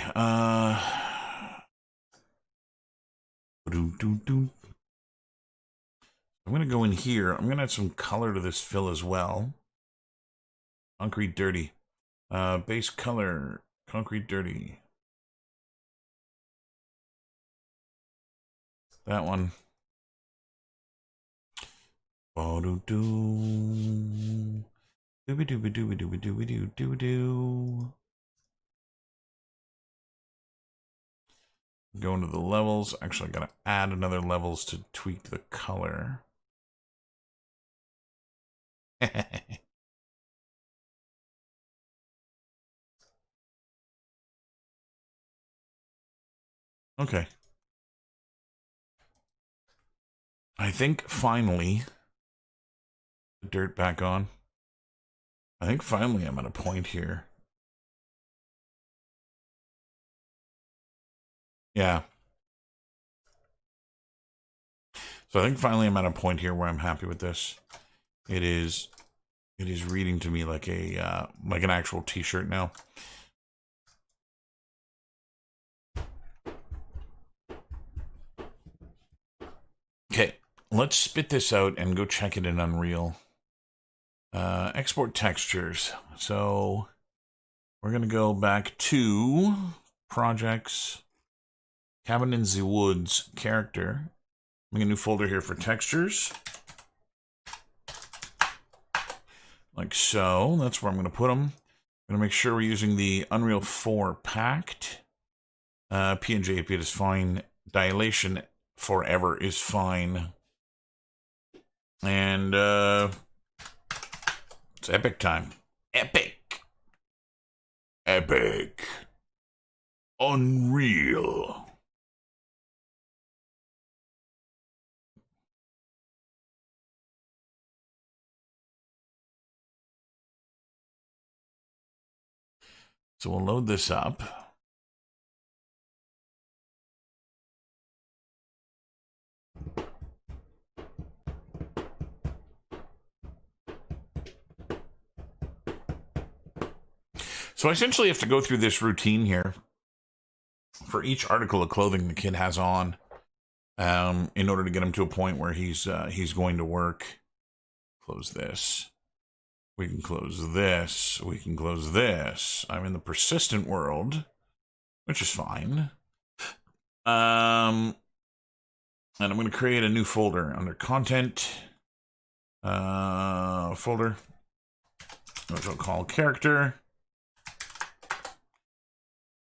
I'm going to go in here. I'm going to add some color to this fill as well. Concrete dirty. Base color. Concrete dirty. That one. Dooby dooby dooby dooby dooby dooby doo. Go into the levels. Actually, I gotta add another levels to tweak the color. Okay. I think finally, the dirt back on. I think finally I'm at a point here. Yeah. So I think finally I'm at a point here where I'm happy with this. It is reading to me like a like an actual t-shirt now. Okay, let's spit this out and go check it in Unreal. Export textures. So we're gonna go back to projects, Cabin in the Woods character. Make a new folder here for textures. Like so. That's where I'm going to put them. I'm going to make sure we're using the Unreal 4 packed. PNG 8-bit is fine. Dilation forever is fine. And it's epic time. Epic. Epic. Unreal. So we'll load this up. So I essentially have to go through this routine here for each article of clothing the kid has on, in order to get him to a point where he's going to work. Close this. We can close this. We can close this. I'm in the persistent world, which is fine. And I'm going to create a new folder under content folder, which I'll call character.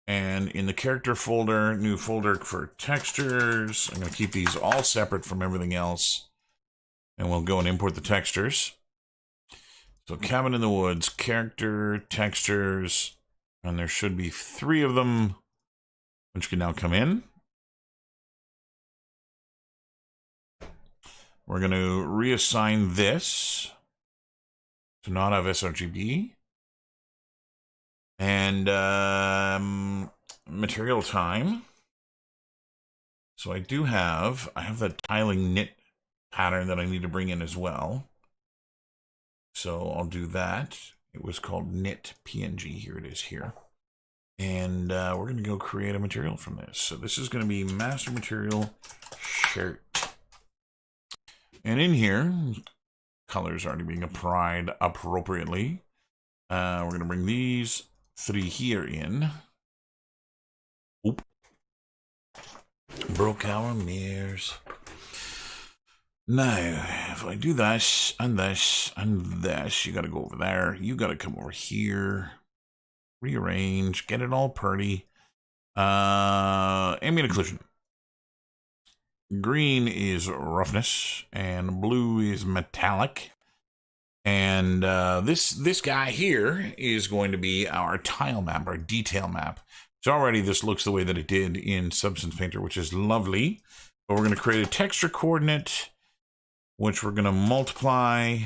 And in the character folder, new folder for textures. I'm going to keep these all separate from everything else. And we'll go and import the textures. So cabin in the woods, character, textures, and there should be 3 of them, which can now come in. We're going to reassign this to not have sRGB. And material time. So I have the tiling knit pattern that I need to bring in as well. So I'll do that. It was called knit PNG. Here it is here. And we're going to go create a material from this. So this is going to be master material shirt. And in here, colors already being applied appropriately. We're going to bring these 3 here in. Oop. Broke our mirrors. Now, if I do this, and this, and this, you got to go over there. You got to come over here. Rearrange. Get it all pretty. Ambient occlusion. Green is roughness, and blue is metallic. And this guy here is going to be our tile map, our detail map. So already this looks the way that it did in Substance Painter, which is lovely. But we're going to create a texture coordinate, which we're going to multiply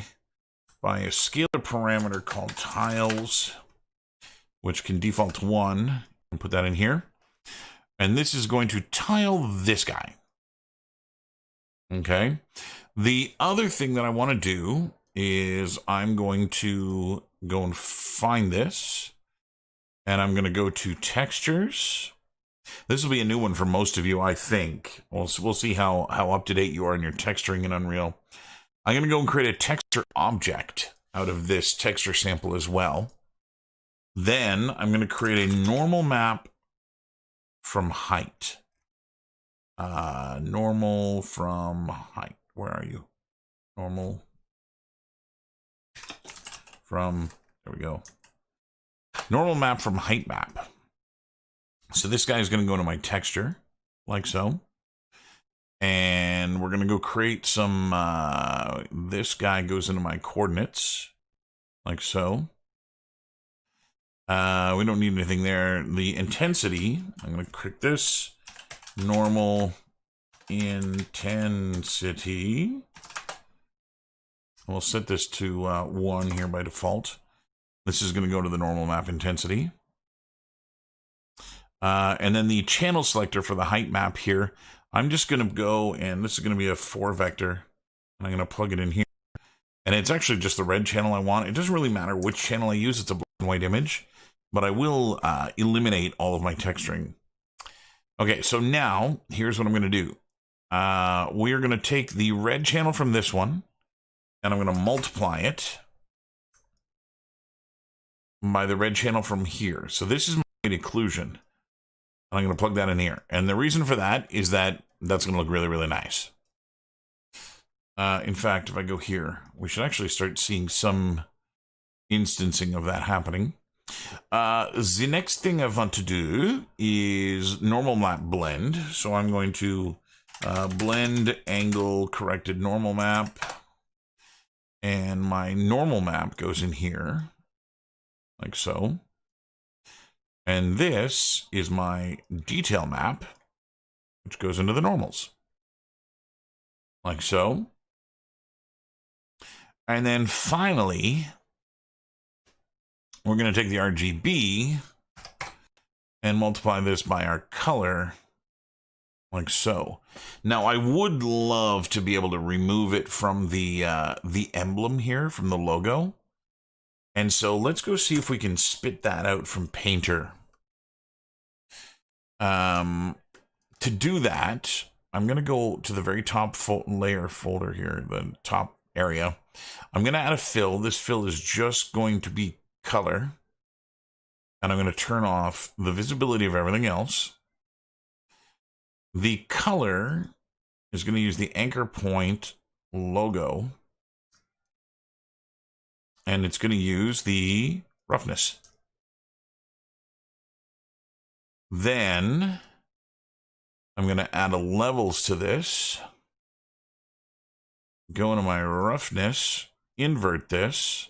by a scalar parameter called tiles, which can default to 1. And put that in here. And this is going to tile this guy. Okay. The other thing that I want to do is I'm going to go and find this, and I'm going to go to textures. This will be a new one for most of you, I think. We'll see how up to date you are in your texturing in Unreal. I'm going to go and create a texture object out of this texture sample as well. Then I'm going to create a normal map from height. Normal from height. Where are you? Normal from, there we go. Normal map from height map. So this guy is going to go to my texture, like so. And we're going to go create some, this guy goes into my coordinates, like so. We don't need anything there. The intensity, I'm going to click this. Normal intensity. We'll set this to 1 here by default. This is going to go to the normal map intensity. And then the channel selector for the height map here, I'm just going to go, and this is going to be a 4 vector. And I'm going to plug it in here. And it's actually just the red channel I want. It doesn't really matter which channel I use. It's a black and white image. But I will eliminate all of my texturing. Okay, so now, here's what I'm going to do. We are going to take the red channel from this one, and I'm going to multiply it by the red channel from here. So this is my occlusion. And I'm going to plug that in here. And the reason for that is that that's going to look really, really nice. In fact, if I go here, we should actually start seeing some instancing of that happening. The next thing I want to do is normal map blend. So I'm going to blend angle corrected normal map. And my normal map goes in here, like so. And this is my detail map, which goes into the normals, like so. And then finally, we're going to take the RGB and multiply this by our color, like so. Now, I would love to be able to remove it from the emblem here, from the logo. And so let's go see if we can spit that out from Painter. To do that, I'm going to go to the very top layer folder here, the top area. I'm going to add a fill. This fill is just going to be color. And I'm going to turn off the visibility of everything else. The color is going to use the anchor point logo. And it's going to use the roughness. Then I'm going to add a levels to this. Go into my roughness, invert this.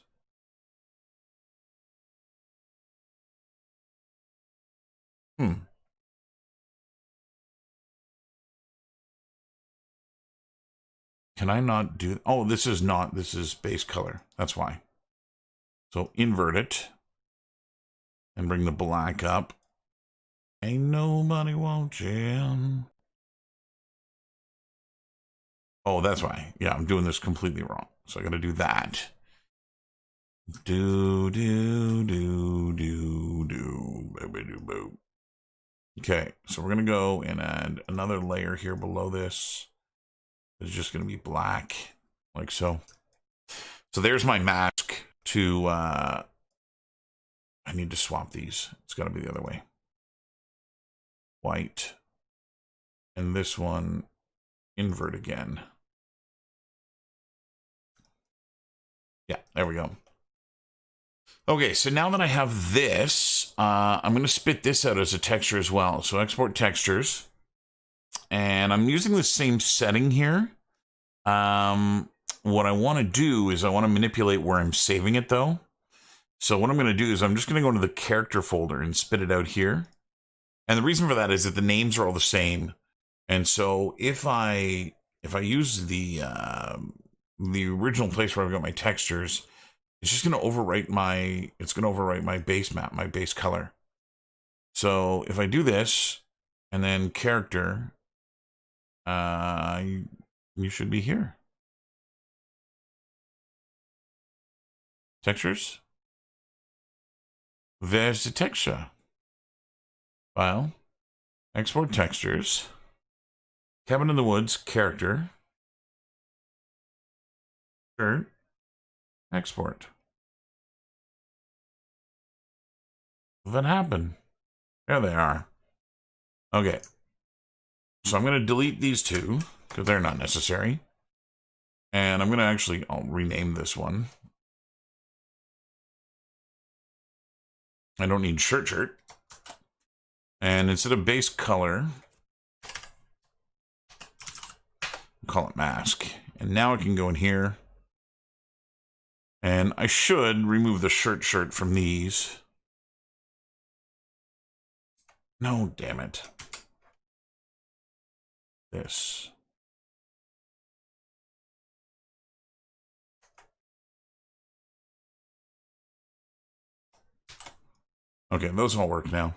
Can I not do... Oh, this is not. This is base color. That's why. So invert it. And bring the black up. Ain't nobody watching. Oh, that's why. Yeah, I'm doing this completely wrong. So I got to do that. Okay, so we're going to go and add another layer here below this. It's just going to be black, like so. So there's my mask to... I need to swap these. It's got to be the other way. White. And this one, invert again. Yeah, there we go. Okay, so now that I have this, I'm going to spit this out as a texture as well. So export textures. And I'm using the same setting here. What I want to do is I want to manipulate where I'm saving it, though. So what I'm going to do is I'm just going to go into the character folder and spit it out here. And the reason for that is that the names are all the same. And so if I use the original place where I've got my textures, it's just going to overwrite my base map, my base color. So if I do this and then character, you should be here. Textures. There's the texture. File. Export textures. Cabin in the Woods, character. Shirt. Export. What happened? There they are. Okay. So I'm going to delete these two because they're not necessary. And I'm going to I'll rename this one. I don't need shirt. And instead of base color, call it mask. And now I can go in here. And I should remove the shirt from these. No, damn it. This. Okay, those all work now.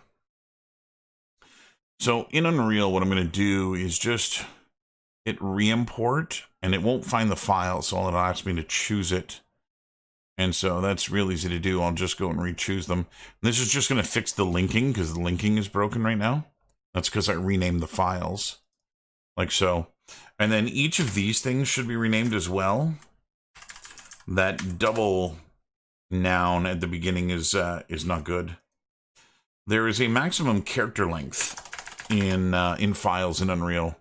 So in Unreal, what I'm going to do is just hit re-import, and it won't find the file, so it'll ask me to choose it. And so that's real easy to do. I'll just go and re-choose them. This is just going to fix the linking, because the linking is broken right now. That's because I renamed the files, like so. And then each of these things should be renamed as well. That double noun at the beginning is not good. There is a maximum character length in files in Unreal,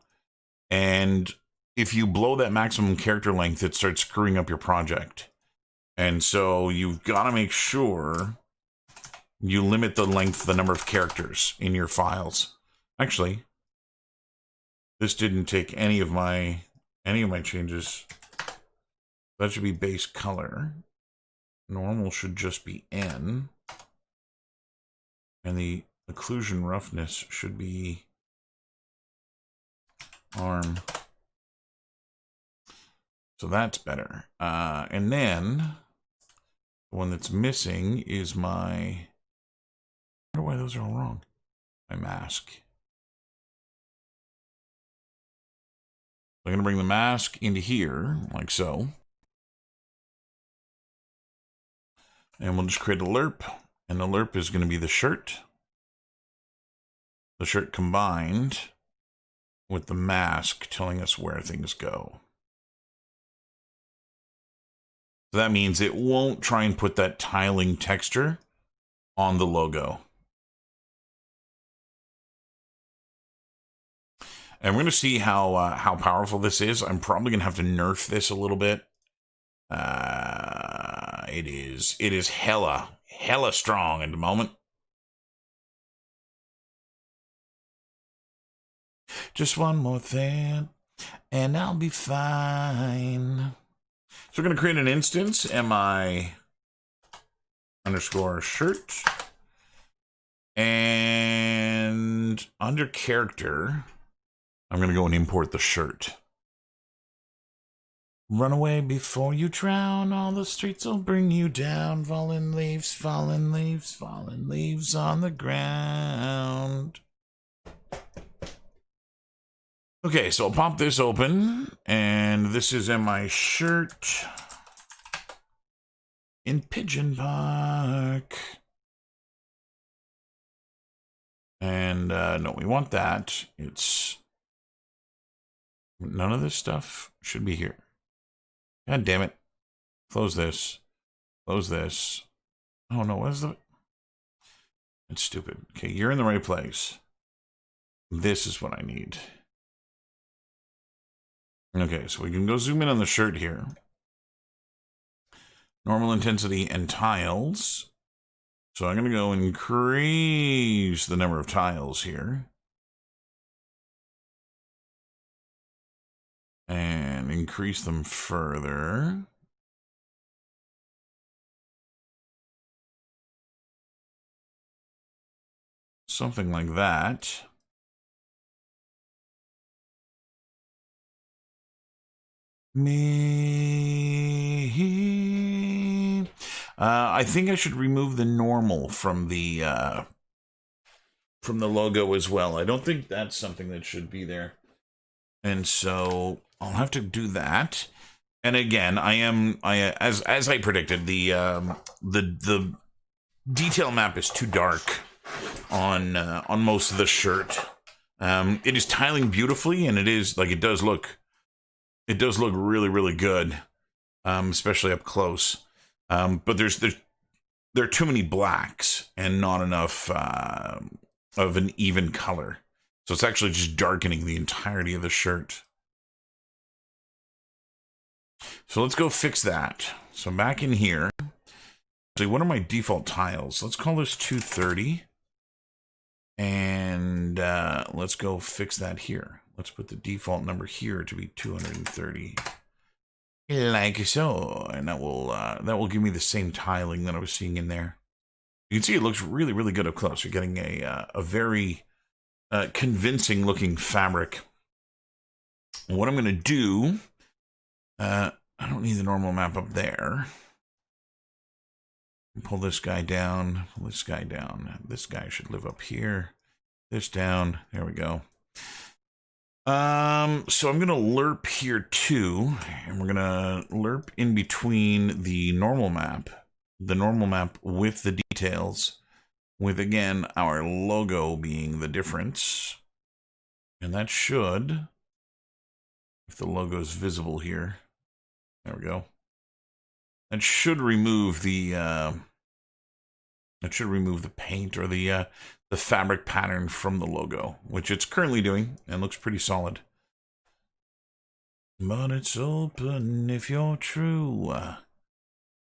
and if you blow that maximum character length, it starts screwing up your project. And so you've got to make sure you limit the number of characters in your files. Actually, this didn't take any of my changes. That should be base color. Normal should just be N. And the occlusion roughness should be arm. So that's better. And then the one that's missing is my... I wonder why those are all wrong. My mask. I'm going to bring the mask into here, like so. And we'll just create a lerp. And the lerp is going to be the shirt. The shirt combined with the mask telling us where things go. So that means it won't try and put that tiling texture on the logo. And we're going to see how powerful this is. I'm probably going to have to nerf this a little bit. It is hella strong at the moment. Just one more thing, and I'll be fine. So we're going to create an instance, mi underscore shirt. And under character, I'm going to go and import the shirt. Run away before you drown, all the streets will bring you down. Fallen leaves, fallen leaves, fallen leaves on the ground. Okay, so I'll pop this open, and this is mi shirt in Pigeon Park. And no, we want that. It's none of this stuff should be here. God damn it. Close this. Close this. Oh no, what is the... It's stupid. Okay, you're in the right place. This is what I need. Okay, so we can go zoom in on the shirt here. Normal intensity and tiles. So I'm going to go increase the number of tiles here. And increase them further. Something like that. I think I should remove the normal from the logo as well. I don't think that's something that should be there. And so I'll have to do that. And again, as I predicted, the detail map is too dark on most of the shirt. It is tiling beautifully, and it does look really, really good, especially up close. But there are too many blacks and not enough of an even color. So it's actually just darkening the entirety of the shirt. So let's go fix that. So back in here, actually, what are my default tiles? Let's call this 230. And let's go fix that here. Let's put the default number here to be 230. Like so. And that will give me the same tiling that I was seeing in there. You can see it looks really, really good up close. You're getting a very convincing looking fabric. And what I'm going to do, I don't need the normal map up there. Pull this guy down, pull this guy down. This guy should live up here. This down. There we go. So I'm going to lerp here too, and we're going to lerp in between the normal map with the details, with again our logo being the difference. And that should, if the logo is visible here, there we go. That should remove the paint or the fabric pattern from the logo, which it's currently doing and looks pretty solid. But it's open if you're true.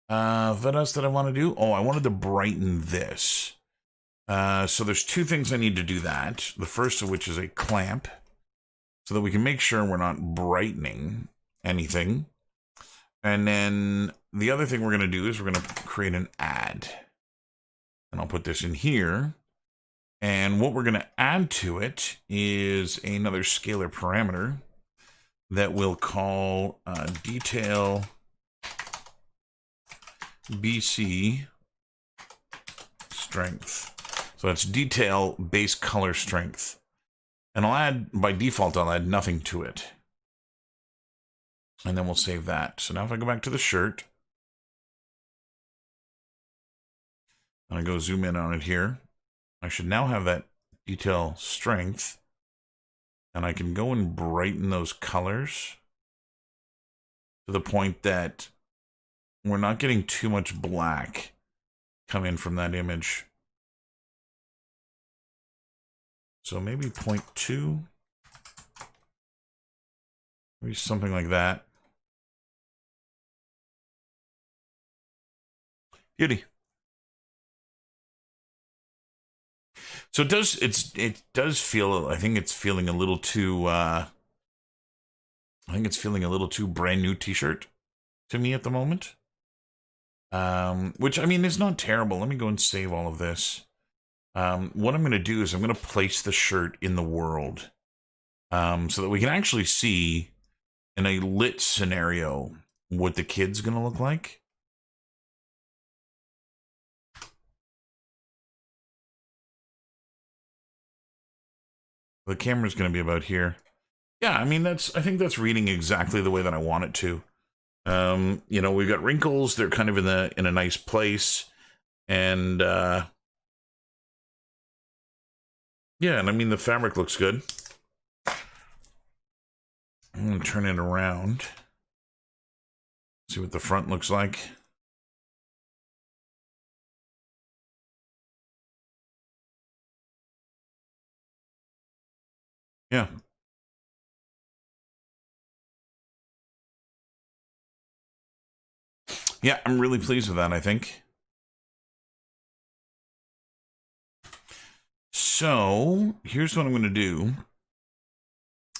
What else did I want to do? Oh, I wanted to brighten this. So there's two things I need to do that. The first of which is a clamp, so that we can make sure we're not brightening anything. And then the other thing we're going to do is we're going to create an add. And I'll put this in here. And what we're going to add to it is another scalar parameter that we'll call detail BC strength. So that's detail base color strength. And I'll add, by default, I'll add nothing to it. And then we'll save that. So now if I go back to the shirt, and I go zoom in on it here, I should now have that detail strength. And I can go and brighten those colors to the point that we're not getting too much black come in from that image. So maybe 0.2, maybe something like that. Beauty. So it does feel, I think it's feeling a little too brand new t-shirt to me at the moment. Which I mean is not terrible. Let me go and save all of this. What I'm going to do is I'm going to place the shirt in the world, so that we can actually see in a lit scenario what the kid's going to look like. The camera's going to be about here. Yeah, I mean, I think that's reading exactly the way that I want it to. You know, we've got wrinkles. They're kind of in a nice place. And, yeah, and I mean, the fabric looks good. I'm going to turn it around. See what the front looks like. Yeah. Yeah, I'm really pleased with that, I think. So, here's what I'm going to do.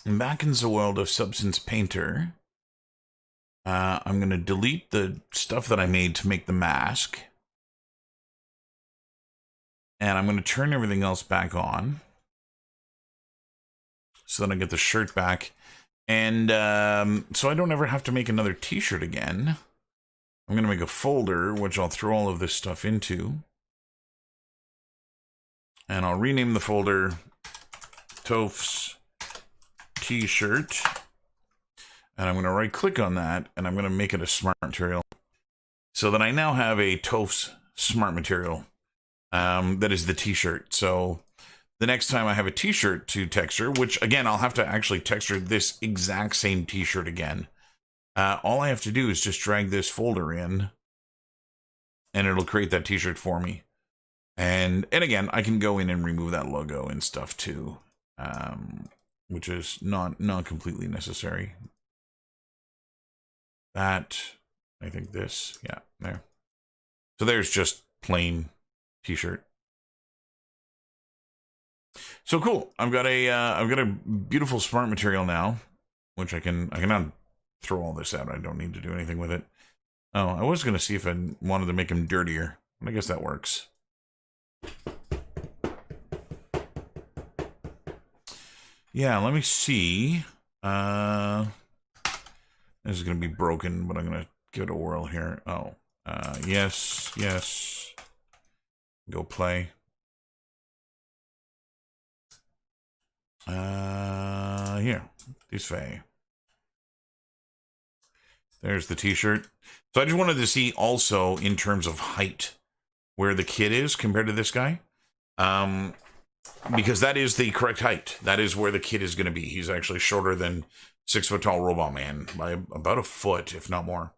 Back in the world of Substance Painter, I'm going to delete the stuff that I made to make the mask. And I'm going to turn everything else back on, so that I get the shirt back. And so I don't ever have to make another t-shirt again. I'm going to make a folder, which I'll throw all of this stuff into. And I'll rename the folder Toph's T-shirt. And I'm going to right click on that, and I'm going to make it a smart material. So that I now have a Toph's smart material that is the t-shirt. So the next time I have a t-shirt to texture, which again, I'll have to actually texture this exact same t-shirt again. All I have to do is just drag this folder in, and it'll create that t-shirt for me. And again, I can go in and remove that logo and stuff too, which is not completely necessary. That, I think this, yeah, there. So there's just plain t-shirt. So cool. I've got a beautiful smart material now, which I can now throw all this out. I don't need to do anything with it. Oh, I was gonna see if I wanted to make him dirtier. I guess that works. Yeah, let me see. This is gonna be broken, but I'm gonna give it a whirl here. Oh, yes, yes. Go play. Here, this way. There's the t-shirt. So I just wanted to see also in terms of height where the kid is compared to this guy. Because that is the correct height. That is where the kid is going to be. He's actually shorter than 6 foot tall Robot Man by about a foot, if not more.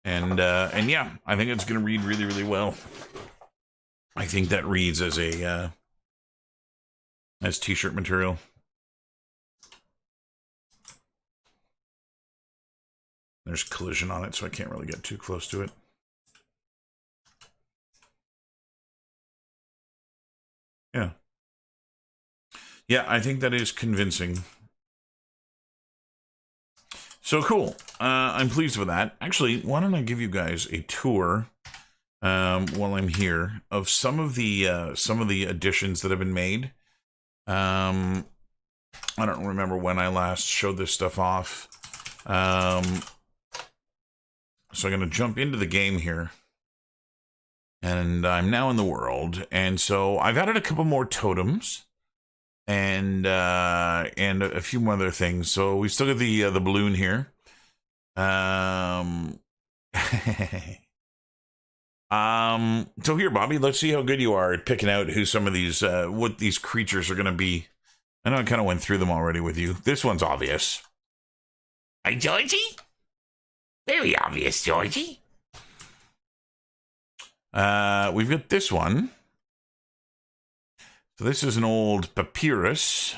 And yeah, I think it's going to read really, really well. I think that reads as a as t-shirt material. There's collision on it, so I can't really get too close to it. Yeah. Yeah, I think that is convincing. So cool. I'm pleased with that. Actually, why don't I give you guys a tour while I'm here of some of the additions that have been made. I don't remember when I last showed this stuff off. So I'm going to jump into the game here. And I'm now in the world. And so I've added a couple more totems. And a few other things. So we still got the balloon here. So here, Bobby, let's see how good you are at picking out who some of these what these creatures are going to be. I know I kind of went through them already with you. This one's obvious. Hey, Georgie? Very obvious, Georgie. We've got this one. So this is an old papyrus.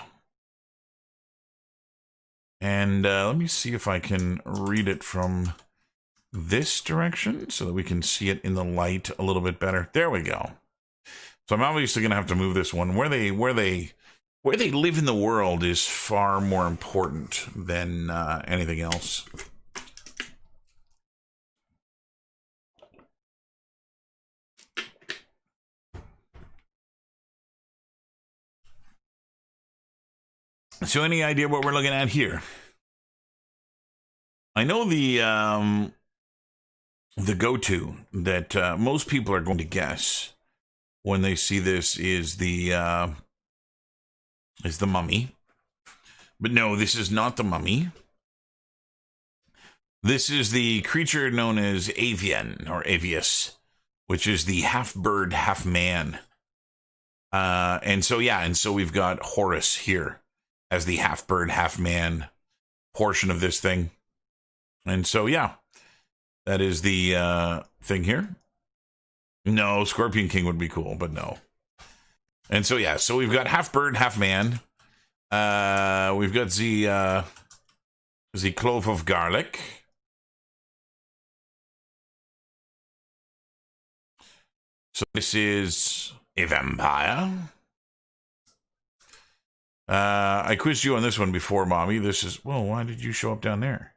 And let me see if I can read it from this direction so that we can see it in the light a little bit better. There we go. So I'm obviously going to have to move this one. Where they live in the world is far more important than anything else. So any idea what we're looking at here? I know the go-to that most people are going to guess when they see this is the mummy. But no, this is not the mummy. This is the creature known as Avian or Avius, which is the half bird, half man. And so we've got Horus here as the half bird, half man portion of this thing. And so, yeah, that is the thing here. No, Scorpion King would be cool, but no. And so, yeah, so we've got half bird, half man. We've got the clove of garlic. So this is a vampire. I quizzed you on this one before, Mommy. This is, well, why did you show up down there?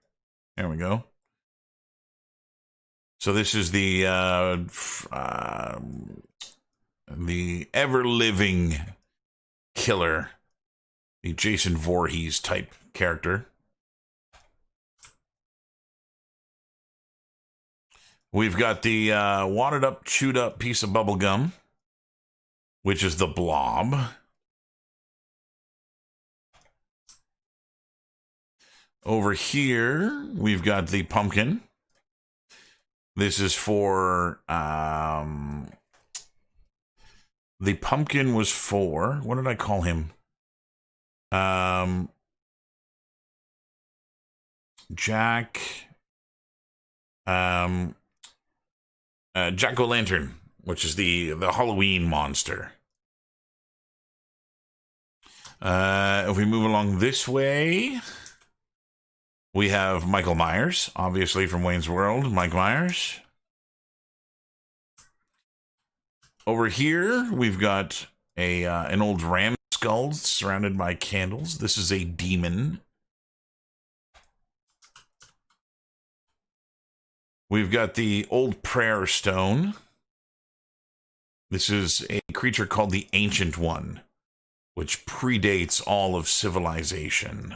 There we go. So this is the ever-living killer, the Jason Voorhees type character. We've got the wadded up, chewed up piece of bubble gum, which is the Blob. Over here, we've got the pumpkin. This is for, the pumpkin was for, what did I call him? Jack, Jack-o'-lantern, which is the Halloween monster. If we move along this way, we have Michael Myers, obviously from Wayne's World, Mike Myers. Over here, we've got an old ram skull surrounded by candles. This is a demon. We've got the old prayer stone. This is a creature called the Ancient One, which predates all of civilization.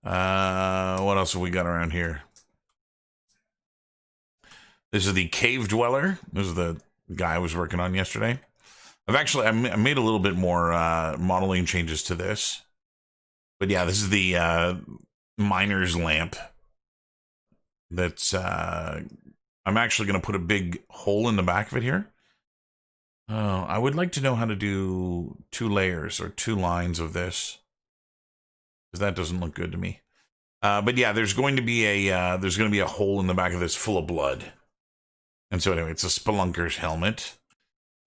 What else have we got around here? This is the Cave Dweller. This is the guy I was working on yesterday. I made a little bit more modeling changes to this. But yeah, this is the miner's lamp. That's I'm actually going to put a big hole in the back of it here. I would like to know how to do 2 layers or 2 lines of this, because that doesn't look good to me. But yeah, there's going to be a hole in the back of this full of blood. And so anyway, it's a spelunker's helmet.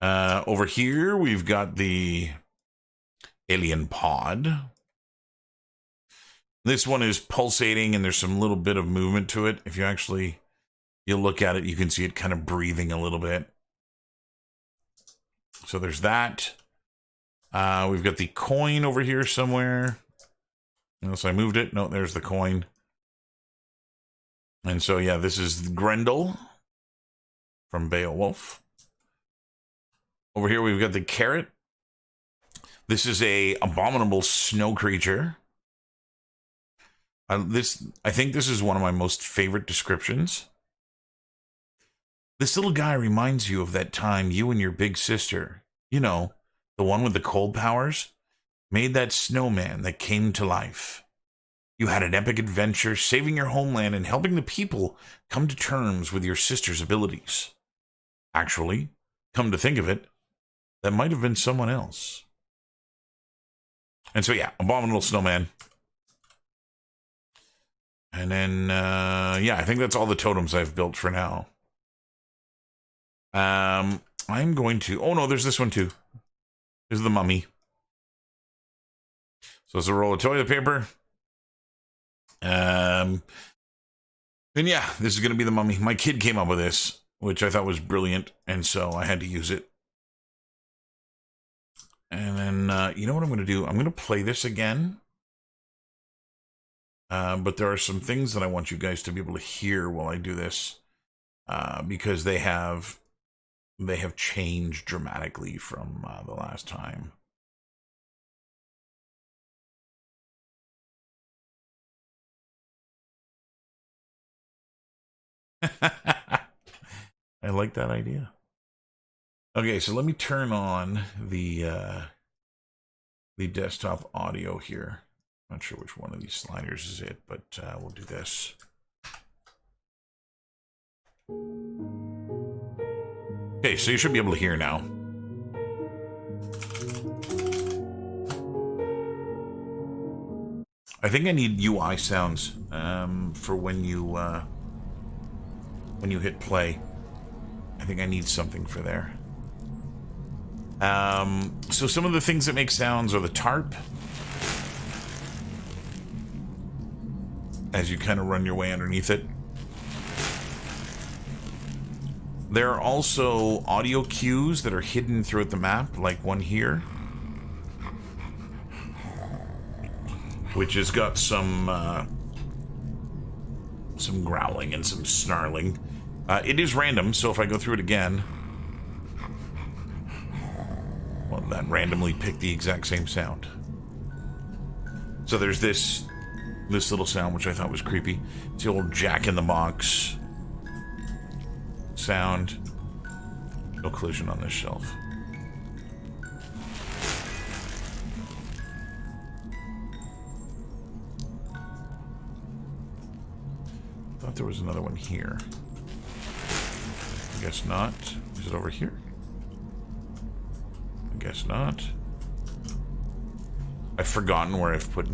Over here, we've got the alien pod. This one is pulsating and there's some little bit of movement to it. If you look at it, you can see it kind of breathing a little bit. So there's that. We've got the coin over here somewhere. Unless I moved it. No, there's the coin. And so, yeah, this is Grendel from Beowulf. Over here, we've got the carrot. This is a abominable snow creature. I think this is one of my most favorite descriptions. This little guy reminds you of that time you and your big sister, you know, the one with the cold powers, made that snowman that came to life. You had an epic adventure saving your homeland and helping the people come to terms with your sister's abilities. Actually, come to think of it, that might have been someone else. And so, yeah, abominable snowman. And then, yeah, I think that's all the totems I've built for now. I'm going to... Oh, no, there's this one, too. There's the mummy. So it's a roll of toilet paper. And yeah, this is going to be the mummy. My kid came up with this, which I thought was brilliant, and so I had to use it. And then, you know what I'm going to do? I'm going to play this again. But there are some things that I want you guys to be able to hear while I do this, because they have changed dramatically from the last time. I like that idea. Okay, so let me turn on the desktop audio here. Not sure which one of these sliders is it, but we'll do this. Okay, so you should be able to hear now. I think I need UI sounds for when you hit play. I think I need something for there. So some of the things that make sounds are the tarp. As you kind of run your way underneath it. There are also audio cues that are hidden throughout the map, like one here, which has got some growling and some snarling. It is random, so if I go through it again, well, that randomly picked the exact same sound. So there's this little sound, which I thought was creepy. It's the old Jack-in-the-Box sound. No collision on this shelf. Thought there was another one here. I guess not. Is it over here? I guess not. I've forgotten where I've put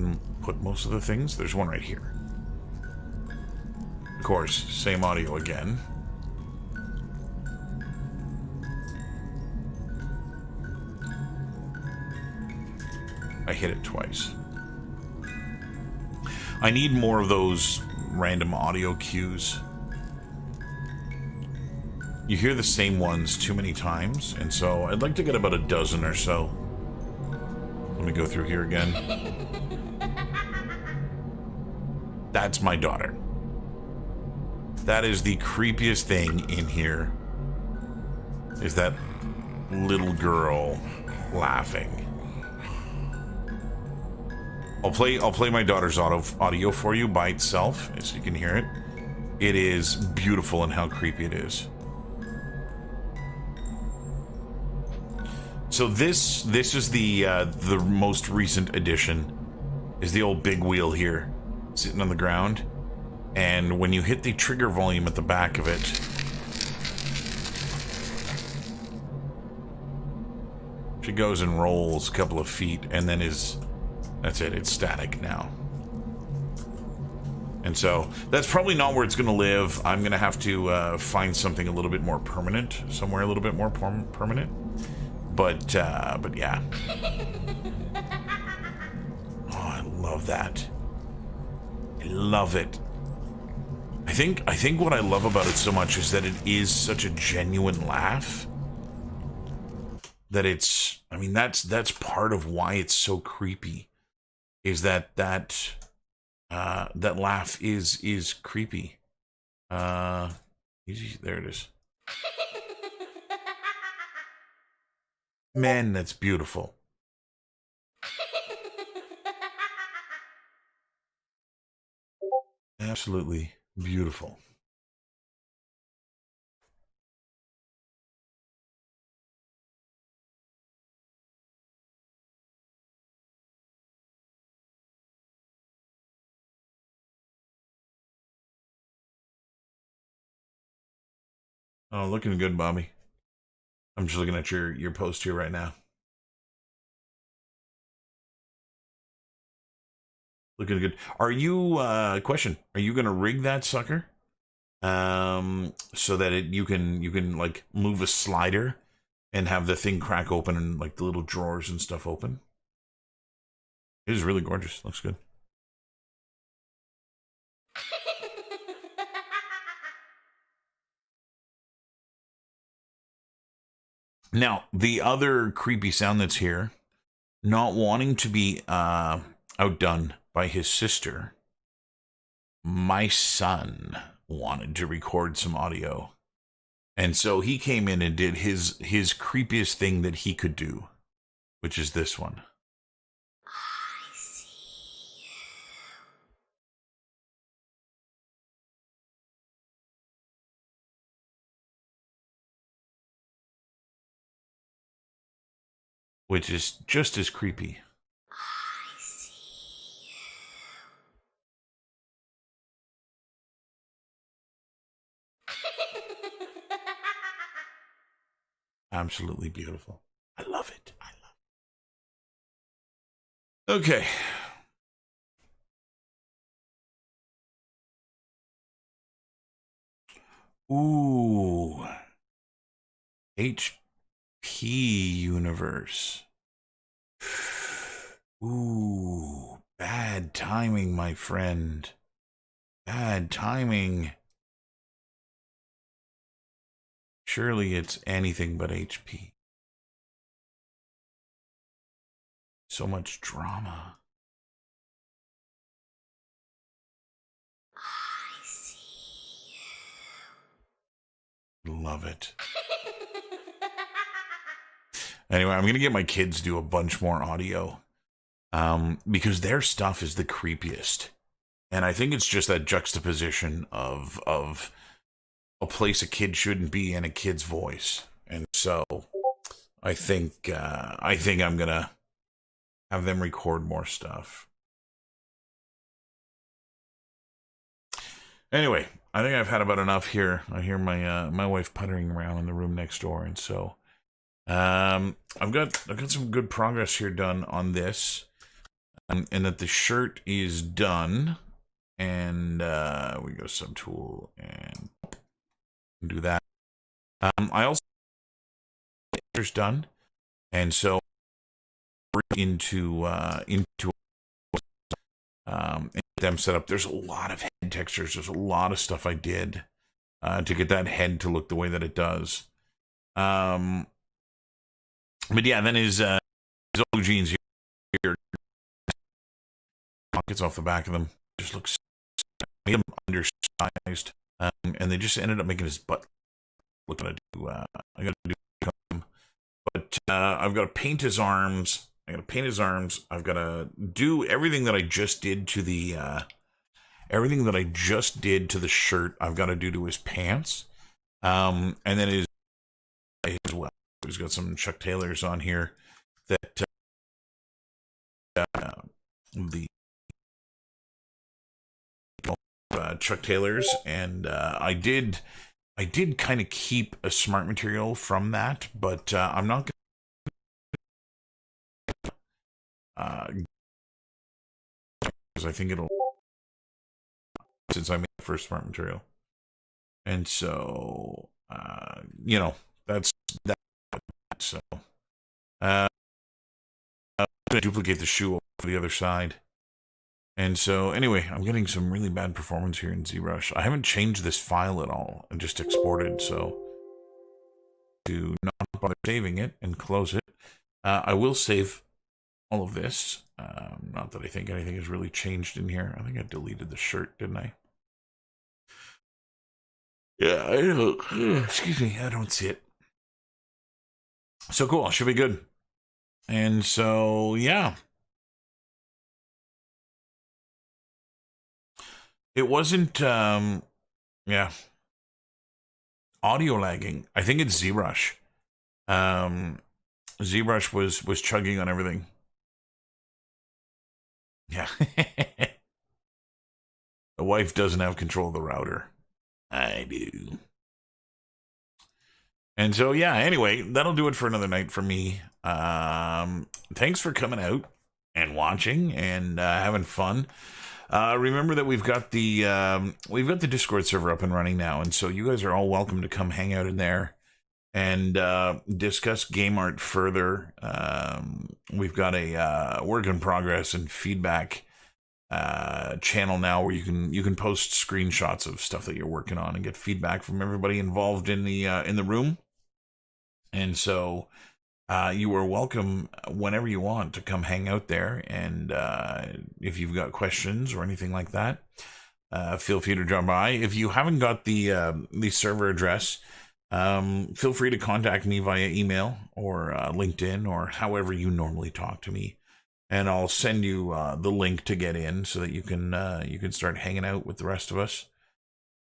most of the things. There's one right here. Of course, same audio again. I hit it twice. I need more of those random audio cues. You hear the same ones too many times, and so I'd like to get about a dozen or so. Let me go through here again. That's my daughter. That is the creepiest thing in here. Is that little girl laughing. I'll play my daughter's audio for you by itself, so you can hear it. It is beautiful in how creepy it is. So this is the most recent addition. Is the old big wheel here, sitting on the ground, and when you hit the trigger volume at the back of it, she goes and rolls a couple of feet, and then that's it. It's static now. And so that's probably not where it's going to live. I'm going to have to find something a little bit more permanent, somewhere a little bit more permanent. But yeah. Oh, I love that. love it. I think what I love about it so much is that it is such a genuine laugh. That it's, I mean, that's part of why it's so creepy. Is that laugh is creepy. There it is. Man, that's beautiful. Absolutely beautiful. Oh, looking good, Bobby. I'm just looking at your post here right now. Looking good. Are you question? Are you gonna rig that sucker? So that you can like move a slider and have the thing crack open and like the little drawers and stuff open. It is really gorgeous. Looks good. Now, the other creepy sound that's here, not wanting to be outdone by his sister, my son wanted to record some audio. And so he came in and did his creepiest thing that he could do, which is this one. I see you. Which is just as creepy. I see you. Absolutely beautiful. I love it. I love it. Okay. Ooh. HP universe. Ooh. Bad timing, my friend. Bad timing. Surely it's anything but HP. So much drama. I see you. Love it. Anyway, I'm going to get my kids to do a bunch more audio. Because their stuff is the creepiest. And I think it's just that juxtaposition of a place a kid shouldn't be and a kid's voice. And so I think I'm going to have them record more stuff. Anyway, I think I've had about enough here. I hear my wife puttering around in the room next door, and so I've got some good progress here done on this. And that the shirt is done, and we go subtool and do that. I also it's done, and so into them set up. There's a lot of head textures. There's a lot of stuff I did to get that head to look the way that it does. But yeah, then his old jeans here. Pockets off the back of them just looks undersized, and they just ended up making his butt look. I gotta do, but I've got to paint his arms. I've got to do everything that I just did to the shirt. I've got to do to his pants, and then his as well. He's got some Chuck Taylors on here that the Chuck Taylors, and I did kind of keep a smart material from that, but I'm not gonna because I think it'll since I made the first smart material, and so that's that. So I'm gonna duplicate the shoe over the other side. And so, anyway, I'm getting some really bad performance here in ZBrush. I haven't changed this file at all. I just exported, so do not bother saving it and close it. I will save all of this. Not that I think anything has really changed in here. I think I deleted the shirt, didn't I? Yeah, I don't. Excuse me, I don't see it. So cool, should be good. And so, yeah. It wasn't, yeah. Audio lagging. I think it's ZBrush. ZBrush was chugging on everything. Yeah. The wife doesn't have control of the router. I do. And so, yeah, anyway, that'll do it for another night for me. Thanks for coming out and watching and having fun. Remember that we've got the Discord server up and running now, and so you guys are all welcome to come hang out in there and discuss game art further. We've got a work in progress and feedback channel now where you can post screenshots of stuff that you're working on and get feedback from everybody involved in the room. And so you are welcome whenever you want to come hang out there. And if you've got questions or anything like that, feel free to drop by. If you haven't got the server address, feel free to contact me via email or LinkedIn or however you normally talk to me. And I'll send you the link to get in so that you can start hanging out with the rest of us.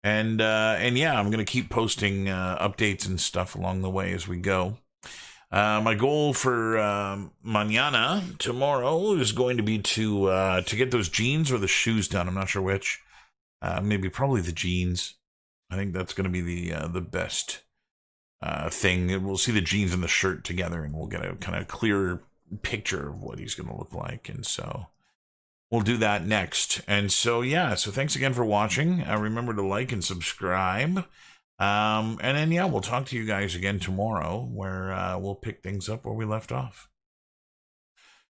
And yeah, I'm gonna keep posting updates and stuff along the way as we go. My goal for mañana, tomorrow, is going to be to get those jeans or the shoes done. I'm not sure which. Probably the jeans. I think that's going to be the best thing. We'll see the jeans and the shirt together, and we'll get a kind of clearer picture of what he's going to look like. And so we'll do that next. And so, yeah, so thanks again for watching. Remember to like and subscribe. And then, yeah, we'll talk to you guys again tomorrow where we'll pick things up where we left off.